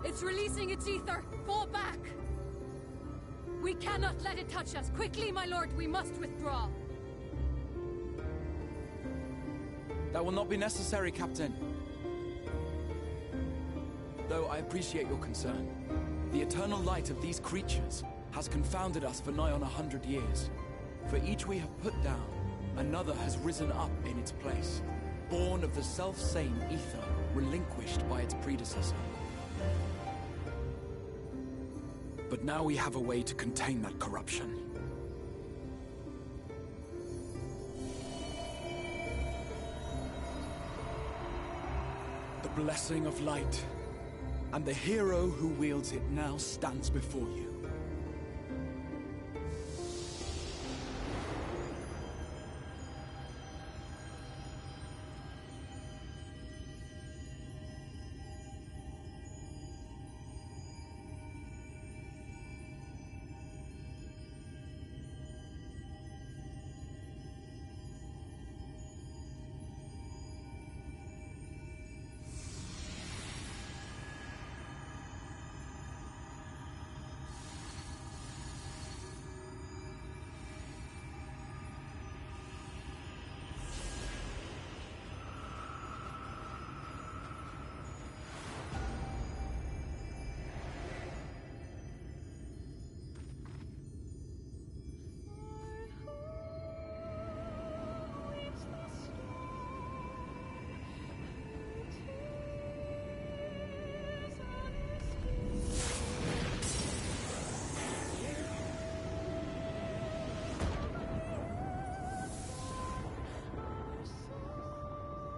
It's releasing its ether! Fall back! We cannot let it touch us! Quickly, my lord, we must withdraw! That will not be necessary, Captain. Though I appreciate your concern. The eternal light of these creatures has confounded us for nigh on 100 years. For each we have put down, another has risen up in its place, born of the self-same ether relinquished by its predecessor. But now we have a way to contain that corruption. The blessing of light, and the hero who wields it now stands before you.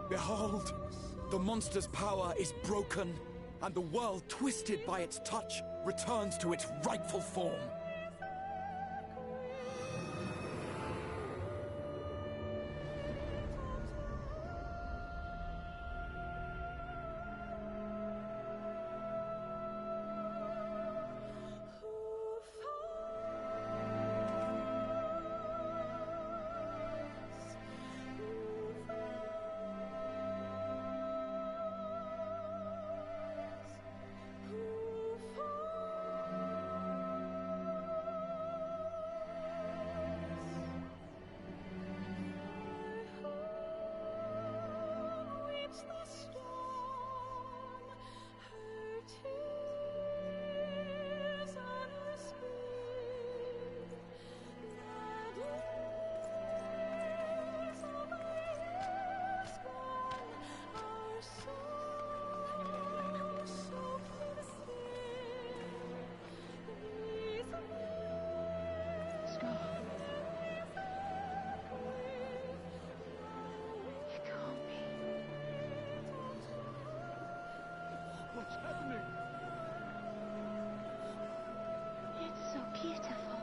Behold, the monster's power is broken, and the world, twisted by its touch, returns to its rightful form. What's happening? It's so beautiful.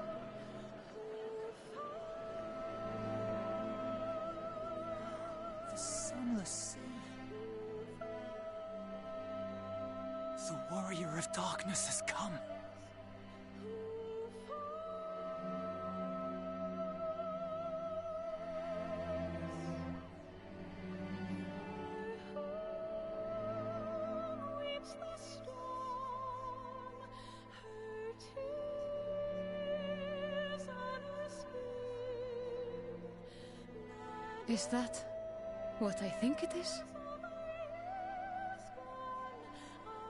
The Sunless Sea. The Warrior of Darkness has come. Is that what I think it is?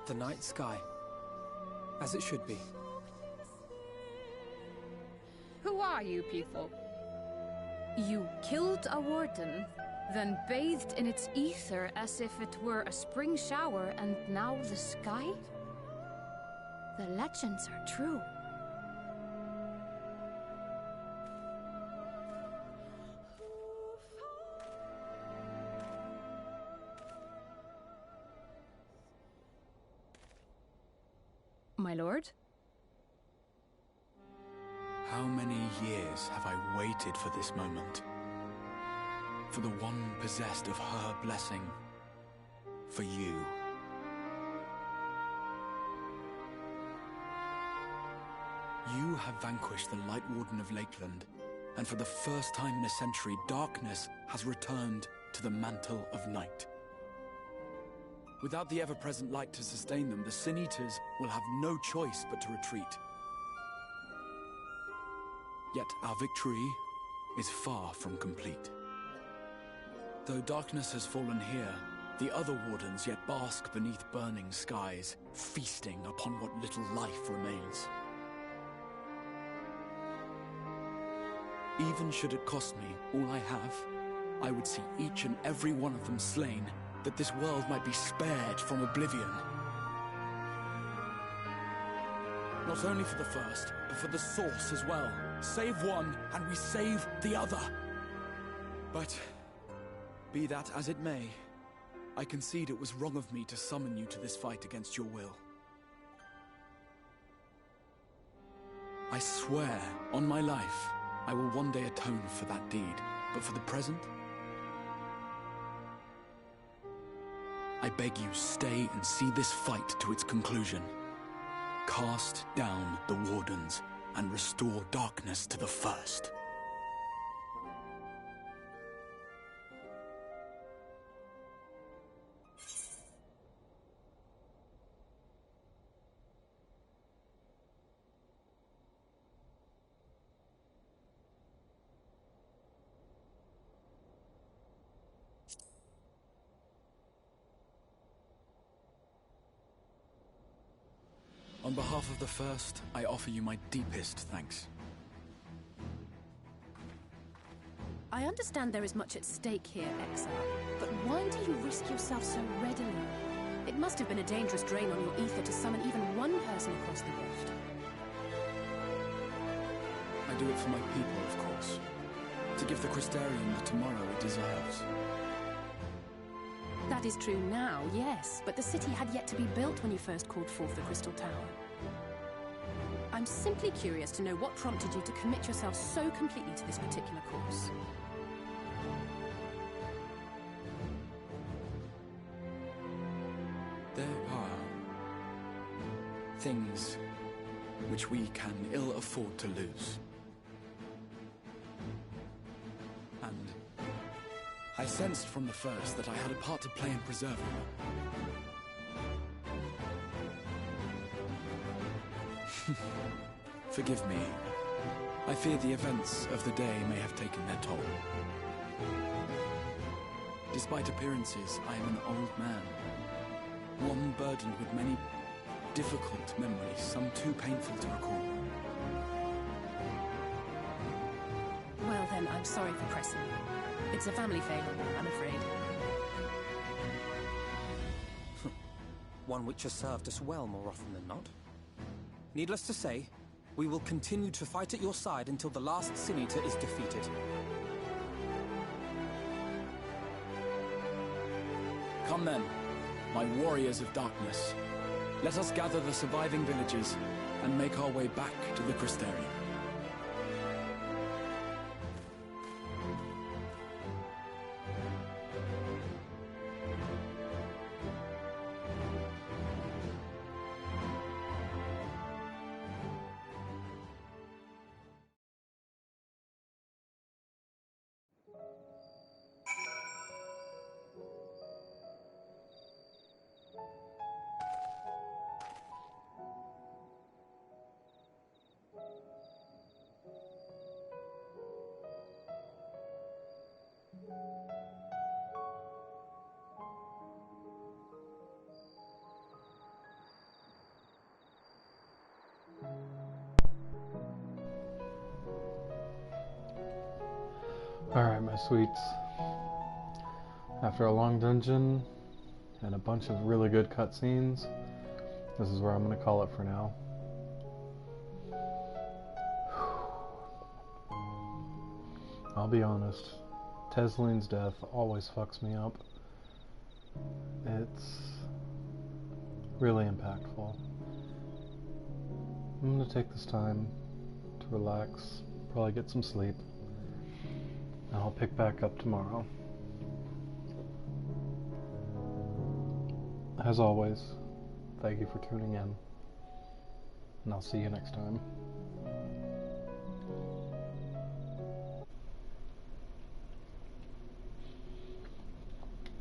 The night sky, as it should be. Who are you people? You killed a warden, then bathed in its ether as if it were a spring shower, and now the sky? The legends are true. My lord? How many years have I waited for this moment? For the one possessed of her blessing. For you. You have vanquished the Light Warden of Lakeland, and for the first time in a century, darkness has returned to the mantle of night. Without the ever-present light to sustain them, the Sin Eaters will have no choice but to retreat. Yet our victory is far from complete. Though darkness has fallen here, The other wardens yet bask beneath burning skies, feasting upon what little life remains. Even should it cost me all I have, I would see each and every one of them slain, that this world might be spared from oblivion. Not only for the first, but for the source as well. Save one, and we save the other. But, be that as it may, I concede it was wrong of me to summon you to this fight against your will. I swear, on my life, I will one day atone for that deed, but for the present, I beg you stay and see this fight to its conclusion. Cast down the wardens and restore darkness to the first. On behalf of the First, I offer you my deepest thanks. I understand there is much at stake here, Exile, but why do you risk yourself so readily? It must have been a dangerous drain on your ether to summon even one person across the rift. I do it for my people, of course. To give the Crystarium the tomorrow it deserves. That is true now, yes, but the city had yet to be built when you first called forth the Crystal Tower. I'm simply curious to know what prompted you to commit yourself so completely to this particular course. There are things which we can ill afford to lose. And I sensed from the first that I had a part to play in preserving them. Forgive me. I fear the events of the day may have taken their toll. Despite appearances, I am an old man. One burdened with many difficult memories, some too painful to recall. Well then, I'm sorry for pressing you. It's a family favour, I'm afraid. One which has served us well more often than not. Needless to say, we will continue to fight at your side until the last Sin Eater is defeated. Come then, my warriors of darkness. Let us gather the surviving villages and make our way back to the Crystarium. Alright, my sweets. After a long dungeon and a bunch of really good cutscenes, this is where I'm going to call it for now. I'll be honest, Tesline's death always fucks me up. It's really impactful. I'm going to take this time to relax, probably get some sleep. And I'll pick back up tomorrow. As always, thank you for tuning in, and I'll see you next time.